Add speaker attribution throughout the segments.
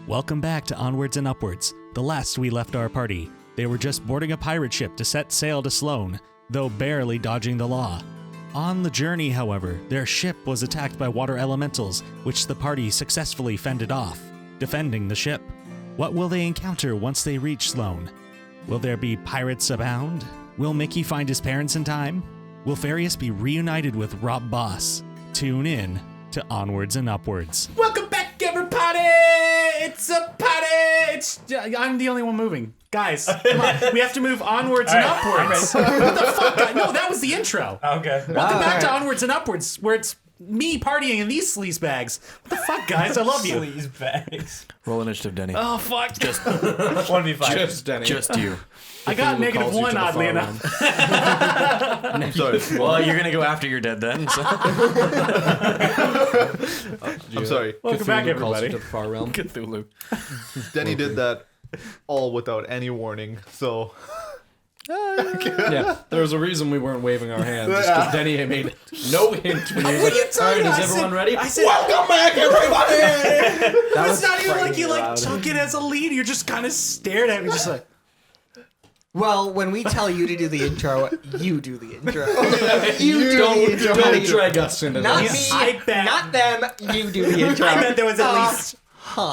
Speaker 1: Welcome back to Onwards and Upwards. The last we left our party, they were just boarding a pirate ship to set sail to Sloan, though barely dodging the law. On the journey, however, their ship was attacked by water elementals, which the party successfully fended off, defending the ship. What will they encounter once they reach Sloan? Will there be pirates abound? Will Micki find his parents in time? Will Ferreus be reunited with Rob Boss? Tune in to Onwards and Upwards.
Speaker 2: Welcome back, everybody! It's a party! I'm the only one moving. Guys, come on. We have to move onwards and upwards. What the fuck? No, that was the intro.
Speaker 3: Okay.
Speaker 2: Welcome back to Onwards and Upwards, where it's me partying in these sleaze bags. What the fuck, guys? I love you.
Speaker 3: Sleaze bags.
Speaker 4: Roll initiative, Denny.
Speaker 2: Oh, fuck.
Speaker 4: Just
Speaker 3: 1v5.
Speaker 5: Just Denny.
Speaker 4: Just you.
Speaker 2: I got -1, oddly enough.
Speaker 5: I'm sorry.
Speaker 4: Well, you're gonna go after your dead then. So.
Speaker 5: I'm sorry.
Speaker 2: Welcome back,
Speaker 5: Cthulhu calls
Speaker 2: everybody.
Speaker 5: you to the far realm.
Speaker 4: Cthulhu.
Speaker 5: Denny did that all without any warning, so...
Speaker 6: Yeah, there was a reason we weren't waving our hands. Because Denny had made no hint when he was like, all right, is everyone ready?
Speaker 2: I said,
Speaker 5: Welcome back, everybody!
Speaker 2: it's not even like you took it as a lead. You're just kind of stared at me, just like...
Speaker 7: Well, when we tell you to do the intro, you do the intro.
Speaker 6: Don't drag us into
Speaker 7: Not
Speaker 6: this.
Speaker 7: me,
Speaker 2: I bet-
Speaker 7: not them, you do the intro.
Speaker 2: I bet there was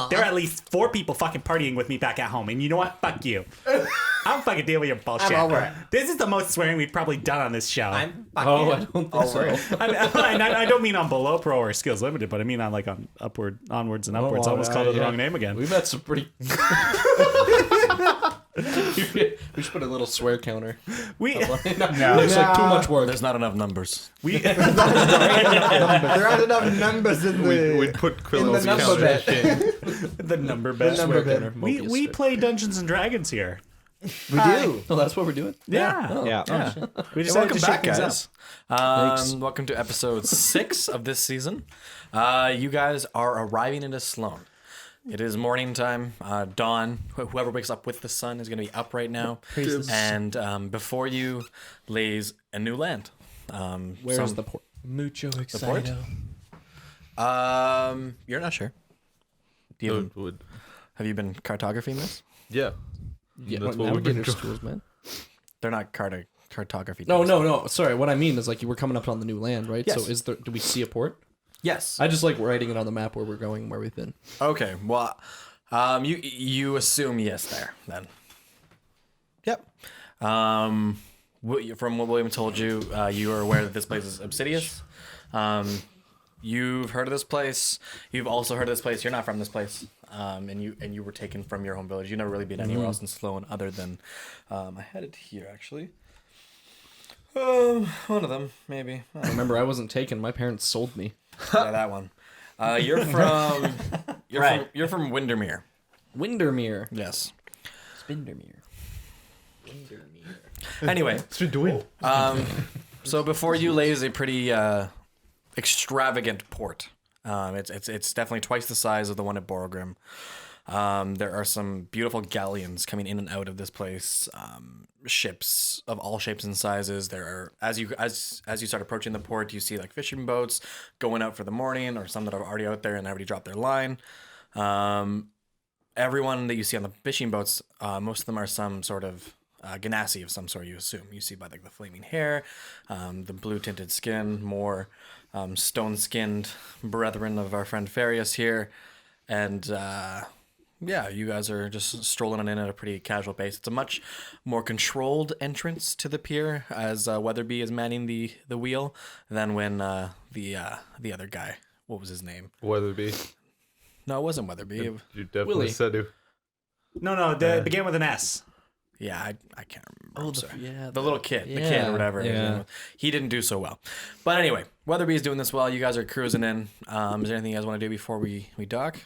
Speaker 2: there were at least 4 people fucking partying with me back at home, and you know what? Fuck you. I don't fucking deal with your bullshit.
Speaker 7: I'm over it.
Speaker 2: This is the most swearing we've probably done on this show.
Speaker 7: I'm
Speaker 6: Oh, I
Speaker 7: fucking
Speaker 6: don't think so.
Speaker 2: I don't mean on below pro or skills limited, but I mean on like on onwards and upwards. I almost called it the wrong name again.
Speaker 6: We've had some pretty... we should put a little swear counter.
Speaker 2: We
Speaker 6: It's like too much work.
Speaker 4: There's not enough numbers.
Speaker 7: there aren't enough numbers in the...
Speaker 5: We'd put
Speaker 7: in the
Speaker 5: Quillow's
Speaker 7: number
Speaker 5: counter.
Speaker 7: bit.
Speaker 2: the number bet.
Speaker 7: number bit.
Speaker 2: We play Dungeons and Dragons here.
Speaker 7: We do.
Speaker 6: Oh, that's what we're doing?
Speaker 2: Yeah.
Speaker 3: Yeah.
Speaker 2: We just
Speaker 4: Welcome
Speaker 2: to
Speaker 4: back,
Speaker 2: shake things
Speaker 4: guys. Welcome to episode 6 of this season. You guys are arriving into Sloan. It is morning time. Dawn, whoever wakes up with the sun is going to be up right now. And before you lays a new land.
Speaker 6: Where's the port?
Speaker 7: Mucho
Speaker 4: port? You're not sure. Do you have you been cartographying this?
Speaker 5: Yeah.
Speaker 6: Yeah,
Speaker 5: That's
Speaker 6: what
Speaker 5: what we've been
Speaker 6: navigator's tools, man.
Speaker 4: They're not cartography.
Speaker 6: No. Sorry, what I mean is like you were coming up on the new land, right?
Speaker 4: Yes.
Speaker 6: So do we see a port?
Speaker 4: Yes.
Speaker 6: I just like writing it on the map where we're going, where we've been.
Speaker 4: Okay. Well, you assume yes there then. Yep. From what William told you, you are aware that this place is Obsidius. You've heard of this place. You've also heard of this place. You're not from this place. And you were taken from your home village. You've never really been anywhere else in Sloan other than I had it here actually. One of them maybe.
Speaker 6: Remember, I wasn't taken. My parents sold me.
Speaker 4: Yeah, that one. You're from you're from Windermere.
Speaker 6: Windermere.
Speaker 4: Yes.
Speaker 6: Spindermere.
Speaker 4: Anyway,
Speaker 5: What's you doing?
Speaker 4: so before you lays a pretty extravagant port. It's definitely twice the size of the one at Borogrim. There are some beautiful galleons coming in and out of this place. Ships of all shapes and sizes. There are as you start approaching the port, you see like fishing boats going out for the morning, or some that are already out there and already dropped their line. Everyone that you see on the fishing boats, most of them are some sort of Genasi of some sort. You assume you see by like the flaming hair, the blue tinted skin, more stone skinned brethren of our friend Ferreus here, and. Yeah, you guys are just strolling in at a pretty casual pace. It's a much more controlled entrance to the pier as Weatherby is manning the wheel than when the other guy, what was his name?
Speaker 5: Weatherby.
Speaker 4: No, it wasn't Weatherby.
Speaker 5: You definitely
Speaker 6: Willie.
Speaker 5: said it.
Speaker 2: No, it began with an S.
Speaker 4: Yeah, I can't remember. I'm sorry.
Speaker 6: yeah,
Speaker 4: the little kid, the kid
Speaker 6: yeah,
Speaker 4: or whatever.
Speaker 6: yeah.
Speaker 4: He didn't do so well. But anyway, Weatherby's doing this well. You guys are cruising in. Is there anything you guys want to do before we dock?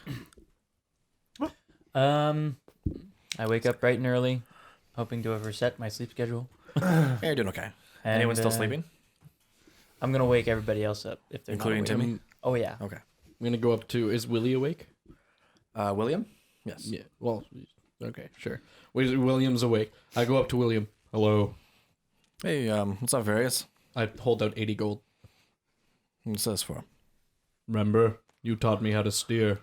Speaker 8: I wake up bright and early, hoping to have reset my sleep schedule.
Speaker 4: Yeah, you're doing okay.
Speaker 8: And,
Speaker 4: Anyone still sleeping?
Speaker 8: I'm gonna wake everybody else up if they're
Speaker 4: Including
Speaker 8: not awake.
Speaker 4: Timmy?
Speaker 8: Oh yeah.
Speaker 4: Okay.
Speaker 6: I'm gonna go up to. Is Willie awake?
Speaker 4: William? Yes.
Speaker 6: Yeah. Well, okay, sure. William's awake. I go up to William. Hello.
Speaker 4: Hey, what's up, Ferreus?
Speaker 6: I hold out 80 gold.
Speaker 4: What's this for?
Speaker 6: Remember, you taught me how to steer.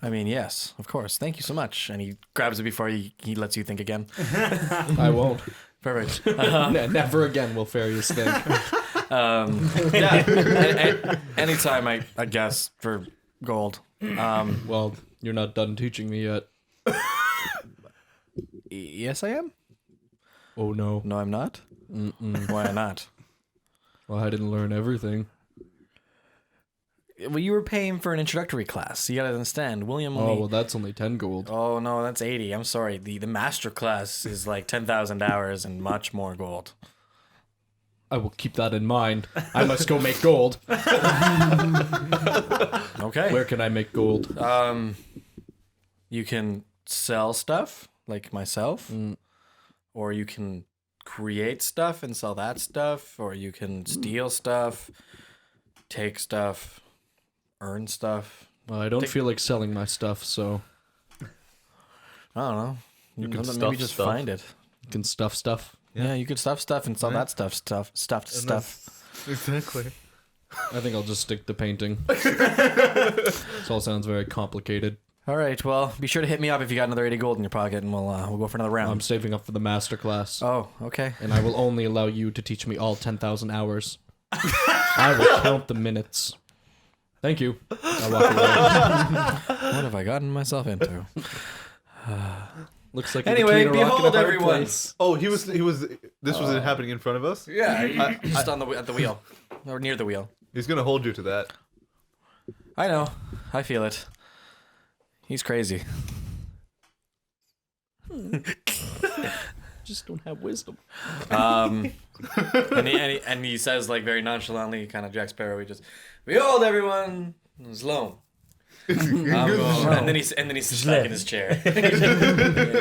Speaker 4: I mean, yes, of course. Thank you so much. And he grabs it before he lets you think again.
Speaker 6: I won't.
Speaker 4: Perfect.
Speaker 6: Never again will Ferreus think.
Speaker 4: Anytime, I guess, for gold.
Speaker 6: Well, you're not done teaching me yet.
Speaker 4: Yes, I am.
Speaker 6: Oh, no.
Speaker 4: No, I'm not. Why not?
Speaker 6: Well, I didn't learn everything.
Speaker 4: Well, you were paying for an introductory class. You gotta understand, William.
Speaker 6: Oh, well, that's only 10 gold.
Speaker 4: Oh no, that's 80. I'm sorry. The master class is like 10,000 hours and much more gold.
Speaker 6: I will keep that in mind. I must go make gold.
Speaker 4: Okay.
Speaker 6: Where can I make gold?
Speaker 4: You can sell stuff like myself, or you can create stuff and sell that stuff, or you can steal stuff, take stuff, earn stuff.
Speaker 6: Well, I don't feel like selling my stuff, so
Speaker 4: I don't know.
Speaker 5: You can
Speaker 4: Maybe
Speaker 5: stuff
Speaker 4: just
Speaker 5: stuff.
Speaker 4: find it.
Speaker 6: you can stuff stuff.
Speaker 4: Yeah, you could stuff stuff and sell that stuff.
Speaker 5: Exactly.
Speaker 6: I think I'll just stick to painting. This all sounds very complicated.
Speaker 4: All right. Well, be sure to hit me up if you got another 80 gold in your pocket, and we'll go for another round.
Speaker 6: I'm saving up for the master class,
Speaker 4: Oh, okay.
Speaker 6: and I will only allow you to teach me all 10,000 hours. I will count the minutes. Thank you. I walk away.
Speaker 4: What have I gotten myself into?
Speaker 6: Looks like
Speaker 4: Anyway,
Speaker 6: between a rock and a
Speaker 4: behold,
Speaker 6: hard
Speaker 4: everyone.
Speaker 6: place.
Speaker 5: Oh, he was. This was happening in front of us.
Speaker 4: Yeah, just at the wheel, or near the wheel.
Speaker 5: He's gonna hold you to that.
Speaker 4: I know. I feel it. He's crazy.
Speaker 6: Just don't have wisdom.
Speaker 4: And he says like very nonchalantly, kind of Jack Sparrow. He just, behold, everyone, Sloan. And then he sits back in his chair. And he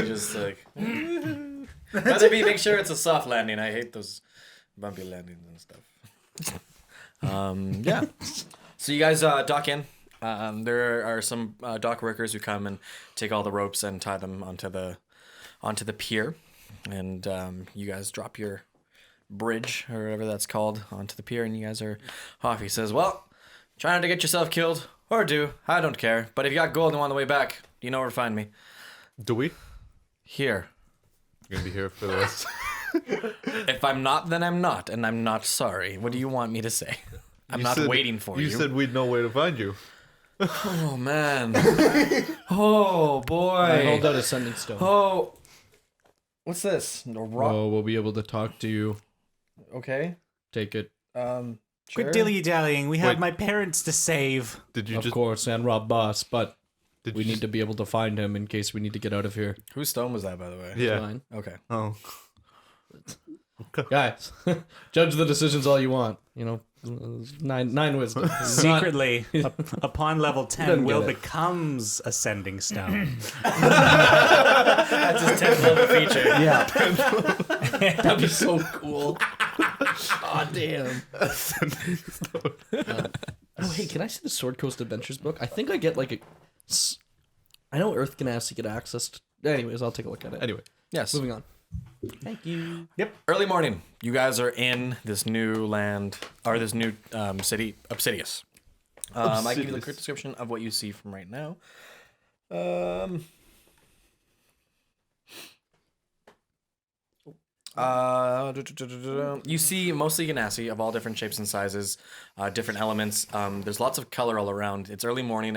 Speaker 4: just like, rather make sure it's a soft landing. I hate those bumpy landings and stuff. Yeah. So you guys dock in. There are some dock workers who come and take all the ropes and tie them onto the pier, and you guys drop your bridge or whatever that's called onto the pier, and you guys are off. He says, "Well, try not to get yourself killed, or do. I don't care. But if you got gold and want on the way back, you know where to find me.
Speaker 5: Do we?
Speaker 4: Here.
Speaker 5: You're gonna be here for this.
Speaker 4: If I'm not, then I'm not, and I'm not sorry. What do you want me to say? I'm not waiting for you.
Speaker 5: You said we'd know where to find you.
Speaker 4: Oh man. Oh boy.
Speaker 6: I hold out a sending stone.
Speaker 4: Oh. What's this? A rock?
Speaker 6: Oh, we'll be able to talk to you.
Speaker 4: Okay.
Speaker 6: Take it.
Speaker 4: Sure.
Speaker 2: Quit dilly-dallying. We have
Speaker 5: Wait.
Speaker 2: my parents to save.
Speaker 5: Did you
Speaker 6: Of
Speaker 5: just?
Speaker 6: course, and rob boss, but
Speaker 5: Did
Speaker 6: we
Speaker 5: you
Speaker 6: need to be able to find him in case we need to get out of here.
Speaker 4: Whose stone was that, by the way?
Speaker 5: Yeah.
Speaker 6: Fine.
Speaker 4: Okay.
Speaker 5: Oh.
Speaker 6: Guys, judge the decisions all you want. You know, nine wisdom.
Speaker 2: Secretly, upon level 10,
Speaker 6: Doesn't
Speaker 2: Will
Speaker 6: get it.
Speaker 2: becomes a sending stone.
Speaker 4: That's his 10th level feature.
Speaker 6: Yeah. That'd be so cool. Oh, damn. Oh, hey, can I see the Sword Coast Adventures book? I think I get like a... I know Earth Genasi get access to... Anyways, I'll take a look at it.
Speaker 5: Anyway.
Speaker 4: Yes.
Speaker 6: Moving on.
Speaker 2: Thank you.
Speaker 4: Early morning. You guys are in this new land, or this new city, Obsidius. I give you the quick description of what you see from right now. You see mostly Genasi of all different shapes and sizes, different elements. There's lots of color all around. It's early morning.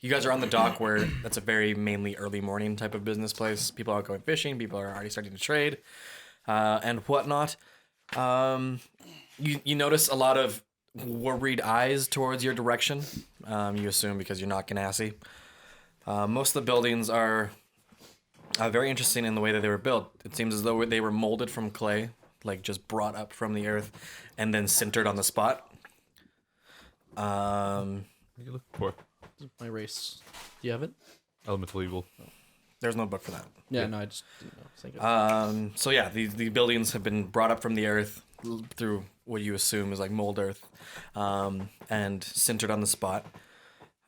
Speaker 4: You guys are on the dock where that's a very mainly early morning type of business place. People are going fishing. People are already starting to trade and whatnot. You notice a lot of worried eyes towards your direction. You assume because you're not Genasi. Most of the buildings are very interesting in the way that they were built. It seems as though they were molded from clay, like just brought up from the earth and then sintered on the spot.
Speaker 5: What are you looking for?
Speaker 6: My race. Do you have it?
Speaker 5: Elemental evil.
Speaker 4: There's no book for that.
Speaker 6: Yeah, no, I just didn't know. Thank you.
Speaker 4: So yeah, the buildings have been brought up from the earth through what you assume is like mold earth, and sintered on the spot.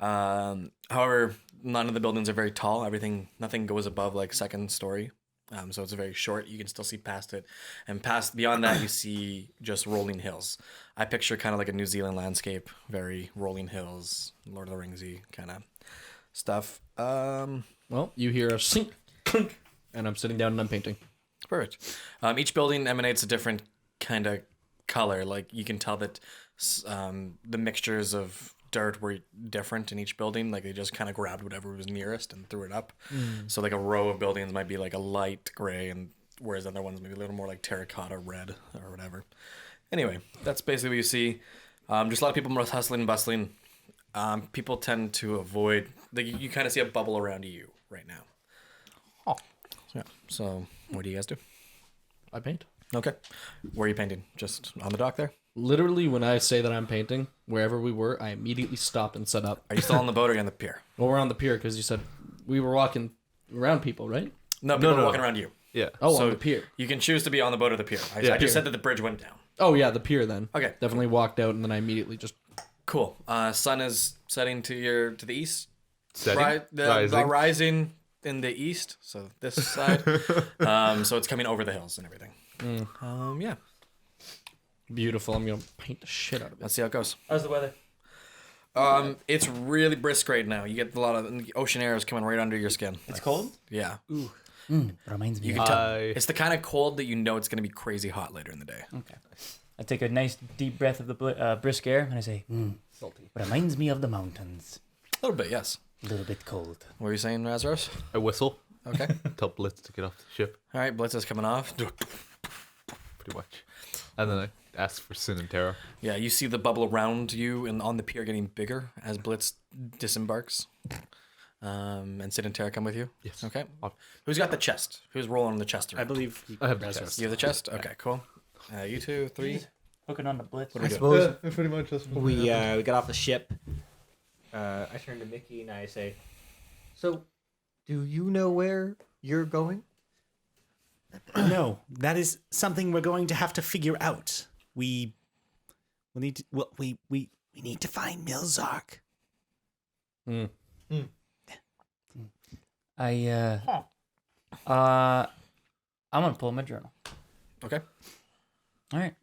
Speaker 4: However, none of the buildings are very tall. Nothing goes above like second story. So it's very short. You can still see past it, and beyond that, you see just rolling hills. I picture kind of like a New Zealand landscape, very rolling hills, Lord of the Ringsy kind of stuff.
Speaker 6: Well, you hear a sink, clink, and I'm sitting down and I'm painting.
Speaker 4: Perfect. Each building emanates a different kind of color. Like you can tell that the mixtures of dirt were different in each building. Like they just kind of grabbed whatever was nearest and threw it up. So like a row of buildings might be like a light gray, and whereas other ones maybe a little more like terracotta red or whatever. Anyway, that's basically what you see. Just a lot of people hustling and bustling. People tend to avoid. Like you kind of see a bubble around you right now. Oh. Yeah. So what do you guys do?
Speaker 6: I paint.
Speaker 4: Okay. Where are you painting? Just on the dock there?
Speaker 6: Literally, when I say that I'm painting, wherever we were, I immediately stop and set up.
Speaker 4: Are you still on the boat or are you on the pier?
Speaker 6: Well, we're on the pier because you said we were walking around people, right?
Speaker 4: No, people are walking around you.
Speaker 5: Yeah.
Speaker 6: Oh,
Speaker 4: So
Speaker 6: on the pier.
Speaker 4: You can choose to be on the boat or the pier. I
Speaker 5: Yeah.
Speaker 4: just said that the bridge went down.
Speaker 6: Oh, yeah, the pier then.
Speaker 4: Okay.
Speaker 6: Definitely walked out, and then I immediately just...
Speaker 4: Cool. Sun is setting to the east.
Speaker 5: Setting?
Speaker 4: Rising.
Speaker 5: Rising.
Speaker 4: Rising in the east, so this side. So it's coming over the hills and everything. Yeah.
Speaker 6: Beautiful. I'm going to paint the shit out of it.
Speaker 4: Let's see how it goes.
Speaker 8: How's the weather?
Speaker 4: It's really brisk right now. You get a lot of ocean air is coming right under your skin.
Speaker 8: It's cold?
Speaker 4: Yeah.
Speaker 8: Reminds me.
Speaker 4: You can tell. It's the kind of cold that you know it's going to be crazy hot later in the day.
Speaker 8: Okay. I take a nice deep breath of the brisk air and I say, salty. Reminds me of the mountains.
Speaker 4: A little bit, yes.
Speaker 8: A little bit cold.
Speaker 4: What were you saying, Razros?
Speaker 5: I whistle.
Speaker 4: Okay.
Speaker 5: Tell Blitz to get off the ship,
Speaker 4: All right, Blitz is coming off.
Speaker 5: pretty much. And then I ask for Sin and Terra.
Speaker 4: Yeah, you see the bubble around you and on the pier getting bigger as Blitz disembarks. And Sid and Terra come with you?
Speaker 5: Yes.
Speaker 4: Okay. Who's got the chest? Who's rolling on the chest?
Speaker 2: I believe
Speaker 5: I have the chest.
Speaker 4: You have the chest? Okay, cool. You two, three.
Speaker 8: Hooking on the blitz.
Speaker 4: What are we doing?
Speaker 7: Suppose
Speaker 5: pretty much.
Speaker 7: we got off the ship. I turn to Micki and I say, "So, do you know where you're going?"
Speaker 2: no. That is something we're going to have to figure out. We need to find Milzark.
Speaker 8: I'm gonna pull my journal.
Speaker 4: Okay.
Speaker 8: All right.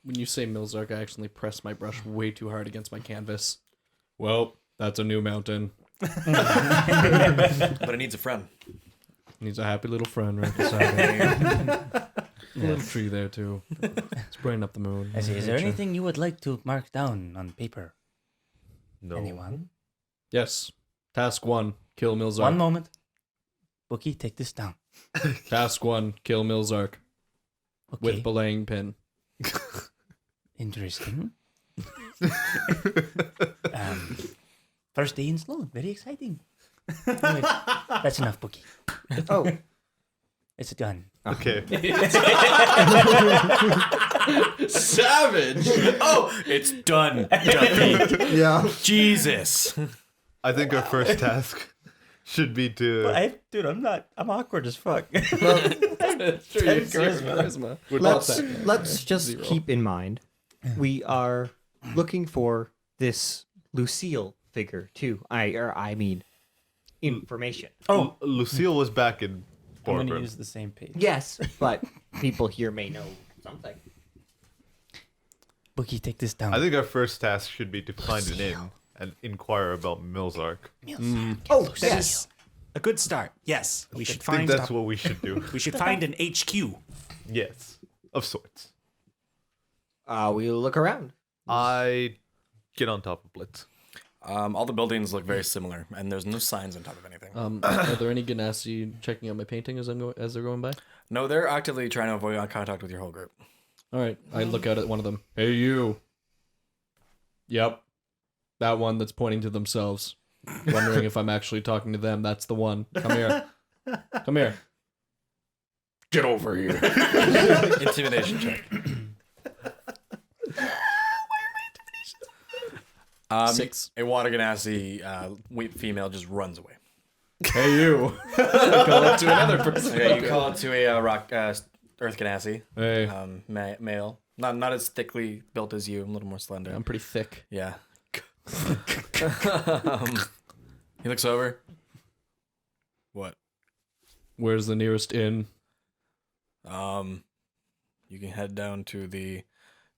Speaker 6: When you say Milzark, I actually press my brush way too hard against my canvas. Well, that's a new mountain.
Speaker 4: But it needs a friend.
Speaker 6: Needs a happy little friend right beside it. A little tree there, too. It's brighten up the moon.
Speaker 8: I say, is there anything you would like to mark down on paper?
Speaker 5: No.
Speaker 8: Anyone?
Speaker 6: Yes. Task 1, kill Milzark.
Speaker 8: One moment. Bookie, take this down.
Speaker 6: Task 1, kill Milzark.
Speaker 8: Okay.
Speaker 6: With belaying pin.
Speaker 8: Interesting. First day in Sloan. Very exciting. Anyway, that's enough, Bookie.
Speaker 7: Oh,
Speaker 8: It's done.
Speaker 5: Okay.
Speaker 6: Savage!
Speaker 4: Oh, it's done. Duffy.
Speaker 7: yeah.
Speaker 4: Jesus.
Speaker 5: I think our first task should be to.
Speaker 8: I'm awkward as fuck.
Speaker 6: Charisma.
Speaker 7: Let's just keep in mind, we are looking for this Lucille figure too. I mean, information.
Speaker 5: Oh, Lucille was back in
Speaker 8: I'm going to
Speaker 5: Boardroom.
Speaker 8: use the same page.
Speaker 7: Yes, but people here may know something.
Speaker 8: Bookie, take this down.
Speaker 5: I think our first task should be to find an inn and inquire about Milzark.
Speaker 7: Oh,
Speaker 2: That
Speaker 7: yes.
Speaker 2: is a good start. Yes, we should
Speaker 5: I think
Speaker 2: find.
Speaker 5: that's what we should do.
Speaker 2: We should find an HQ.
Speaker 5: Yes, of sorts.
Speaker 7: We'll look around.
Speaker 5: I get on top of Blitz.
Speaker 4: All the buildings look very similar, and there's no signs on top of anything.
Speaker 6: Are there any Genasi checking out my painting as they're going by?
Speaker 4: No, they're actively trying to avoid eye contact with your whole group.
Speaker 6: All right, I look out at one of them. Hey, you. Yep, that one that's pointing to themselves, wondering if I'm actually talking to them. That's the one. Come here. Come here. Get over here.
Speaker 4: Intimidation check.
Speaker 6: 6.
Speaker 4: A water Genasi female just runs away.
Speaker 6: Hey, you. Call it to another person.
Speaker 4: Okay, you call it to a rock Earth Genasi.
Speaker 6: Hey,
Speaker 4: Male. Not as thickly built as you, a little more slender.
Speaker 6: I'm pretty thick.
Speaker 4: Yeah. He looks over. What?
Speaker 6: Where's the nearest inn?
Speaker 4: You can head down to the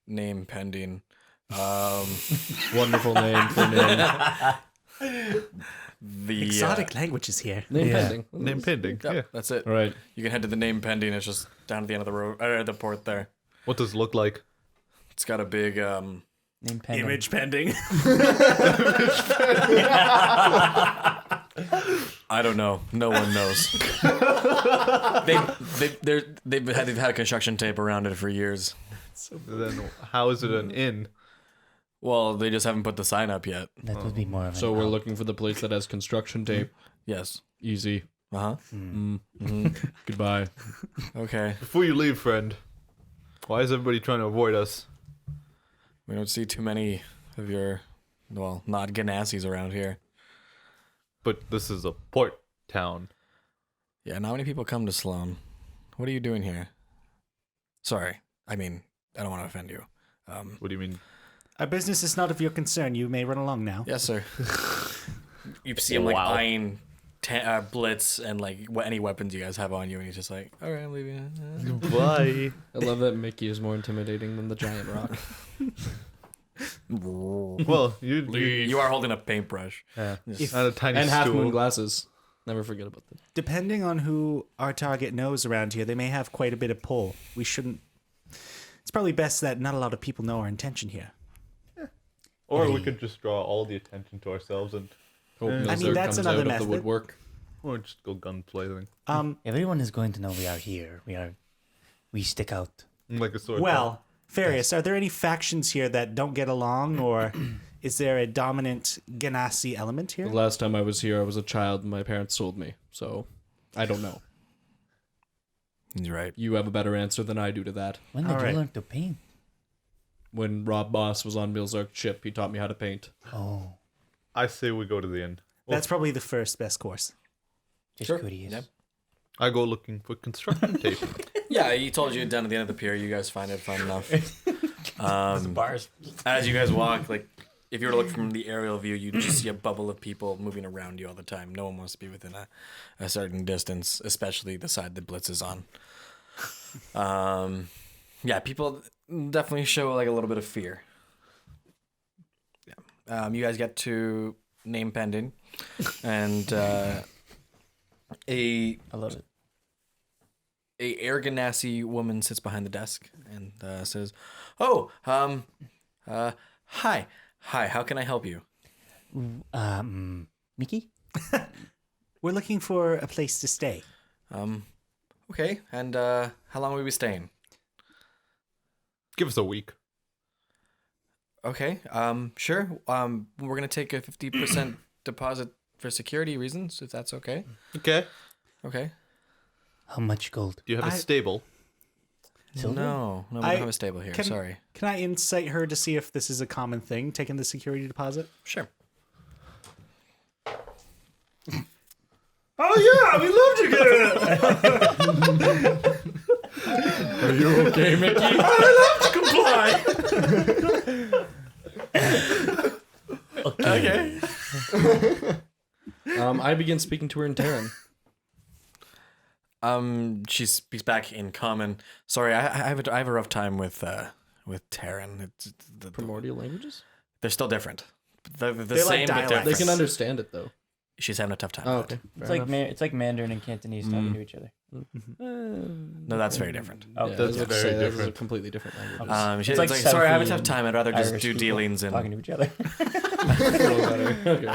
Speaker 4: name pending.
Speaker 6: Wonderful name for an inn.
Speaker 4: The
Speaker 2: Exotic languages here.
Speaker 6: Name
Speaker 2: Yeah.
Speaker 6: pending.
Speaker 5: Name pending.
Speaker 4: Yep,
Speaker 5: Yeah.
Speaker 4: that's it.
Speaker 6: All right.
Speaker 4: You can head to the name pending. It's just down at the end of the road, or the port there.
Speaker 5: What does it look like?
Speaker 4: It's got a big
Speaker 8: Name pending.
Speaker 2: Image pending.
Speaker 4: I don't know. No one knows. They've had construction tape around it for years.
Speaker 5: Then how is it an inn?
Speaker 4: Well, they just haven't put the sign up yet.
Speaker 8: That would be more of an
Speaker 6: So we're looking for the place that has construction tape.
Speaker 4: Yes.
Speaker 6: Easy.
Speaker 4: Uh huh.
Speaker 6: Goodbye.
Speaker 4: Okay.
Speaker 5: Before you leave, friend, why is everybody trying to avoid us?
Speaker 4: We don't see too many of your, not Genasis around here.
Speaker 5: But this is a port town.
Speaker 4: Yeah. Not many people come to Sloan. What are you doing here? Sorry. I mean, I don't want to offend you.
Speaker 5: What do you mean?
Speaker 2: Our business is not of your concern. You may run along now.
Speaker 4: Yes, sir. You see him like eyeing Blitz and like any weapons you guys have on you, and he's just like, "All right, I'm leaving."
Speaker 5: Bye.
Speaker 6: I love that Micki is more intimidating than the giant rock.
Speaker 5: Well,
Speaker 4: You are holding a paintbrush.
Speaker 6: Yeah.
Speaker 2: If-
Speaker 5: and a tiny
Speaker 6: And half moon
Speaker 5: stool.
Speaker 6: glasses. Never forget about that.
Speaker 2: Depending on who our target knows around here, they may have quite a bit of pull. We shouldn't. It's probably best that not a lot of people know our intention here.
Speaker 5: Or we could just draw all the attention to ourselves and
Speaker 6: Hope
Speaker 2: I mean,
Speaker 6: Milzark
Speaker 2: that's
Speaker 6: comes
Speaker 2: another
Speaker 6: out of the
Speaker 2: method.
Speaker 6: woodwork.
Speaker 5: or just go gunplay.
Speaker 8: Everyone is going to know we are here. We stick out.
Speaker 5: Like a sword.
Speaker 2: Well, Ferreus, are there any factions here that don't get along, or is there a dominant Genasi element here?
Speaker 6: The last time I was here, I was a child and my parents sold me. So, I don't know.
Speaker 4: You're right.
Speaker 6: You have a better answer than I do to that.
Speaker 8: When did
Speaker 2: All
Speaker 8: you
Speaker 2: right.
Speaker 8: learn to paint?
Speaker 6: When Rob Boss was on Milzark's ship, he taught me how to paint.
Speaker 8: Oh,
Speaker 5: I say we go to the inn.
Speaker 2: That's probably the first best course.
Speaker 8: just
Speaker 4: Sure.
Speaker 8: curious.
Speaker 4: Yep.
Speaker 5: I go looking for construction tape.
Speaker 4: Yeah, he told you down at the end of the pier. You guys find it fun enough.
Speaker 8: Bars.
Speaker 4: As you guys walk, like if you were to look from the aerial view, you'd just see a bubble of people moving around you all the time. No one wants to be within a certain distance, especially the side that Blitz is on. Yeah, people definitely show like a little bit of fear. Yeah. You guys get to name pending, and
Speaker 8: I love it.
Speaker 4: a Air Genasi woman sits behind the desk and says, "Oh, hi, how can I help you?"
Speaker 8: Micki?
Speaker 2: We're looking for a place to stay.
Speaker 4: Okay, and how long will we be staying?
Speaker 5: Give us a week.
Speaker 4: Okay, sure. We're gonna take a 50% deposit for security reasons, if that's okay.
Speaker 5: Okay.
Speaker 4: Okay.
Speaker 8: How much gold?
Speaker 5: Do you have a
Speaker 2: I-
Speaker 5: stable?
Speaker 8: Silver?
Speaker 4: No, we
Speaker 2: I-
Speaker 4: don't have a stable here.
Speaker 2: can-
Speaker 4: Sorry.
Speaker 2: Can I incite her to see if this is a common thing, taking the security deposit?
Speaker 4: Sure.
Speaker 2: Oh yeah, we love to get it.
Speaker 6: Are you okay, Micki?
Speaker 4: Okay.
Speaker 6: I begin speaking to her in Terran.
Speaker 4: She speaks back in common. Sorry, I have a rough time with Terran. It's
Speaker 6: Primordial languages?
Speaker 4: they're still different. They're the
Speaker 2: They're like
Speaker 4: same, but they're
Speaker 2: dialects.
Speaker 6: They
Speaker 4: different.
Speaker 6: can understand it, though.
Speaker 4: She's having a tough time.
Speaker 6: Oh,
Speaker 4: with it.
Speaker 6: okay.
Speaker 8: It's like it's like Mandarin and Cantonese talking to each other.
Speaker 4: No, that's very different.
Speaker 8: Oh,
Speaker 6: Yeah,
Speaker 5: That's
Speaker 6: I was about to
Speaker 5: very
Speaker 6: say, that is a
Speaker 5: different.
Speaker 6: completely different language.
Speaker 4: She's
Speaker 8: like
Speaker 4: like, sorry, I have a tough
Speaker 8: Southie
Speaker 4: time. I'd rather just
Speaker 8: Irish
Speaker 4: do
Speaker 8: people
Speaker 4: dealings and
Speaker 8: talking to each other.
Speaker 6: Okay.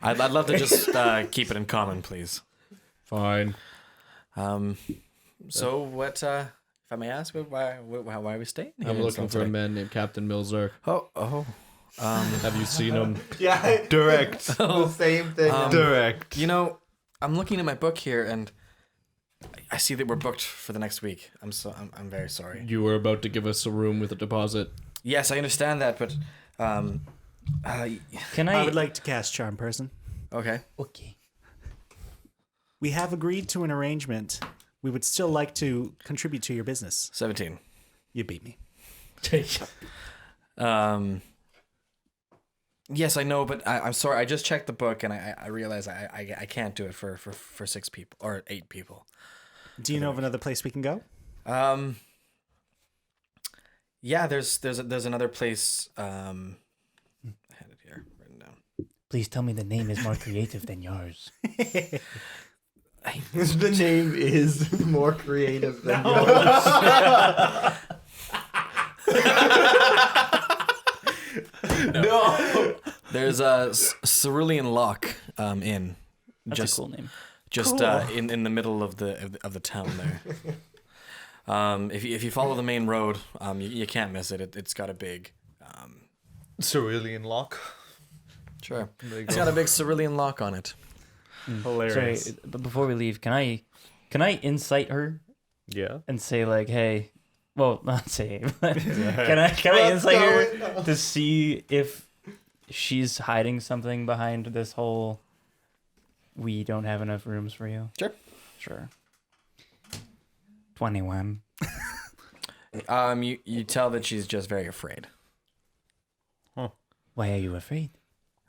Speaker 4: I'd love to just keep it in common, please.
Speaker 6: Fine.
Speaker 4: So what? If I may ask, why are we staying here?
Speaker 6: I'm
Speaker 4: in
Speaker 6: looking
Speaker 4: Sloan
Speaker 6: for a
Speaker 4: today?
Speaker 6: man named Captain Milzark.
Speaker 4: Oh.
Speaker 6: Have you seen him?
Speaker 7: Yeah,
Speaker 5: Direct.
Speaker 7: the same thing.
Speaker 5: Direct.
Speaker 4: You know, I'm looking at my book here, and I see that we're booked for the next week. I'm I'm very sorry.
Speaker 6: You were about to give us a room with a deposit.
Speaker 4: Yes, I understand that, but
Speaker 8: Can
Speaker 2: I
Speaker 8: I?
Speaker 2: would like to cast Charm Person.
Speaker 4: okay.
Speaker 8: Okay.
Speaker 2: We have agreed to an arrangement. We would still like to contribute to your business.
Speaker 4: 17.
Speaker 2: You beat me.
Speaker 4: Yes, I know, but I'm sorry. I just checked the book, and I realize I can't do it for 6 people or 8 people.
Speaker 2: Do you know of another place we can go?
Speaker 4: Yeah, there's another place. I had it here written down.
Speaker 8: Please tell me the name is more creative than yours.
Speaker 7: The name is more creative than yours.
Speaker 5: No.
Speaker 4: There's a Cerulean Lock inn.
Speaker 8: That's a cool name.
Speaker 4: Just in the middle of the town there. If you follow the main road, you can't miss it. It's got a big
Speaker 5: Cerulean lock.
Speaker 4: sure.
Speaker 5: There you
Speaker 4: It's
Speaker 5: go.
Speaker 4: got a big Cerulean lock on it.
Speaker 2: Hilarious.
Speaker 8: Sorry, but before we leave, can I incite her
Speaker 5: Yeah.
Speaker 8: and say like, hey, well, not say, but can I incite her to see if she's hiding something behind this whole we don't have enough rooms for you? Sure. 21.
Speaker 4: You tell that she's just very afraid.
Speaker 8: Why are you afraid?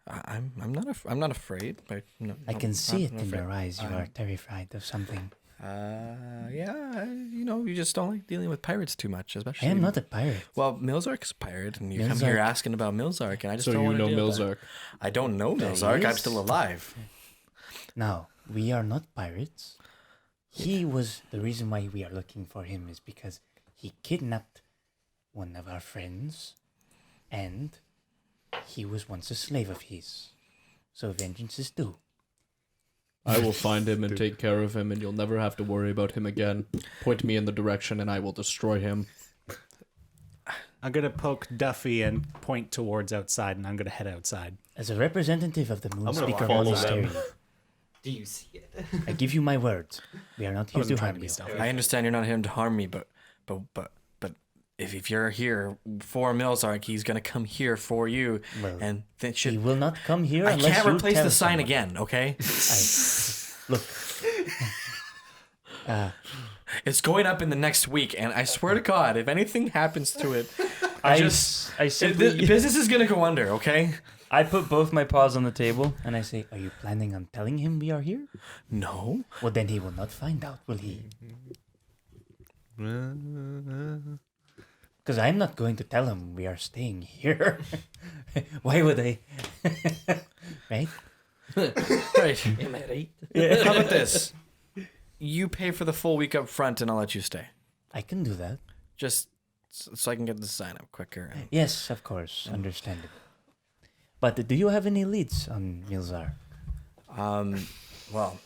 Speaker 4: I'm not afraid. But no,
Speaker 8: I can see it in
Speaker 4: afraid.
Speaker 8: your eyes. You are terrified of something.
Speaker 4: Yeah, you just don't like dealing with pirates too much,
Speaker 8: I
Speaker 4: especially.
Speaker 8: am not a pirate.
Speaker 4: Well, Milzark's a pirate, and you come here
Speaker 8: Milzark.
Speaker 4: asking about Milzark, and I just
Speaker 6: So
Speaker 4: don't
Speaker 6: you
Speaker 4: want
Speaker 6: know
Speaker 4: to deal with that.
Speaker 6: Milzark.
Speaker 4: I don't know
Speaker 8: There
Speaker 4: Milzark.
Speaker 8: he
Speaker 4: I'm
Speaker 8: is.
Speaker 4: still alive.
Speaker 8: No, we are not pirates. He was the reason why we are looking for him is because he kidnapped one of our friends, and he was once a slave of his. So vengeance is due.
Speaker 6: I will find him and take care of him, and you'll never have to worry about him again. Point me in the direction, and I will destroy him.
Speaker 2: I'm gonna poke Duffy and point towards outside, and I'm gonna head outside.
Speaker 8: As a representative of the
Speaker 5: gonna
Speaker 8: Moonspeaker
Speaker 5: follow
Speaker 8: Monastery,
Speaker 5: them.
Speaker 7: Do you see it?
Speaker 8: I give you my word. We are not here
Speaker 2: I'm
Speaker 8: to
Speaker 2: trying
Speaker 8: harm
Speaker 2: to be
Speaker 8: you.
Speaker 2: stealthy.
Speaker 4: I understand you're not here to harm me, but if you're here for Milzark, he's gonna come here for you,
Speaker 8: Well,
Speaker 4: and then
Speaker 8: He
Speaker 4: should.
Speaker 8: will not come here
Speaker 4: I
Speaker 8: unless
Speaker 4: can't
Speaker 8: you
Speaker 4: replace
Speaker 8: tell
Speaker 4: the sign
Speaker 8: someone.
Speaker 4: again, okay?
Speaker 8: Look.
Speaker 4: It's going up in the next week, and I swear to God, if anything happens to it,
Speaker 8: I
Speaker 4: the
Speaker 8: simply
Speaker 4: business is gonna go under, okay?
Speaker 8: I put both my paws on the table and I say, "Are you planning on telling him we are here?
Speaker 4: No.
Speaker 8: Well, then he will not find out, will he? Because I'm not going to tell him we are staying here. Why would I? Right?
Speaker 4: Right.
Speaker 3: Am I right?
Speaker 4: How about this? You pay for the full week up front, and I'll let you stay.
Speaker 8: I can do that.
Speaker 4: Just so I can get the sign up quicker. And...
Speaker 8: Yes, of course. Understandable. But do you have any leads on Milzark?
Speaker 4: Well,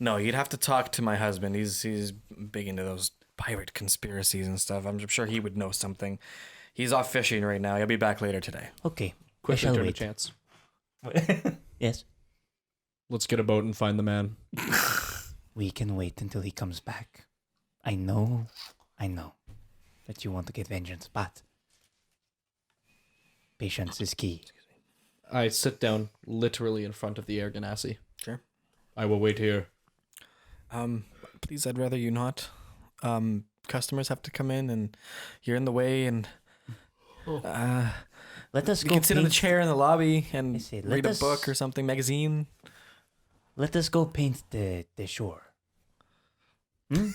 Speaker 4: no, you'd have to talk to my husband. He's big into those pirate conspiracies and stuff. I'm sure he would know something. He's off fishing right now. He'll be back later today.
Speaker 8: Okay. I
Speaker 6: Quickly
Speaker 8: shall
Speaker 6: turn a
Speaker 8: wait.
Speaker 6: chance.
Speaker 8: Yes.
Speaker 6: Let's get a boat and find the man.
Speaker 8: We can wait until he comes back. I know that you want to get vengeance, but patience is key.
Speaker 6: I sit down literally in front of the air Genasi.
Speaker 4: Sure.
Speaker 6: I will wait here.
Speaker 4: Please, I'd rather you not. Customers have to come in, and you're in the way, and
Speaker 8: Let us
Speaker 4: you
Speaker 8: go
Speaker 4: can sit in the
Speaker 8: paint-
Speaker 4: chair in the lobby and
Speaker 8: I say, let
Speaker 4: read a
Speaker 8: us-
Speaker 4: book or something, magazine.
Speaker 8: Let us go paint the shore. Hmm?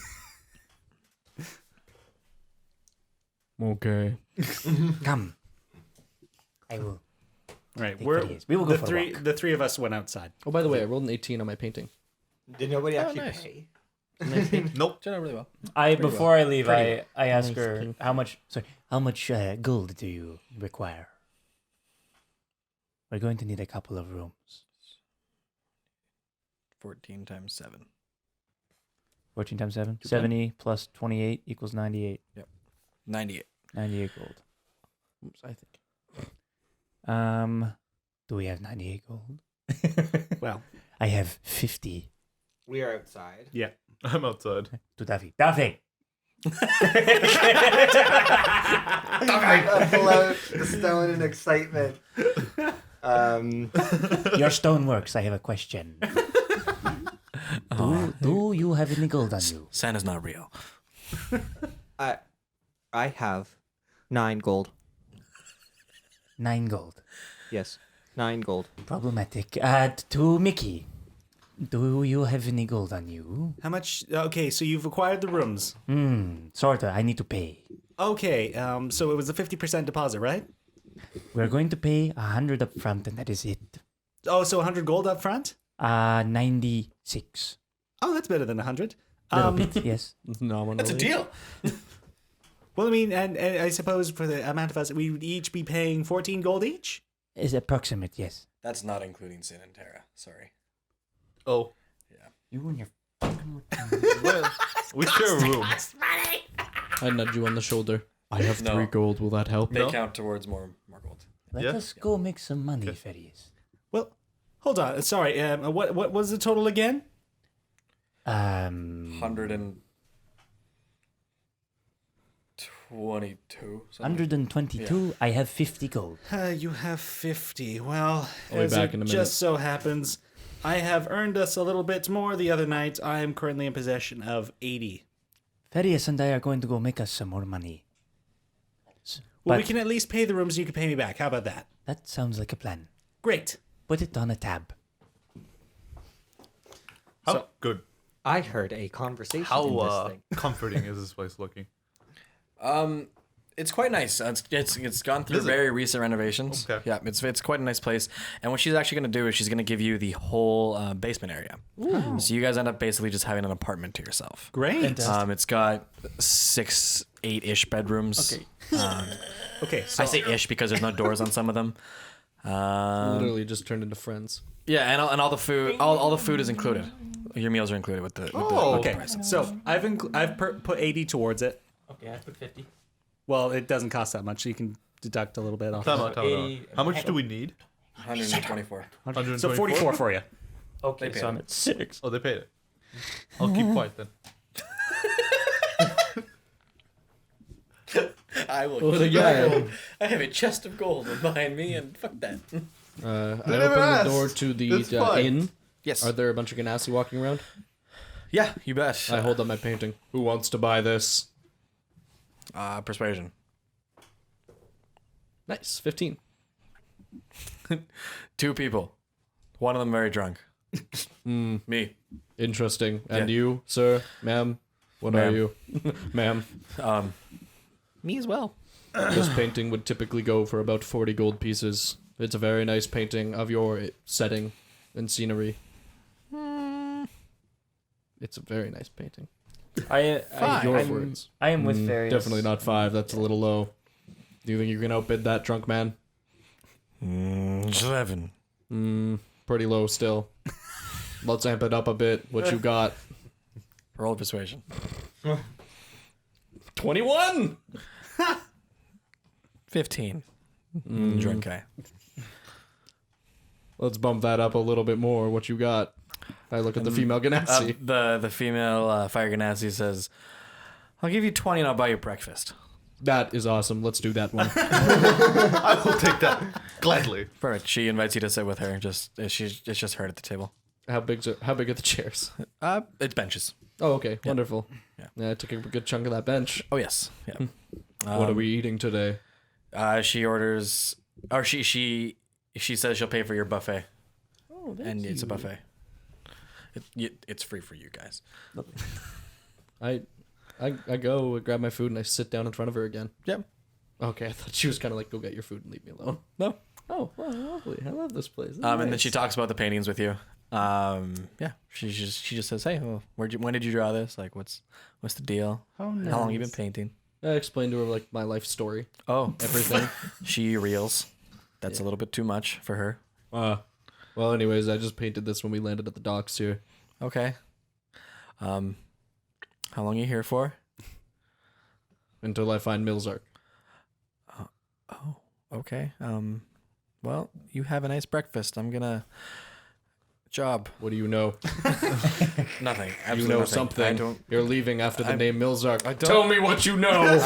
Speaker 6: Okay.
Speaker 8: Come. I will.
Speaker 2: Right,
Speaker 8: Take what he is. We will go for a walk.
Speaker 2: The three of us went outside.
Speaker 6: Oh, by the way, I rolled an 18 on my painting.
Speaker 7: Did nobody actually
Speaker 4: nice.
Speaker 7: pay?
Speaker 5: Nope.
Speaker 4: Turned out really well.
Speaker 8: Before I leave, I ask
Speaker 7: Nice
Speaker 8: her
Speaker 7: paint.
Speaker 8: how much gold do you require? We're going to need a couple of rooms.
Speaker 4: 14 times 7.
Speaker 8: 14 times 7? 70 plus 28 equals 98.
Speaker 4: 98.
Speaker 8: 98 gold.
Speaker 6: Oops, I think.
Speaker 8: Do we have 98 gold?
Speaker 2: Well,
Speaker 8: I have 50
Speaker 7: We are outside.
Speaker 2: yeah.
Speaker 5: I'm outside.
Speaker 8: to Daffy. Daffy!
Speaker 7: I pull out the stone in excitement.
Speaker 8: Your stone works. I have a question. Do you have any gold on you?
Speaker 4: Santa's not real.
Speaker 7: I have 9 gold.
Speaker 8: 9 gold.
Speaker 7: Yes, 9 gold.
Speaker 8: Problematic. To Micki. Do you have any gold on you?
Speaker 2: How much? Okay, so you've acquired the rooms.
Speaker 8: Sorta. I need to pay.
Speaker 2: Okay, so it was a 50% deposit, right?
Speaker 8: We're going to pay 100 up front, and that is it.
Speaker 2: Oh, so 100 gold up front?
Speaker 8: 96.
Speaker 2: Oh, that's better than 100.
Speaker 8: Little bit, yes.
Speaker 6: Nominally.
Speaker 4: That's a deal.
Speaker 2: Well, I mean, and I suppose for the amount of us, we would each be paying 14 gold each?
Speaker 8: Is approximate, yes.
Speaker 4: That's not including Sin and Terra. Sorry.
Speaker 5: Oh,
Speaker 8: You and your
Speaker 5: well, we share a room.
Speaker 6: I nudge you on the shoulder. I have 3 gold. Will that help?
Speaker 4: They count towards more gold.
Speaker 8: Let
Speaker 5: Yeah.
Speaker 8: us go make some money, Ferreus.
Speaker 2: Well, hold on. Sorry. What was the total again?
Speaker 4: 122.
Speaker 8: 122. I have 50 gold.
Speaker 2: You have 50. Well,
Speaker 6: I'll be
Speaker 2: as
Speaker 6: back
Speaker 2: it
Speaker 6: in a minute.
Speaker 2: just so happens, I have earned us a little bit more the other night. I am currently in possession of 80.
Speaker 8: Ferreus and I are going to go make us some more money.
Speaker 2: Well, we
Speaker 8: But-
Speaker 2: can at least pay the rooms and you can pay me back. How about that?
Speaker 8: That sounds like a plan.
Speaker 2: Great.
Speaker 8: Put it on a tab.
Speaker 5: How good?
Speaker 7: I heard a conversation in
Speaker 5: How
Speaker 7: this thing.
Speaker 5: comforting is this place looking?
Speaker 4: It's quite nice. It's gone through
Speaker 5: Is it?
Speaker 4: very recent renovations.
Speaker 5: Okay.
Speaker 4: Yeah, it's quite a nice place. And what she's actually going to do is she's going to give you the whole basement area. So you guys end up basically just having an apartment to yourself.
Speaker 2: Great.
Speaker 4: It's got 6, 8-ish bedrooms.
Speaker 8: Okay.
Speaker 2: Okay, so
Speaker 4: I say ish because there's no doors on some of them.
Speaker 6: Literally just turned into friends.
Speaker 4: Yeah, and all the food, all the food is included. Your meals are included with the.
Speaker 2: okay. So I've put 80 towards it.
Speaker 3: Okay, I put 50.
Speaker 2: Well, it doesn't cost that much, so you can deduct a little bit off.
Speaker 5: Time out.
Speaker 3: Eighty-
Speaker 5: How much do we need?
Speaker 4: 124.
Speaker 2: So 44 for you.
Speaker 3: Okay,
Speaker 4: paid
Speaker 3: so I'm
Speaker 4: it.
Speaker 3: at 6.
Speaker 5: Oh, they paid it. I'll keep quiet then.
Speaker 4: I will.
Speaker 6: Oh, the guy.
Speaker 4: I have a chest of gold behind me, and fuck that.
Speaker 6: I
Speaker 5: never
Speaker 6: open
Speaker 5: asked.
Speaker 6: the door to the
Speaker 5: It's fine.
Speaker 6: inn.
Speaker 4: Yes.
Speaker 6: Are there a bunch of Genasi walking around?
Speaker 4: Yeah, you bet.
Speaker 6: I hold up my painting. Who wants to buy this?
Speaker 4: Persuasion.
Speaker 6: Nice. 15.
Speaker 4: 2 people. One of them very drunk. Me.
Speaker 6: Interesting. And
Speaker 4: Yeah.
Speaker 6: you, sir, ma'am? What are
Speaker 4: Ma'am.
Speaker 6: you? Ma'am.
Speaker 4: Me as well.
Speaker 6: This painting would typically go for about 40 gold pieces. It's a very nice painting of your setting and scenery. It's a very nice painting. Your
Speaker 8: I'm-
Speaker 6: words.
Speaker 8: I am with Ferreus.
Speaker 6: Definitely not 5. That's a little low. Do you think you can outbid that drunk man?
Speaker 4: 11.
Speaker 6: Pretty low still. Let's amp it up a bit. What you got?
Speaker 4: Roll persuasion.
Speaker 6: 21!
Speaker 4: 15. Drunk guy.
Speaker 6: Let's bump that up a little bit more. What you got? I look at the female Genasi.
Speaker 4: The female Fire Genasi says, "I'll give you 20 and I'll buy you breakfast."
Speaker 6: That is awesome. Let's do that one.
Speaker 5: I will take that gladly.
Speaker 4: Perfect. She invites you to sit with her. It's just her at the table.
Speaker 6: How big are the chairs?
Speaker 4: It's benches.
Speaker 6: Oh, okay. Wonderful.
Speaker 4: Yeah.
Speaker 6: I took a good chunk of that bench.
Speaker 4: Oh yes. Yeah.
Speaker 6: What are we eating today?
Speaker 4: She orders, or she says she'll pay for your buffet. Oh, and it's a buffet. It's free for you guys.
Speaker 6: I go grab my food and I sit down in front of her again.
Speaker 4: Yep.
Speaker 6: Okay, I thought she was kind of like, go get your food and leave me alone.
Speaker 4: No.
Speaker 6: Oh, wow, lovely. I love this place.
Speaker 4: And then she talks about the paintings with you. Yeah. She just says, "Hey, well, when did you draw this? Like, what's the deal?
Speaker 2: Oh, no.
Speaker 4: How long you been painting?"
Speaker 6: I explained to her like my life story,
Speaker 4: Oh,
Speaker 6: everything.
Speaker 4: she reels. That's a little bit too much for her.
Speaker 6: Well, anyways, I just painted this when we landed at the docks here.
Speaker 4: Okay. How long are you here for?
Speaker 6: Until I find Milzark.
Speaker 4: Oh, okay. Well, you have a nice breakfast. I'm gonna job.
Speaker 6: What do you know?
Speaker 4: Nothing.
Speaker 6: You
Speaker 4: Absolutely
Speaker 6: know
Speaker 4: nothing.
Speaker 6: something.
Speaker 4: I don't.
Speaker 6: You're leaving after the name Milzark.
Speaker 4: don't-
Speaker 6: Tell me what you know.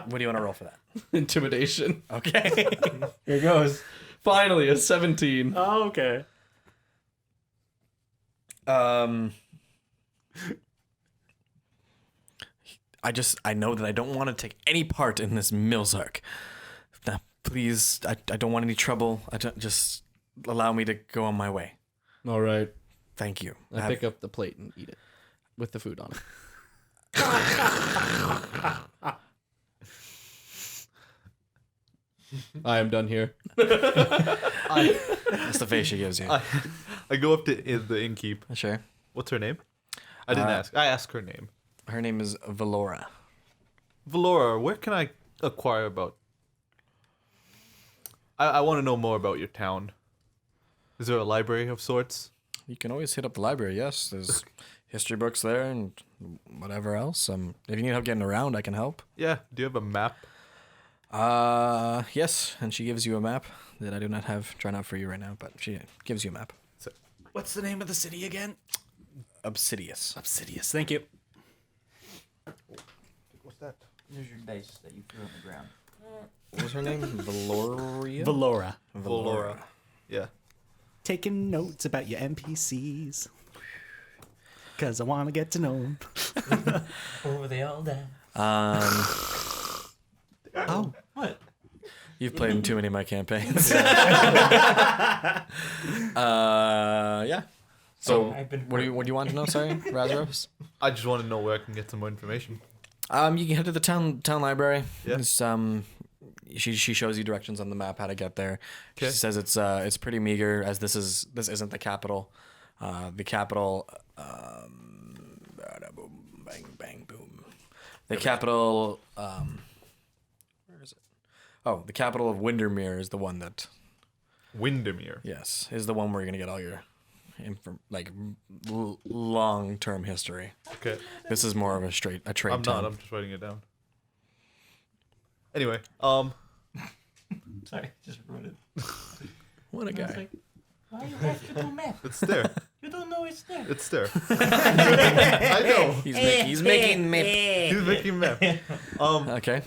Speaker 4: What do you want to roll for that?
Speaker 6: Intimidation.
Speaker 4: Okay.
Speaker 6: Here goes. Finally, a 17.
Speaker 2: Oh, okay.
Speaker 4: I know that I don't want to take any part in this Milzark. Now, please, I don't want any trouble. I don't, just allow me to go on my way.
Speaker 6: All right.
Speaker 4: Thank you.
Speaker 6: I pick up the plate and eat it with the food on it. I am done here.
Speaker 4: That's the face she gives you.
Speaker 5: I go up to the innkeep.
Speaker 4: Sure.
Speaker 5: What's her name? I didn't ask. I asked her name.
Speaker 4: Her name is Valora.
Speaker 5: Valora, where can I acquire about? I want to know more about your town. Is there a library of sorts?
Speaker 4: You can always hit up the library. Yes, there's history books there and whatever else. If you need help getting around, I can help.
Speaker 5: Yeah. Do you have a map?
Speaker 4: Yes, and she gives you a map that I do not have drawn out for you right now, but she gives you a map.
Speaker 2: What's the name of the city again?
Speaker 4: Obsidius.
Speaker 2: Obsidius. Thank you.
Speaker 5: What's that?
Speaker 3: There's your dice that you threw on the ground.
Speaker 4: What was her name? Valoria?
Speaker 2: Valora.
Speaker 5: Valora. Yeah.
Speaker 2: Taking notes about your NPCs. Because I want to get to know them.
Speaker 3: Over they all die.
Speaker 2: Oh.
Speaker 3: What?
Speaker 4: You've played in too many of my campaigns. Yeah. So,
Speaker 3: I've been
Speaker 4: what do you want to know? Sorry, Razros.
Speaker 5: I just want to know where I can get some more information.
Speaker 4: You can head to the town library.
Speaker 5: Yeah.
Speaker 4: It's, she shows you directions on the map how to get there.
Speaker 5: Okay.
Speaker 4: She says it's pretty meager as this isn't the capital. The capital. Boom, bang, bang, boom. The capital. Where is it? Oh, the capital of Windermere is the one that.
Speaker 5: Windermere.
Speaker 4: Yes, is the one where you're gonna get all your, long-term history.
Speaker 5: Okay.
Speaker 4: This is more of a trade
Speaker 5: I'm
Speaker 4: town.
Speaker 5: not. I'm just writing it down. Anyway,
Speaker 3: Sorry, just wrote it.
Speaker 4: What a guy.
Speaker 3: Like, why you have to do map?
Speaker 5: it's there.
Speaker 3: You don't know it's there.
Speaker 5: It's there. I know.
Speaker 4: He's making map.
Speaker 5: He's making map.
Speaker 4: Okay.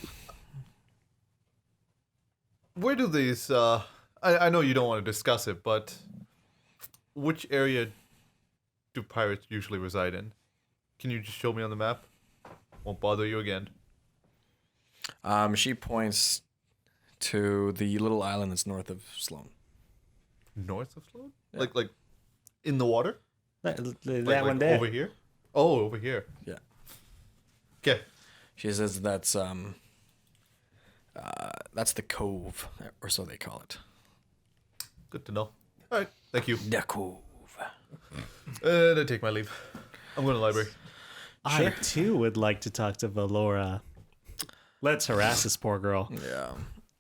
Speaker 5: Where do these? I know you don't want to discuss it, but which area do pirates usually reside in? Can you just show me on the map? Won't bother you again.
Speaker 4: She points to the little island that's north of Sloan.
Speaker 5: North of Sloan?
Speaker 4: Yeah.
Speaker 5: Like in the water?
Speaker 2: That
Speaker 5: Like
Speaker 2: one there.
Speaker 5: over here? Oh, over here.
Speaker 4: Yeah.
Speaker 5: Okay.
Speaker 4: She says that's the cove, or so they call it.
Speaker 5: Good to know. All right. Thank you.
Speaker 4: The cove.
Speaker 5: I take my leave. I'm going to the library.
Speaker 2: I too would like to talk to Valora. Let's harass this poor girl.
Speaker 4: Yeah.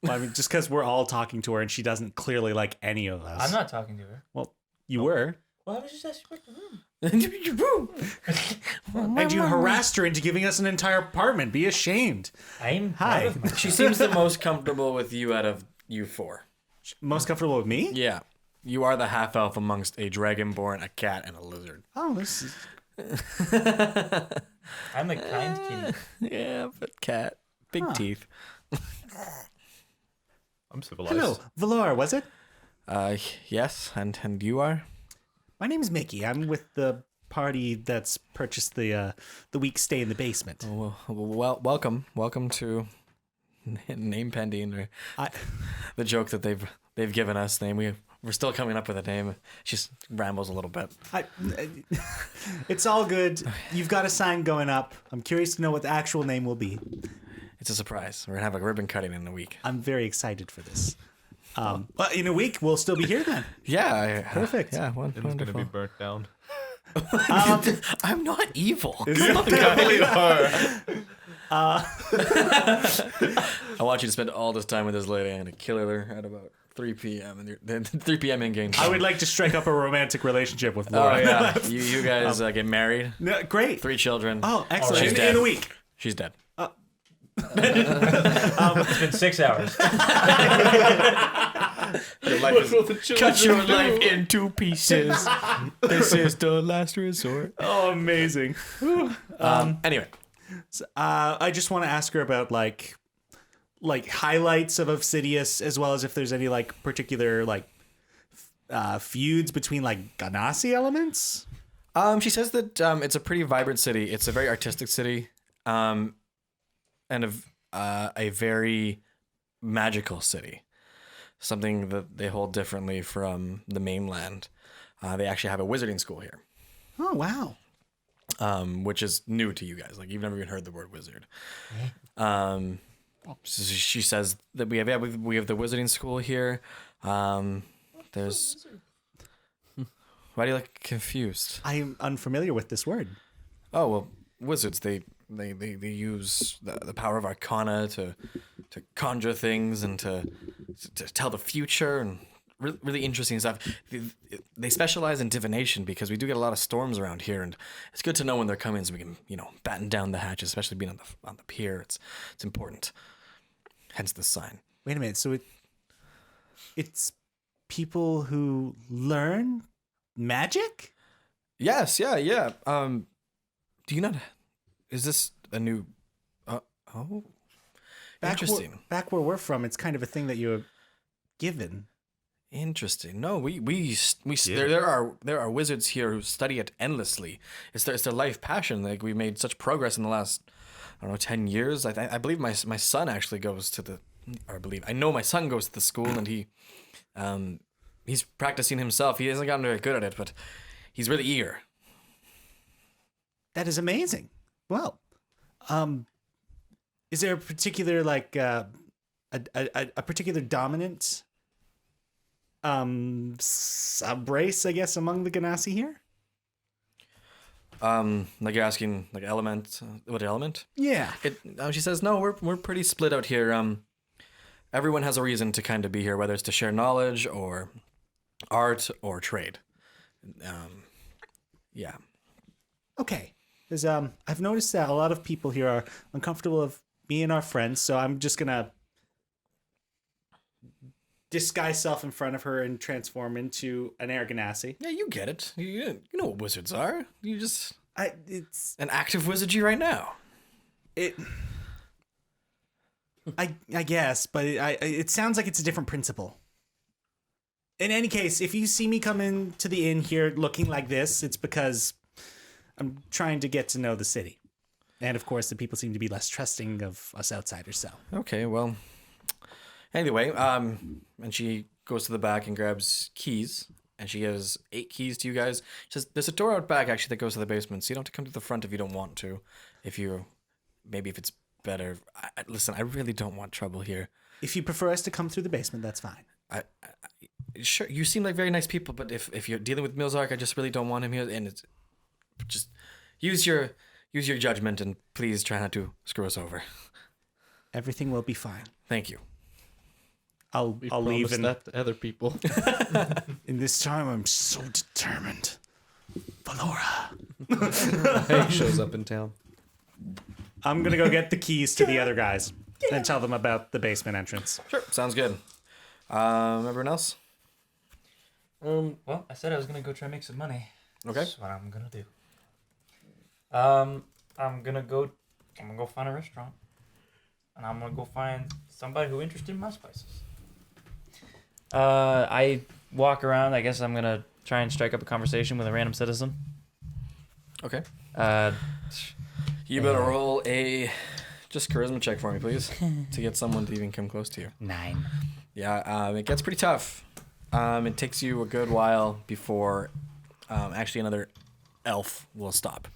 Speaker 2: I mean, just because we're all talking to her and she doesn't clearly like any of us.
Speaker 3: I'm not talking to her.
Speaker 2: Well, you were.
Speaker 3: Well, I was just asking about the room.
Speaker 2: And you harassed her into giving us an entire apartment. Be ashamed.
Speaker 3: I'm
Speaker 2: Hi.
Speaker 3: proud of myself.
Speaker 4: She seems the most comfortable with you out of you four.
Speaker 2: Most comfortable with me?
Speaker 4: Yeah. You are the half elf amongst a dragonborn, a cat, and a lizard.
Speaker 2: Oh, this is...
Speaker 3: I'm a kind king.
Speaker 4: Yeah, but cat. Big teeth.
Speaker 5: I'm civilized.
Speaker 2: Hello, Valora, was it?
Speaker 4: Yes, and you are?
Speaker 2: My name's Micki. I'm with the party that's purchased the week stay in the basement.
Speaker 4: Well, welcome to name pending, or the joke that they've given us. We're still coming up with a name. She just rambles a little bit.
Speaker 2: It's all good. You've got a sign going up. I'm curious to know what the actual name will be.
Speaker 4: It's a surprise. We're gonna have a ribbon cutting in a week.
Speaker 2: I'm very excited for this. But in a week, we'll still be here then.
Speaker 4: Yeah,
Speaker 2: Perfect.
Speaker 4: Yeah,
Speaker 5: And it's going to
Speaker 4: wonderful.
Speaker 5: be burnt down.
Speaker 4: I'm not evil.
Speaker 5: Definitely are.
Speaker 4: I want you to spend all this time with this lady. I'm gonna kill her at about 3 p.m. and then 3 p.m. in game.
Speaker 2: I would like to strike up a romantic relationship with
Speaker 4: Oh
Speaker 2: Laura.
Speaker 4: yeah, you guys get married.
Speaker 2: No, great.
Speaker 4: 3 children.
Speaker 2: Oh, excellent.
Speaker 4: She's
Speaker 2: In
Speaker 4: dead.
Speaker 2: a week.
Speaker 4: She's dead.
Speaker 3: It's been 6 hours.
Speaker 4: Cut your life into pieces. This is the last resort.
Speaker 2: Oh, amazing.
Speaker 4: Anyway,
Speaker 2: I just want to ask her about like highlights of Obsidius, as well as if there's any like particular feuds between like Genasi elements.
Speaker 4: she says that it's a pretty vibrant city. It's a very artistic city, and a very magical city. Something that they hold differently from the mainland. They actually have a wizarding school here.
Speaker 2: Oh, wow.
Speaker 4: Which is new to you guys. Like, you've never even heard the word wizard. So she says that we have the wizarding school here. There's. Why do you look confused?
Speaker 2: I am unfamiliar with this word.
Speaker 4: Oh well, wizards they use the power of arcana to conjure things and to tell the future and really interesting stuff. They specialize in divination because we do get a lot of storms around here, and it's good to know when they're coming so we can batten down the hatches, especially being on the pier. It's important. Hence the sign.
Speaker 2: Wait a minute. So it's people who learn magic?
Speaker 4: Yes, yeah. Do you not? Is this a new? Oh, interesting.
Speaker 2: Back where we're from, it's kind of a thing that you're given.
Speaker 4: Interesting. No, we there are wizards here who study it endlessly. It's their life passion. Like we made such progress in the last 10 years. I believe my son actually goes to I know my son goes to the school and he's practicing himself. He hasn't gotten very good at it, but he's really eager.
Speaker 2: That is amazing. Well, is there a particular a particular dominant sub-race, I guess, among the Genasi here?
Speaker 4: Like you're asking, like element, what element?
Speaker 2: Yeah.
Speaker 4: She says, no, we're pretty split out here. Everyone has a reason to kind of be here, whether it's to share knowledge or art or trade. Yeah.
Speaker 2: Okay. Because I've noticed that a lot of people here are uncomfortable of me and our friends, so I'm just gonna disguise self in front of her and transform into an air Genasi.
Speaker 4: Yeah, you get it. You know what wizards are. It's an active wizardry right now.
Speaker 2: I guess, but it sounds like it's a different principle. In any case, if you see me come into the inn here looking like this, it's because I'm trying to get to know the city. And of course, the people seem to be less trusting of us outsiders, so.
Speaker 4: Okay, well. Anyway, and she goes to the back and grabs keys, and she has 8 keys to you guys. She says, there's a door out back, actually, that goes to the basement, so you don't have to come to the front if you don't want to. If it's better. Listen, I really don't want trouble here.
Speaker 2: If you prefer us to come through the basement, that's fine.
Speaker 4: Sure, you seem like very nice people, but if you're dealing with Milzark, I just really don't want him here, and it's just use your judgment and please try not to screw us over.
Speaker 2: Everything will be fine.
Speaker 4: Thank you.
Speaker 2: I'll leave and
Speaker 6: that to other people.
Speaker 2: in this time I'm so determined. Valora.
Speaker 6: Hey, shows up in town.
Speaker 2: I'm gonna go get the keys to the other guys and tell them about the basement entrance.
Speaker 4: Sure, sounds good. Everyone else?
Speaker 3: Well, I said I was gonna go try and make some money.
Speaker 4: Okay.
Speaker 3: That's what I'm gonna do. I'm gonna go find a restaurant, and I'm gonna go find somebody who's interested in my spices. I walk around. I guess I'm gonna try and strike up a conversation with a random citizen.
Speaker 4: Okay.
Speaker 3: Uh,
Speaker 4: You better roll a just charisma check for me, please, to get someone to even come close to you.
Speaker 8: 9.
Speaker 4: Yeah, it gets pretty tough. It takes you a good while before actually another elf will stop.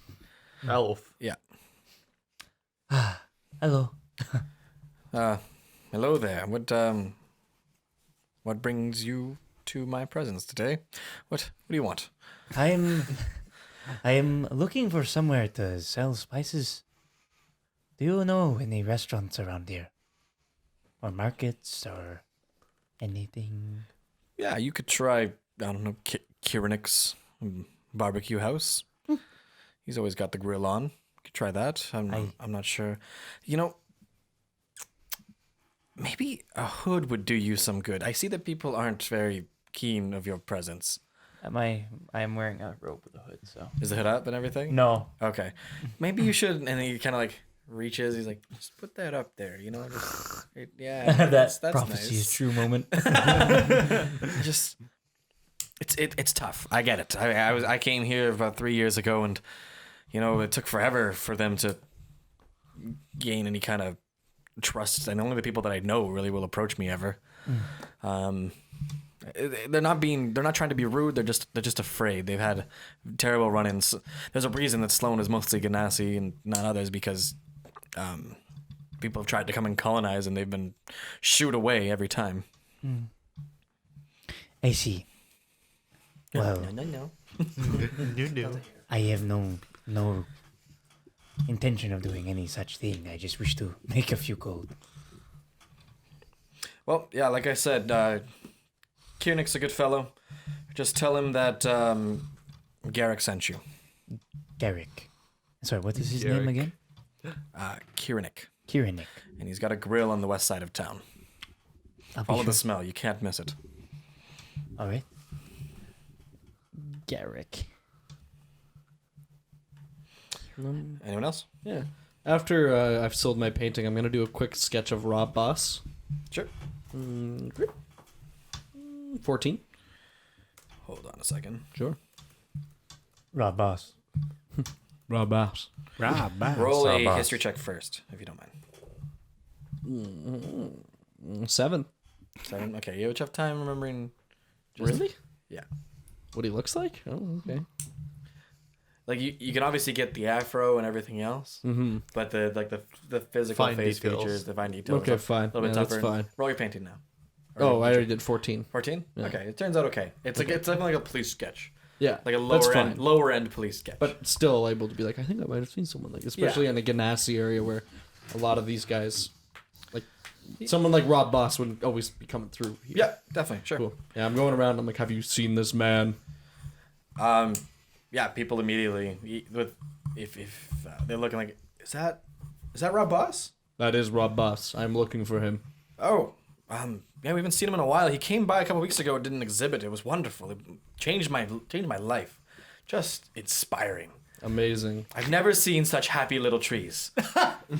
Speaker 5: Elf.
Speaker 4: Yeah.
Speaker 8: Hello.
Speaker 4: Hello there. What brings you to my presence today? What do you want?
Speaker 8: I am looking for somewhere to sell spices. Do you know any restaurants around here? Or markets or anything?
Speaker 4: Yeah, you could try, I don't know, Kieran's barbecue house. He's always got the grill on. You could try that. I'm not sure. Maybe a hood would do you some good. I see that people aren't very keen of your presence.
Speaker 3: I am wearing a robe with a hood, so.
Speaker 4: Is the hood up and everything?
Speaker 3: No.
Speaker 4: Okay. Maybe you should, and he kind of like reaches, he's like, just put that up there, just, yeah.
Speaker 3: That
Speaker 4: that's
Speaker 3: prophecy
Speaker 4: nice.
Speaker 3: is true moment.
Speaker 4: Just, it's tough. I get it. I came here about 3 years ago, and, it took forever for them to gain any kind of trust, and only the people that I know really will approach me ever. They're not trying to be rude. They're just afraid. They've had terrible run-ins. There's a reason that Sloan is mostly Genasi and not others because people have tried to come and colonize, and they've been shooed away every time.
Speaker 8: I see. Well,
Speaker 4: No.
Speaker 8: I have no intention of doing any such thing. I just wish to make a few gold.
Speaker 4: Well, yeah, like I said, Kieran's a good fellow. Just tell him that Garrick sent you.
Speaker 8: Garrick. Sorry, what is his
Speaker 5: Garrick.
Speaker 8: name again?
Speaker 4: Kieran.
Speaker 8: Kieran.
Speaker 4: And he's got a grill on the west side of town. Follow the smell. You can't miss it.
Speaker 8: All right.
Speaker 7: Garrick.
Speaker 4: Anyone else?
Speaker 6: Yeah. After I've sold my painting, I'm gonna do a quick sketch of Rob Boss.
Speaker 4: Sure.
Speaker 6: 14.
Speaker 4: Hold on a second.
Speaker 6: Sure.
Speaker 8: Rob Boss.
Speaker 6: Rob Boss.
Speaker 4: Roll a history check first, if you don't mind.
Speaker 6: 7.
Speaker 4: 7. Okay, you have a tough time remembering.
Speaker 6: Really?
Speaker 4: Yeah.
Speaker 6: What he looks like? Oh, okay.
Speaker 4: Like you can obviously get the afro and everything else, but the physical
Speaker 5: Fine
Speaker 4: face
Speaker 5: details.
Speaker 4: features, the fine details.
Speaker 6: Okay,
Speaker 4: are
Speaker 6: fine.
Speaker 4: A little bit
Speaker 6: Yeah,
Speaker 4: tougher.
Speaker 6: that's fine.
Speaker 4: Roll your painting now.
Speaker 6: Oh, I already did 14.
Speaker 4: 14.
Speaker 6: Yeah.
Speaker 4: Okay, it turns out okay. It's like it's definitely like a police sketch,
Speaker 6: Yeah.
Speaker 4: like a
Speaker 6: that's
Speaker 4: lower
Speaker 6: fine.
Speaker 4: end police sketch.
Speaker 6: But still able to be like, I think I might have seen someone like, especially in the Genasi area where a lot of these guys, like someone like Rob Boss would always be coming through here.
Speaker 4: yeah, definitely, sure.
Speaker 6: Cool. Yeah, I'm going around. I'm like, have you seen this man?
Speaker 4: Yeah, people immediately if they're looking like, is that Rob Boss?
Speaker 6: That is Rob Boss. I'm looking for him.
Speaker 4: Oh, yeah, we haven't seen him in a while. He came by a couple weeks ago. Did an exhibit. It was wonderful. It changed my life. Just inspiring.
Speaker 6: Amazing.
Speaker 4: I've never seen such happy little trees.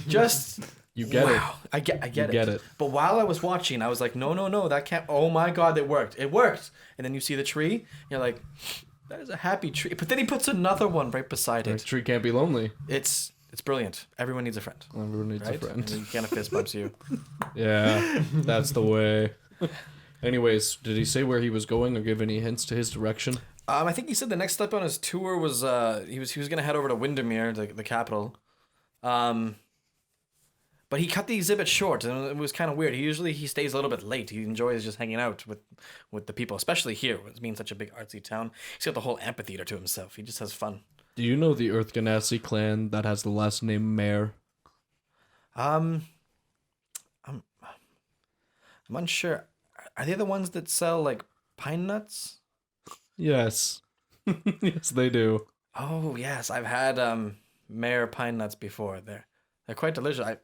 Speaker 4: Just
Speaker 6: You get it.
Speaker 4: wow. I get
Speaker 6: You get it.
Speaker 4: But while I was watching, I was like, no, that can't. Oh my God, it worked. It worked. And then you see the tree. And you're like, that is a happy tree. But then he puts another one right beside
Speaker 6: The
Speaker 4: it.
Speaker 6: tree can't be lonely.
Speaker 4: It's brilliant. Everyone needs a friend.
Speaker 6: Everyone needs
Speaker 4: Right?
Speaker 6: a friend.
Speaker 4: And then you can't fist bumps you.
Speaker 6: Yeah, that's the way. Anyways, did he say where he was going or give any hints to his direction?
Speaker 4: I think he said the next step on his tour was he was gonna head over to Windermere, the capital. But he cut the exhibit short, and it was kind of weird. He stays a little bit late. He enjoys just hanging out with the people, especially here, with being such a big artsy town. He's got the whole amphitheater to himself. He just has fun.
Speaker 6: Do you know the Earth Genasi clan that has the last name Mare?
Speaker 4: I'm unsure. Are they the ones that sell like pine nuts?
Speaker 6: Yes. Yes, they do.
Speaker 4: Oh yes, I've had Mare pine nuts before. They're quite delicious. I've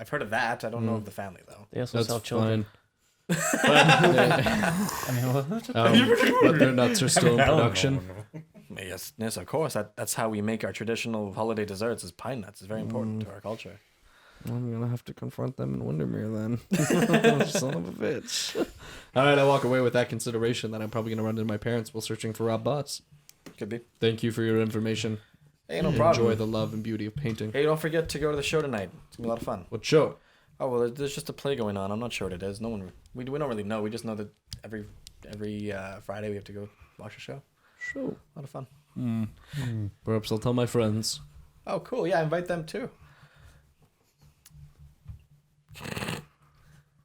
Speaker 4: heard of that. I don't know of the family though.
Speaker 8: They also
Speaker 6: That's
Speaker 8: sell children.
Speaker 6: fine.
Speaker 8: I mean, what?
Speaker 6: But their nuts are still in production.
Speaker 4: Yes, of course. That's how we make our traditional holiday desserts. Is pine nuts. It's very important to our culture.
Speaker 6: I'm gonna have to confront them in Windermere then. Son of a bitch. All right, I walk away with that consideration that I'm probably gonna run into my parents while searching for Rob Boss.
Speaker 4: Could be.
Speaker 6: Thank you for your information.
Speaker 4: Hey, no problem.
Speaker 6: Enjoy the love and beauty of painting.
Speaker 4: Hey, don't forget to go to the show tonight. It's gonna be a lot of fun.
Speaker 6: What show?
Speaker 4: Oh well, there's just a play going on. I'm not sure what it is. No one. We don't really know. We just know that every Friday we have to go watch a show.
Speaker 6: Show.
Speaker 4: A lot of fun.
Speaker 6: Perhaps I'll tell my friends.
Speaker 4: Oh, cool. Yeah, invite them too.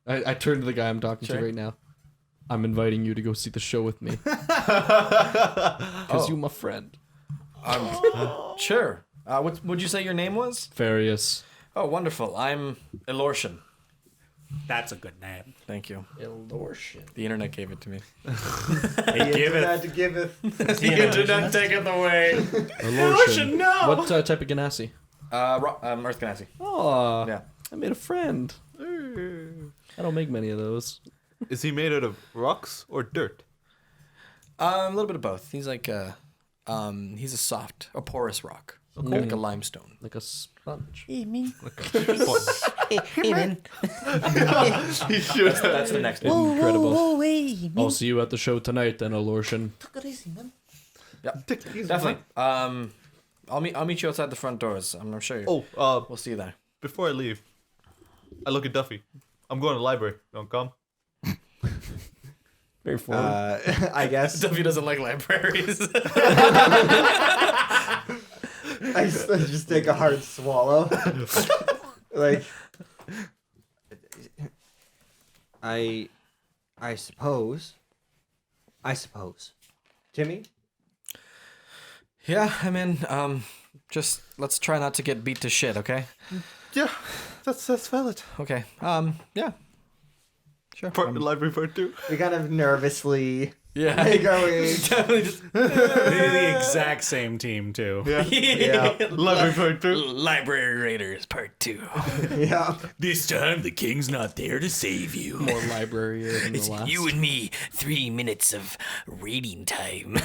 Speaker 6: I turn to the guy I'm talking
Speaker 4: Sure.
Speaker 6: to right now. I'm inviting you to go see the show with me. Because you my friend.
Speaker 4: Sure. What would you say your name was?
Speaker 6: Ferreus.
Speaker 4: Oh, wonderful. I'm Elortian.
Speaker 2: That's a good name.
Speaker 4: Thank you.
Speaker 6: Elortian.
Speaker 4: The internet gave it to me.
Speaker 7: To give it.
Speaker 4: The internet take it away.
Speaker 6: Elortian. No. What type of Genasi?
Speaker 4: Earth Genasi.
Speaker 6: Oh,
Speaker 4: Yeah.
Speaker 6: I made a friend. I don't make many of those.
Speaker 5: Is he made out of rocks or dirt?
Speaker 4: A little bit of both. He's like he's a soft, a porous rock, like a limestone.
Speaker 6: Like a sponge.
Speaker 8: Hey, me.
Speaker 7: Hey, man.
Speaker 5: He should.
Speaker 4: That's the next one.
Speaker 8: Whoa,
Speaker 6: Incredible.
Speaker 8: whoa, hey,
Speaker 6: I'll see you at the show tonight then, Elortian.
Speaker 8: Take it easy, man.
Speaker 4: Yeah, definitely. I'll meet you outside the front doors. I'm sure.
Speaker 5: Oh,
Speaker 4: We'll see you there.
Speaker 5: before I leave, I look at Duffy. I'm going to the library. Don't come.
Speaker 6: Very forward.
Speaker 7: I guess.
Speaker 4: Duffy doesn't like libraries.
Speaker 7: I just take a hard swallow. Like, I suppose. Timmy?
Speaker 4: Yeah, I mean, just let's try not to get beat to shit, okay?
Speaker 5: Yeah, that's valid.
Speaker 4: Okay. Yeah. Sure.
Speaker 5: Library part 2.
Speaker 7: We kind of nervously
Speaker 4: Yeah.
Speaker 7: going.
Speaker 4: Definitely just
Speaker 2: They're the exact same team too.
Speaker 7: Yeah.
Speaker 5: Library part 2.
Speaker 4: Library Raiders Part 2.
Speaker 7: Yeah.
Speaker 2: This time the king's not there to save you.
Speaker 6: More library than the last.
Speaker 4: You and me, 3 minutes of reading time.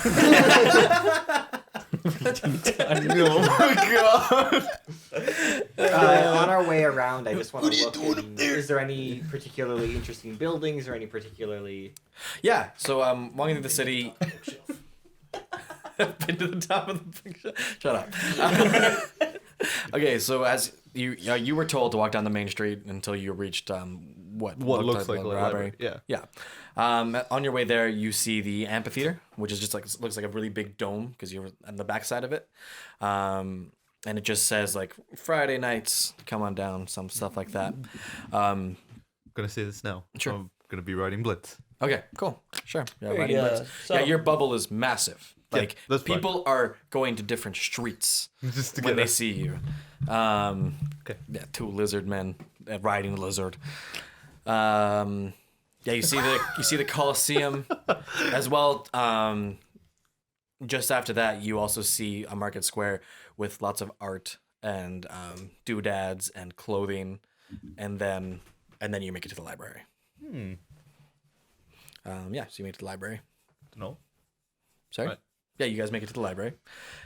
Speaker 5: Oh my god.
Speaker 7: On our way around, I just want to look. Is there any particularly interesting buildings or any particularly?
Speaker 4: Yeah, so walking through the city. Been to the top of the picture. Shut up. Okay, so as you were told to walk down the main street until you reached what
Speaker 5: looks like a library.
Speaker 4: Yeah. On your way there, you see the amphitheater, which is just like looks like a really big dome because you're on the backside of it, and it just says like Friday nights, come on down, some stuff like that.
Speaker 5: I'm gonna say this now.
Speaker 4: Sure.
Speaker 5: I'm gonna be riding Blitz.
Speaker 4: Okay, cool, sure. Yeah, yeah, your bubble is massive. Like
Speaker 5: that's fine.
Speaker 4: people are going to different streets
Speaker 5: Just to
Speaker 4: when
Speaker 5: get
Speaker 4: they
Speaker 5: a-
Speaker 4: see you.
Speaker 5: Okay.
Speaker 4: Yeah, 2 lizard men riding the lizard. Yeah, you see the Colosseum as well. Just after that, you also see a market square with lots of art and doodads and clothing, and then you make it to the library. Yeah, so you make it to the library.
Speaker 5: No.
Speaker 4: Sorry.
Speaker 5: Right.
Speaker 4: Yeah, you guys make it to the library,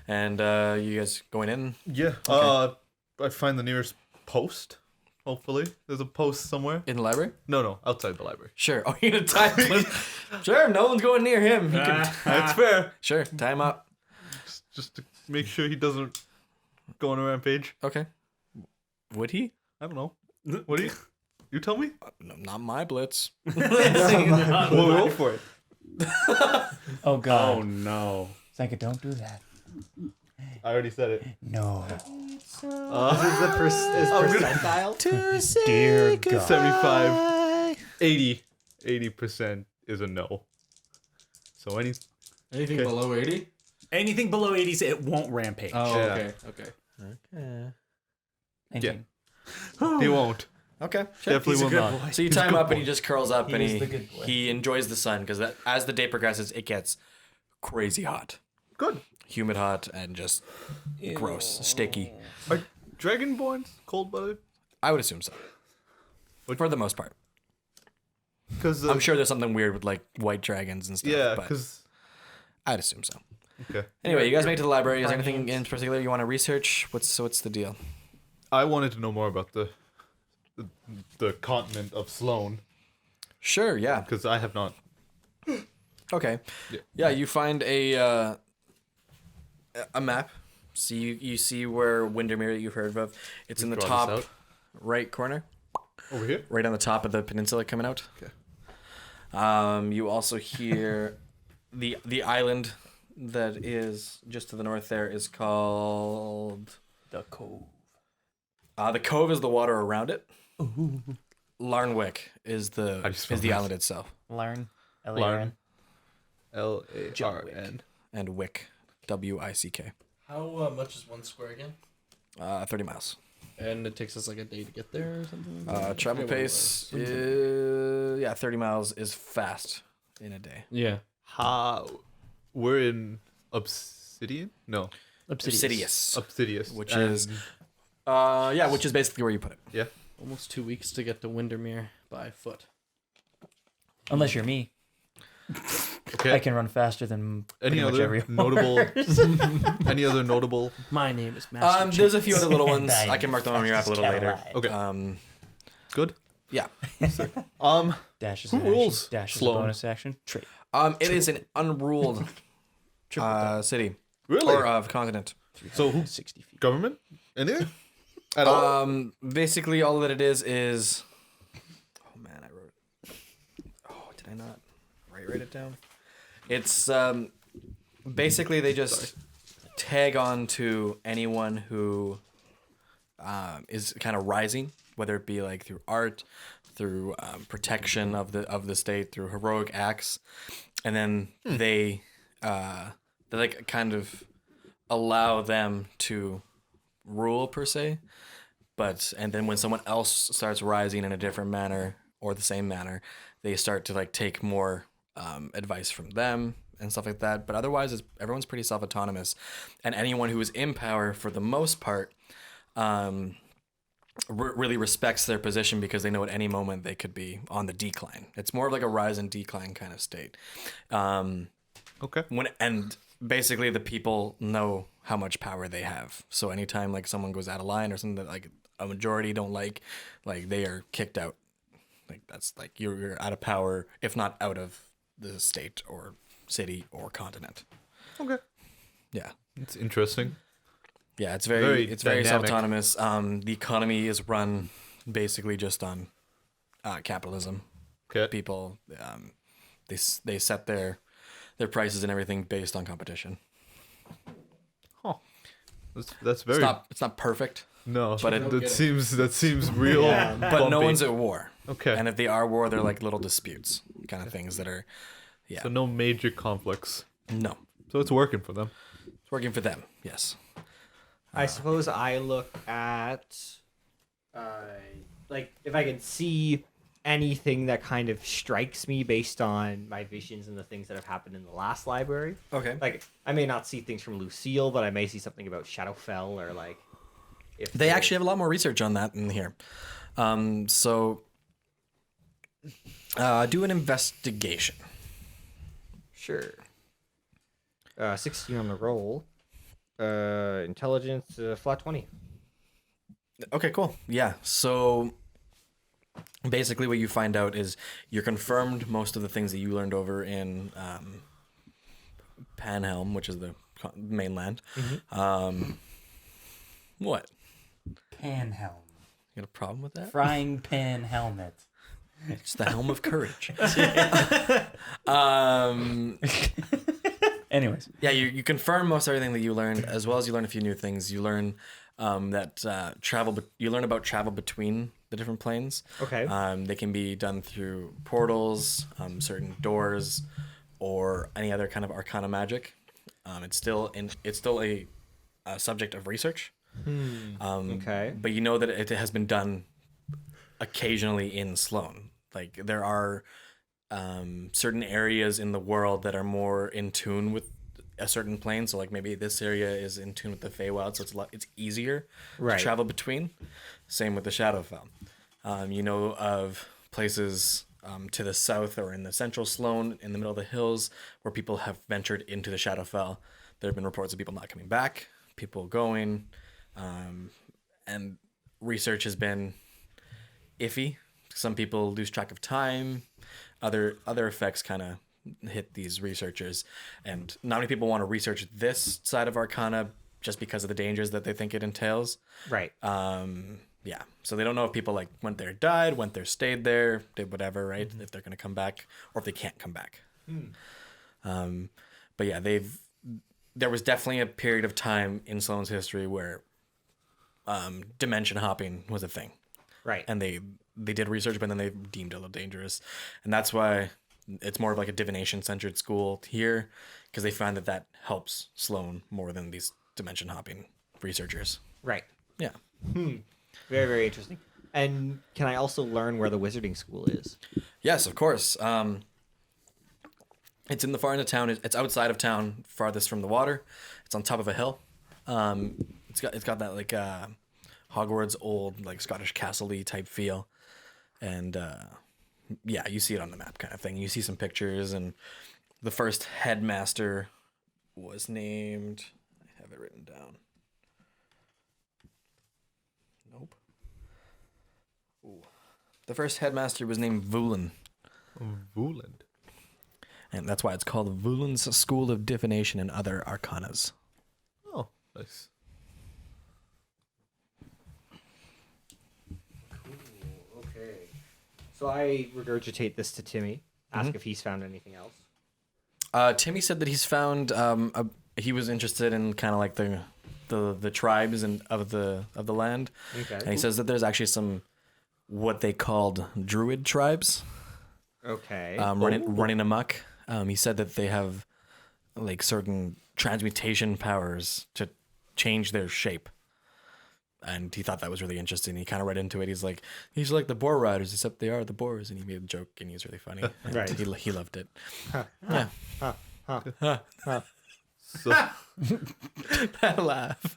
Speaker 4: and you guys going in.
Speaker 5: Yeah. I find the nearest post. Hopefully, there's a post somewhere.
Speaker 4: In the library?
Speaker 5: No, outside the library.
Speaker 4: Sure. Oh, you're gonna tie him. Sure, no one's going near him. He can...
Speaker 5: That's fair.
Speaker 4: Sure, tie him up.
Speaker 5: Just to make sure he doesn't go on a rampage.
Speaker 4: Okay. Would he?
Speaker 5: I don't know. What do you? You tell me.
Speaker 4: No, not my blitz.
Speaker 5: We'll roll for it.
Speaker 8: Oh God.
Speaker 2: Oh no.
Speaker 8: Sanka, don't do that.
Speaker 5: I already said it.
Speaker 8: No.
Speaker 7: Is percentile?
Speaker 8: Dear God.
Speaker 5: 75, 80% is a no. So
Speaker 6: Anything below 80?
Speaker 2: Anything below 80s, it won't rampage.
Speaker 6: Oh,
Speaker 5: Yeah.
Speaker 6: okay.
Speaker 5: yeah, he won't.
Speaker 4: Okay. Sure.
Speaker 5: Definitely will not.
Speaker 4: So you tie him up and he just curls up and
Speaker 3: is the good boy.
Speaker 4: he enjoys the sun because as the day progresses, it gets crazy hot,
Speaker 5: Good.
Speaker 4: humid hot, and just gross, sticky.
Speaker 5: Are dragonborns cold-blooded?
Speaker 4: I would assume so. For the most part.
Speaker 5: Because
Speaker 4: I'm sure there's something weird with like white dragons and stuff.
Speaker 5: Yeah,
Speaker 4: but
Speaker 5: because
Speaker 4: I'd assume so.
Speaker 5: okay.
Speaker 4: Anyway, you guys make it to the library. Is there anything in particular you want to research? What's the deal?
Speaker 5: I wanted to know more about the continent of Sloan
Speaker 4: Sure, yeah.
Speaker 5: because I have not.
Speaker 4: Okay. Yeah, you find a map. So you see where Windermere you've heard of. It's in the
Speaker 5: Draw this
Speaker 4: top
Speaker 5: out.
Speaker 4: right corner,
Speaker 5: Over here.
Speaker 4: right on the top of the peninsula coming out.
Speaker 5: Okay.
Speaker 4: You also hear the island that is just to the north there is called
Speaker 3: The Cove.
Speaker 4: the cove is the water around it. Larnwick is
Speaker 5: How do you
Speaker 4: is
Speaker 5: spell
Speaker 4: the
Speaker 5: that?
Speaker 4: island itself,
Speaker 3: Larn.
Speaker 5: Larn.
Speaker 3: L-A-R-N.
Speaker 5: Larn.
Speaker 4: and Wick, W-I-C-K,
Speaker 6: How much is 1 square again?
Speaker 4: 30 miles.
Speaker 6: And it takes us like a day to get there or something?
Speaker 4: Travel pace is 30 miles is fast in a day.
Speaker 6: Yeah.
Speaker 5: How? We're in Obsidian? No.
Speaker 4: Obsidius,
Speaker 5: Obsidius.
Speaker 4: which
Speaker 5: And-
Speaker 4: is which is basically where you put it.
Speaker 5: Yeah.
Speaker 6: Almost 2 weeks to get to Windermere by foot.
Speaker 3: Unless you're me.
Speaker 5: Okay.
Speaker 3: I can run faster than
Speaker 5: Any
Speaker 3: pretty much
Speaker 5: other
Speaker 3: everyone.
Speaker 5: notable? Any other notable?
Speaker 6: My name is Master
Speaker 4: There's a few other little ones. I can mark them on your app a little later.
Speaker 5: Okay. Good.
Speaker 4: Yeah.
Speaker 3: Dash is
Speaker 5: Who
Speaker 3: an action.
Speaker 5: rules
Speaker 3: Dash is a
Speaker 5: Sloan?
Speaker 3: bonus action. Trait.
Speaker 4: It is an unruled city
Speaker 5: Really?
Speaker 4: or continent.
Speaker 5: So who?
Speaker 3: 60 feet.
Speaker 5: Government? Anything? At all?
Speaker 4: Basically all that it is. Oh man, I wrote. Oh, did I not write it down? It's basically they just tag on to anyone who is kind of rising, whether it be like through art, through protection of the state, through heroic acts, and then they like kind of allow them to rule per se, and then when someone else starts rising in a different manner or the same manner, they start to like take more advice from them and stuff like that. But otherwise, everyone's pretty self-autonomous, and anyone who is in power, for the most part, really respects their position because they know at any moment they could be on the decline. It's more of like a rise and decline kind of state.
Speaker 5: Okay.
Speaker 4: And basically the people know how much power they have. So anytime like someone goes out of line or something that like a majority don't like they are kicked out. Like that's like you're out of power, if not out of the state or city or continent.
Speaker 5: Okay.
Speaker 4: Yeah.
Speaker 5: It's interesting.
Speaker 4: Yeah, it's
Speaker 5: Very
Speaker 4: very
Speaker 5: dynamic.
Speaker 4: self-autonomous. The economy is run basically just on capitalism.
Speaker 5: Okay.
Speaker 4: People they set their prices and everything based on competition.
Speaker 5: That's very
Speaker 4: It's not perfect,
Speaker 5: no,
Speaker 4: but
Speaker 5: that seems real.
Speaker 4: but no
Speaker 5: bumpy.
Speaker 4: one's at war.
Speaker 5: Okay.
Speaker 4: And if they are at war, they're like little disputes, kind of things that are
Speaker 5: So no major conflicts.
Speaker 4: no.
Speaker 5: So it's working for them.
Speaker 4: It's working for them. Yes.
Speaker 7: I suppose I look at, like, if I can see anything that kind of strikes me based on my visions and the things that have happened in the last library.
Speaker 4: Okay.
Speaker 7: Like, I may not see things from Lucille, but I may see something about Shadowfell or, like, if
Speaker 4: They actually have a lot more research on that in here. So do an investigation.
Speaker 7: Sure. 16 on the roll. Intelligence, flat 20.
Speaker 4: Okay, cool. Yeah. So basically what you find out is you're confirmed most of the things that you learned over in Panhelm, which is the mainland. What?
Speaker 8: Panhelm.
Speaker 4: You got a problem with that?
Speaker 8: Frying pan helmet.
Speaker 4: It's the helm of courage.
Speaker 8: Anyways.
Speaker 4: Yeah, you confirm most everything that you learned, as well as you learn a few new things. You learn that you learn about travel between the different planes.
Speaker 7: Okay.
Speaker 4: They can be done through portals, certain doors, or any other kind of arcana magic. It's still a subject of research.
Speaker 7: Okay.
Speaker 4: But you know that it has been done occasionally in Sloan. Like there are certain areas in the world that are more in tune with a certain plane. So like maybe this area is in tune with the Feywild, so it's easier
Speaker 7: Right.
Speaker 4: to travel between. Same with the Shadowfell. You know of places to the south or in the central Sloan, in the middle of the hills, where people have ventured into the Shadowfell. There have been reports of people not coming back, people going, and research has been iffy. Some people lose track of time. Other effects kind of hit these researchers, and not many people want to research this side of Arcana just because of the dangers that they think it entails.
Speaker 7: Right.
Speaker 4: Yeah, so they don't know if people like went there, died, went there, stayed there, did whatever, right? If they're gonna come back or if they can't come back. But yeah, there was definitely a period of time in Sloan's history where dimension hopping was a thing.
Speaker 7: Right.
Speaker 4: And they did research, but then they deemed it a little dangerous. And that's why it's more of like a divination-centered school here, because they find that helps Sloan more than these dimension hopping researchers.
Speaker 7: Right.
Speaker 4: Yeah.
Speaker 7: Very, very interesting. And can I also learn where the wizarding school is?
Speaker 4: Yes, of course. It's in the far end of town. It's outside of town, farthest from the water. It's on top of a hill. It's got that like Hogwarts old like Scottish castle-y type feel, and yeah, you see it on the map kind of thing. You see some pictures, and the first headmaster was named. I have it written down. Nope. Ooh. The first headmaster was named Vulan.
Speaker 5: Vuland.
Speaker 4: And that's why it's called Vulan's School of Divination and Other Arcanas.
Speaker 5: Oh, nice.
Speaker 7: Okay. So I regurgitate this to Timmy, ask if he's found anything else.
Speaker 4: Timmy said that he's found he was interested in kind of like the the tribes and of the land.
Speaker 7: Okay.
Speaker 4: And he says that there's actually some what they called Druid Tribes
Speaker 7: Okay.
Speaker 4: running amok. He said that they have like certain transmutation powers to change their shape. And he thought that was really interesting. He kind of read into it. He's like the boar riders, except they are the boars. And he made a joke, and he's really funny. And
Speaker 7: Right.
Speaker 4: He loved it.
Speaker 7: Huh.
Speaker 5: So,
Speaker 4: That laugh.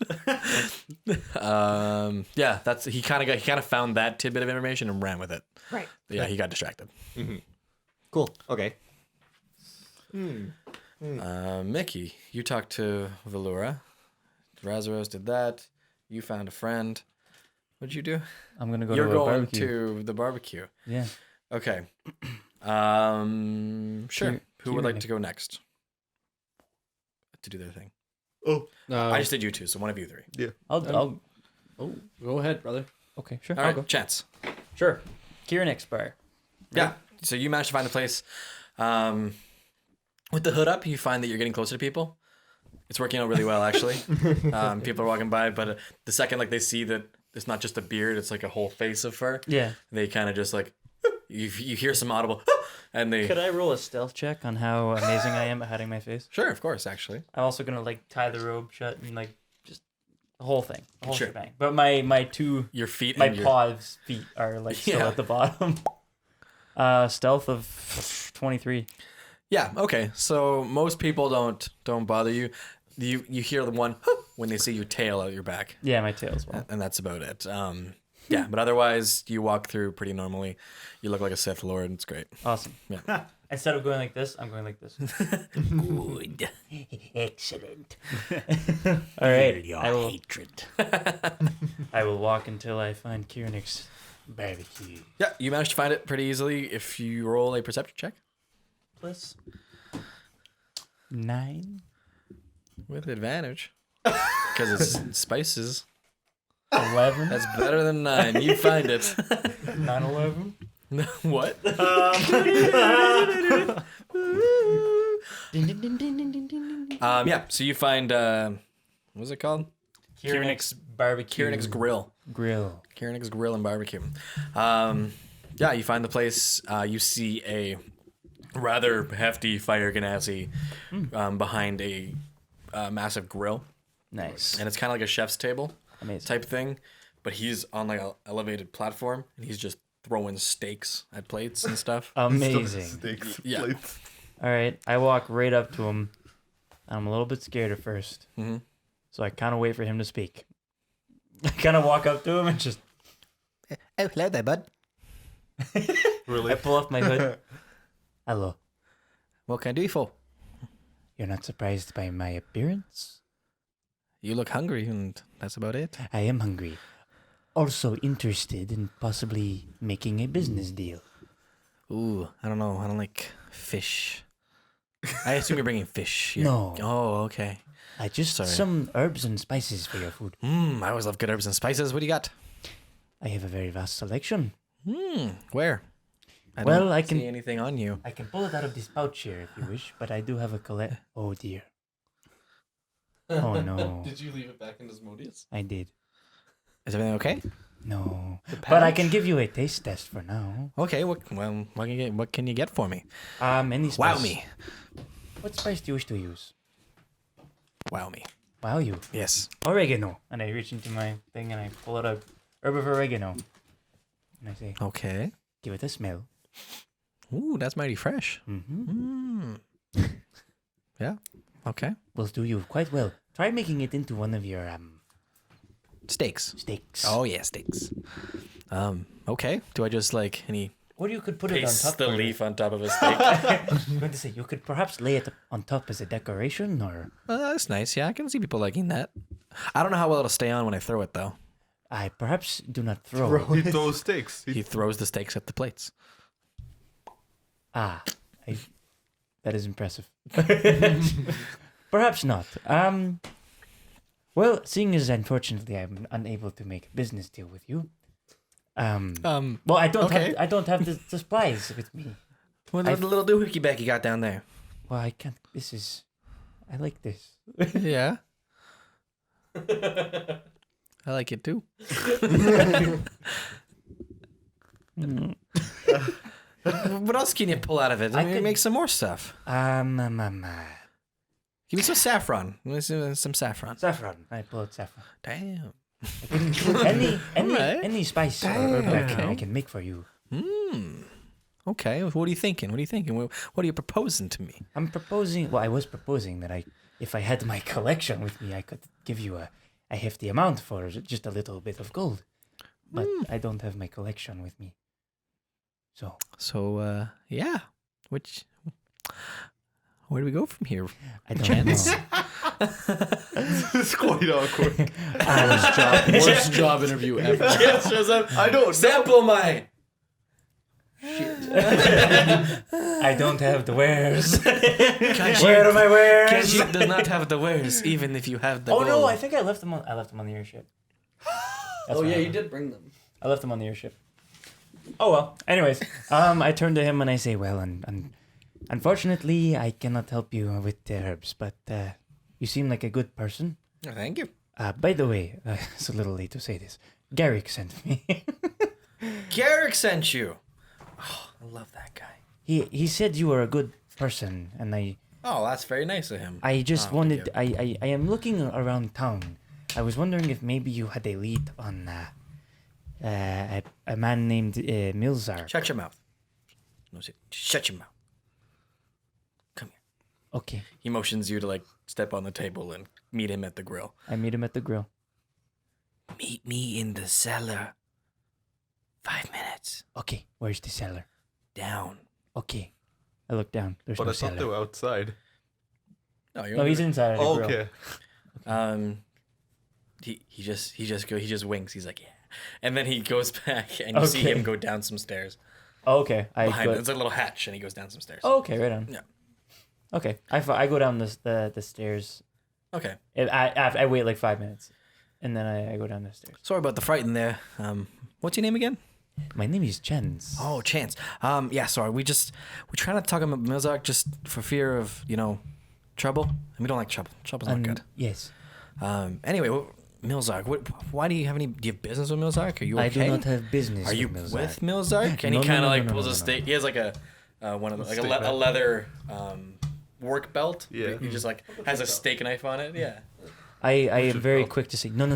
Speaker 4: Yeah, that's he kind of found that tidbit of information and ran with it.
Speaker 7: Right.
Speaker 4: Yeah, he got distracted.
Speaker 7: Cool. Okay.
Speaker 4: Micki, you talked to Valura. Razaros did that. You found a friend. What'd you do?
Speaker 8: I'm gonna go
Speaker 4: You're
Speaker 8: to a
Speaker 4: going
Speaker 8: barbecue.
Speaker 4: to the barbecue.
Speaker 8: Yeah.
Speaker 4: Okay. Sure. Who would like to go next? To do their thing. I just did you two, so one of you three.
Speaker 8: I'll
Speaker 6: Oh, go ahead, brother.
Speaker 8: okay, sure.
Speaker 4: All
Speaker 8: I'll
Speaker 4: right,
Speaker 8: go.
Speaker 4: Chance.
Speaker 8: Sure. Kieran Expire.
Speaker 4: Yeah. So you managed to find a place. With the hood up, you find that you're getting closer to people. It's working out really well, actually. People are walking by, but the second like they see that it's not just a beard, it's like a whole face of fur.
Speaker 8: Yeah.
Speaker 4: They kind of just like you hear some audible, and they.
Speaker 8: Could I roll a stealth check on how amazing I am at hiding my face?
Speaker 4: Sure, of course, actually.
Speaker 8: I'm also gonna like tie the robe shut and like just the whole thing, the whole
Speaker 4: Sure.
Speaker 8: shebang. But my
Speaker 4: Your feet
Speaker 8: my
Speaker 4: and your.
Speaker 8: paws feet are like still
Speaker 4: Yeah.
Speaker 8: at the bottom. Stealth of 23.
Speaker 4: Yeah. Okay. So most people don't bother you. You hear the one when they see your tail out your back,
Speaker 8: Yeah, my tail as well.
Speaker 4: and that's about it. Yeah, but otherwise you walk through pretty normally. You look like a Sith Lord. It's great.
Speaker 8: Awesome.
Speaker 4: Yeah.
Speaker 8: Instead of going like this, I'm going like this.
Speaker 2: Good. Excellent.
Speaker 8: All right.
Speaker 2: Your
Speaker 8: I will.
Speaker 2: hatred.
Speaker 8: I will walk until I find Kieran's barbecue.
Speaker 4: Yeah, you managed to find it pretty easily if you roll a perception check
Speaker 8: Plus 9.
Speaker 4: with advantage because it's spices.
Speaker 8: 11.
Speaker 4: That's better than 9. You find it.
Speaker 8: 9, 11.
Speaker 4: What? Yeah. So you find what's it called?
Speaker 8: Kieran's barbecue.
Speaker 4: Kieran's Grill.
Speaker 8: Grill.
Speaker 4: Kieran's Grill and Barbecue. Yeah, you find the place. You see a rather hefty fire Genasi behind a massive grill,
Speaker 8: Nice.
Speaker 4: and it's kind of like a chef's table
Speaker 8: Amazing.
Speaker 4: type thing. But he's on like an elevated platform, and he's just throwing steaks at plates and stuff.
Speaker 8: Amazing.
Speaker 5: Steaks,
Speaker 4: Yeah.
Speaker 5: plates.
Speaker 8: All right. I walk right up to him. I'm a little bit scared at 1st.
Speaker 4: Mhm.
Speaker 8: So I kind of wait for him to speak. I kind of walk up to him and just.
Speaker 2: Oh, hello there, bud.
Speaker 5: Really?
Speaker 8: I pull off my hood. Hello.
Speaker 4: What can I do you for?
Speaker 8: You're not surprised by my appearance?
Speaker 4: You look hungry, and that's about it.
Speaker 8: I am hungry. Also interested in possibly making a business deal.
Speaker 4: Ooh, I don't know. I don't like fish. I assume you're bringing fish. Here.
Speaker 8: No.
Speaker 4: Oh, okay.
Speaker 8: I just
Speaker 4: Sorry.
Speaker 8: some herbs and spices for your food.
Speaker 4: I always love good herbs and spices. What do you got?
Speaker 8: I have a very vast selection.
Speaker 4: Where? I
Speaker 8: Well,
Speaker 4: don't
Speaker 8: I
Speaker 4: see
Speaker 8: can-
Speaker 4: anything on you.
Speaker 8: I can pull it out of this pouch here if you wish, but I do have a collect. Oh dear. Oh no.
Speaker 6: Did you leave it back in Asmodeus?
Speaker 8: I did.
Speaker 4: Is everything okay?
Speaker 8: No. But I can give you a taste test for now.
Speaker 4: Okay. What can you get for me?
Speaker 8: Any spice.
Speaker 4: Wow me.
Speaker 8: What spice do you wish to use?
Speaker 4: Wow me.
Speaker 8: Wow you.
Speaker 4: Yes.
Speaker 8: Oregano. And I reach into my thing and I pull out a herb of oregano. And I say,
Speaker 4: Okay.
Speaker 8: give it a smell.
Speaker 4: Ooh, that's mighty fresh.
Speaker 8: Mm-hmm.
Speaker 4: Yeah. Okay.
Speaker 8: Will do you quite well. Try making it into one of your
Speaker 4: Steaks.
Speaker 8: steaks.
Speaker 4: Oh yeah, steaks. Okay. Do I just like any
Speaker 8: Or you could put it on
Speaker 4: paste
Speaker 8: top.
Speaker 4: the
Speaker 8: for-
Speaker 4: leaf on top of a steak?
Speaker 8: I'm going to say you could perhaps lay it on top as a decoration, or
Speaker 4: That's nice. Yeah, I can see people liking that. I don't know how well it'll stay on when I throw it though.
Speaker 8: I perhaps do not throw.
Speaker 5: He throws steaks.
Speaker 4: He throws the steaks at the plates.
Speaker 8: Ah, that is impressive. Perhaps not. Well, seeing as unfortunately I'm unable to make a business deal with you. Well, I don't
Speaker 4: okay.
Speaker 8: have the supplies with me.
Speaker 4: What the little doohickey back you got down there?
Speaker 8: Well, I can't. I like this.
Speaker 4: Yeah. I like it too. What else can you pull out of it? I mean, make some more stuff. Give me some saffron. Give me some saffron.
Speaker 8: Saffron. I pull out saffron.
Speaker 4: Damn.
Speaker 8: Any spice or herb I can make for you.
Speaker 4: Okay. What are you thinking? What are you proposing to me?
Speaker 8: I was proposing that if I had my collection with me, I could give you a hefty amount for just a little bit of gold. But I don't have my collection with me. So
Speaker 4: yeah. Where do we go from here?
Speaker 8: I don't know.
Speaker 5: It's quite awkward.
Speaker 6: Worst job interview ever.
Speaker 5: I don't
Speaker 4: sample my.
Speaker 8: I don't have the wares.
Speaker 4: Kanji,
Speaker 8: Where are my wares?
Speaker 4: Kanji does not have the wares, even if you have the gold.
Speaker 8: No, I think I left them on the airship. That's what
Speaker 6: you did bring them.
Speaker 8: I left them on the airship. Oh well. Anyways, I turn to him and I say, "Well, unfortunately, I cannot help you with the herbs, but you seem like a good person."
Speaker 4: Oh, thank you.
Speaker 8: By the way, it's a little late to say this. Garrick sent me.
Speaker 4: Garrick sent you. Oh, I love that guy.
Speaker 8: He said you were a good person, and
Speaker 4: Oh, that's very nice of him.
Speaker 8: I just wanted. I am looking around town. I was wondering if maybe you had a lead on a man named Milzark.
Speaker 4: Shut your mouth. No, shut your mouth. Come here.
Speaker 8: Okay.
Speaker 4: He motions you to like step on the table and meet him at the grill.
Speaker 8: I meet him at the grill.
Speaker 4: Meet me in the cellar. 5 minutes.
Speaker 8: Okay, where's the cellar?
Speaker 4: Down.
Speaker 8: Okay. I look down. There's
Speaker 5: But
Speaker 8: no
Speaker 5: I thought
Speaker 8: cellar.
Speaker 5: they were outside.
Speaker 4: No,
Speaker 8: No, he's inside of the grill.
Speaker 5: Okay.
Speaker 4: He just winks. He's like, yeah, and then he goes back, and you see him go down some stairs.
Speaker 8: Oh, okay.
Speaker 4: Behind it. It's a little hatch, and he goes down some stairs.
Speaker 8: Oh, okay, right on.
Speaker 4: Yeah.
Speaker 8: Okay, I go down the stairs.
Speaker 4: Okay.
Speaker 8: I wait like 5 minutes, and then I go down the stairs.
Speaker 4: Sorry about the frighten there. What's your name again?
Speaker 8: My name is Chance.
Speaker 4: Oh, Chance. Yeah, sorry. We try not to talk about Milzark just for fear of, trouble. And we don't like trouble. Trouble's not good.
Speaker 8: Yes.
Speaker 4: Anyway, Milzark. Why do you have business with Milzark? Are you okay?
Speaker 8: I do not have business.
Speaker 4: Are you
Speaker 8: with Milzark.
Speaker 4: with Milzark? And he kind of pulls a stake. He has like a one of the, like a leather work belt.
Speaker 5: Yeah.
Speaker 4: He just has a steak knife on it. Yeah.
Speaker 8: I am very quick to say no.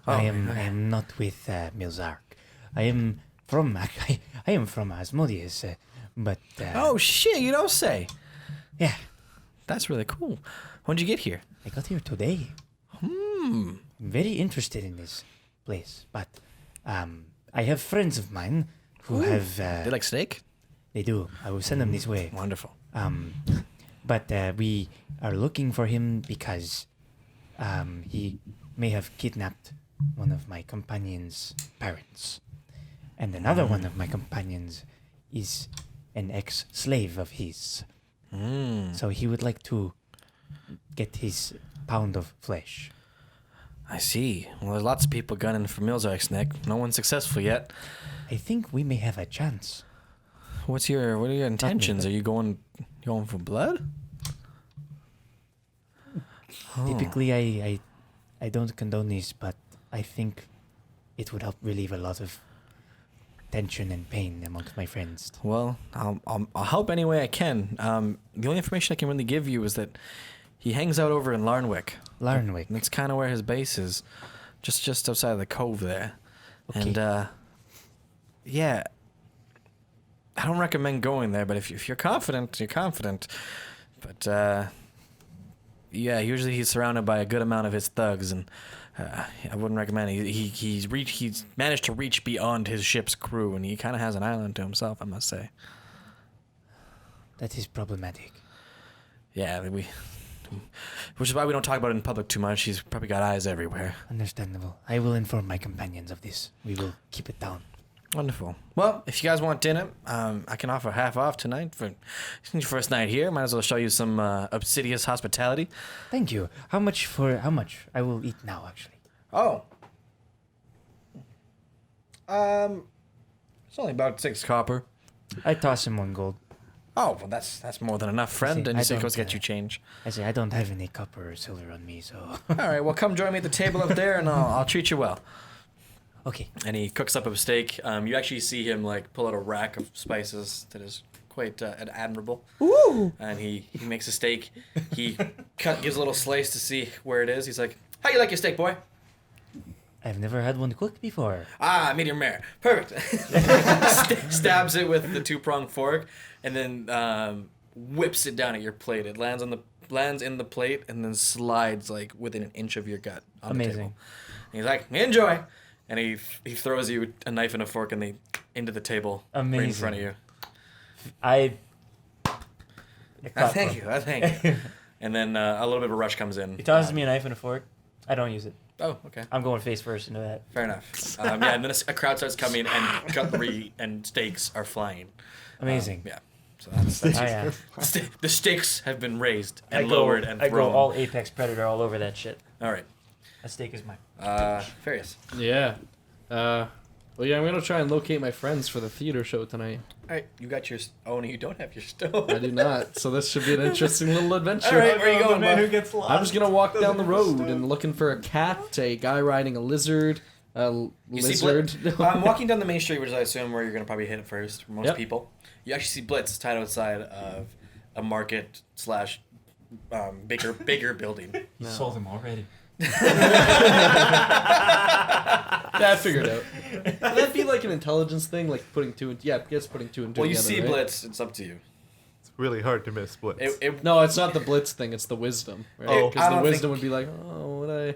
Speaker 4: Oh,
Speaker 8: I am not with Milzark. I am from Asmodeus, but
Speaker 4: Oh shit! You don't say.
Speaker 8: yeah,
Speaker 4: That's really cool. When'd you get here?
Speaker 8: I got here today. I'm very interested in this place, but I have friends of mine who have.
Speaker 4: They like steak?
Speaker 8: They do. I will send them this way.
Speaker 4: Wonderful.
Speaker 8: But we are looking for him because he may have kidnapped one of my companion's parents. And another one of my companions is an ex-slave of his. So he would like to get his pound of flesh.
Speaker 4: I see. Well, there's lots of people gunning for Milzark's neck. No one's successful yet.
Speaker 8: I think we may have a chance.
Speaker 4: What are your intentions? Are you going for blood?
Speaker 8: Typically, I don't condone this, but I think it would help relieve a lot of tension and pain amongst my friends.
Speaker 4: Well, I'll help any way I can. The only information I can really give you is that he hangs out over in Larnwick.
Speaker 8: Larnwick.
Speaker 4: That's kind of where his base is, just outside of the cove there.
Speaker 8: Okay.
Speaker 4: And yeah, I don't recommend going there. But if you're confident, you're confident. But yeah, usually he's surrounded by a good amount of his thugs, and I wouldn't recommend it. He's managed to reach beyond his ship's crew, and he kind of has an island to himself, I must say.
Speaker 8: That is problematic.
Speaker 4: Yeah, which is why we don't talk about it in public too much. He's probably got eyes everywhere.
Speaker 8: Understandable. I will inform my companions of this. We will keep it down.
Speaker 4: Wonderful. Well, if you guys want dinner, I can offer half off tonight for your first night here. Might as well show you some Obsidius hospitality.
Speaker 8: Thank you. How much? I will eat now, actually.
Speaker 4: Oh. It's only about 6 copper.
Speaker 8: I toss him 1 gold.
Speaker 4: Oh, well, that's more than enough, friend.
Speaker 8: See,
Speaker 4: And
Speaker 8: I
Speaker 4: you say,
Speaker 8: don't,
Speaker 4: goes get you change.
Speaker 8: I say I don't have any copper or silver on me, so
Speaker 4: All right, well, come join me at the table up there, and I'll treat you well.
Speaker 8: okay.
Speaker 4: And he cooks up a steak. You actually see him like pull out a rack of spices that is quite admirable.
Speaker 7: Ooh.
Speaker 4: And he makes a steak. He gives a little slice to see where it is. He's like, "How you like your steak, boy?"
Speaker 8: I've never had one cooked before.
Speaker 4: Ah, medium rare. Perfect. Stabs it with the 2-pronged fork, and then whips it down at your plate. It lands in the plate, and then slides like within an inch of your gut on the
Speaker 8: Amazing.
Speaker 4: table. And he's like, "Enjoy," and he throws you a knife and a fork into the table right in
Speaker 8: Amazing.
Speaker 4: front of you.
Speaker 8: I
Speaker 4: Thank you. And then a little bit of a rush comes in.
Speaker 8: He tosses me a knife and a fork. I don't use it.
Speaker 4: Oh, okay.
Speaker 8: I'm going face first into that.
Speaker 4: Fair enough. Yeah, and then a crowd starts coming, and cutlery and steaks are flying.
Speaker 8: Amazing.
Speaker 4: Yeah. So that's
Speaker 8: I am.
Speaker 4: the stakes have been raised
Speaker 8: I
Speaker 4: and
Speaker 8: go,
Speaker 4: lowered and
Speaker 8: I
Speaker 4: thrown.
Speaker 8: go all Apex Predator all over that shit.
Speaker 4: All right.
Speaker 8: That steak is mine.
Speaker 4: Ferreus.
Speaker 6: Yeah. Well, yeah, I'm gonna try and locate my friends for the theater show tonight.
Speaker 4: All right. You got your. Oh, no, you don't have your stone.
Speaker 6: I do not, so this should be an interesting little adventure.
Speaker 4: All right, where are you going,
Speaker 2: man
Speaker 4: bud?
Speaker 2: who gets lost.
Speaker 6: I'm just gonna walk down the road and looking for a cat, a guy riding a lizard, a
Speaker 4: You
Speaker 6: lizard.
Speaker 4: see I'm walking down the main street, which I assume where you're going to probably hit it first for most
Speaker 6: Yep.
Speaker 4: people. You actually see Blitz tied outside of a market / bigger building.
Speaker 3: You sold him already.
Speaker 6: Yeah, I figured it out. Would that be like an intelligence thing, like putting two? Yeah, I guess putting two and two
Speaker 4: Well, you
Speaker 6: together.
Speaker 4: see
Speaker 6: right?
Speaker 4: Blitz. It's up to you.
Speaker 5: It's really hard to miss splits.
Speaker 6: No, it's not the blitz thing. It's the wisdom. Right?
Speaker 5: Oh.
Speaker 6: Because
Speaker 4: I
Speaker 6: the
Speaker 4: don't
Speaker 6: wisdom
Speaker 4: think-
Speaker 6: would be like, oh, would I?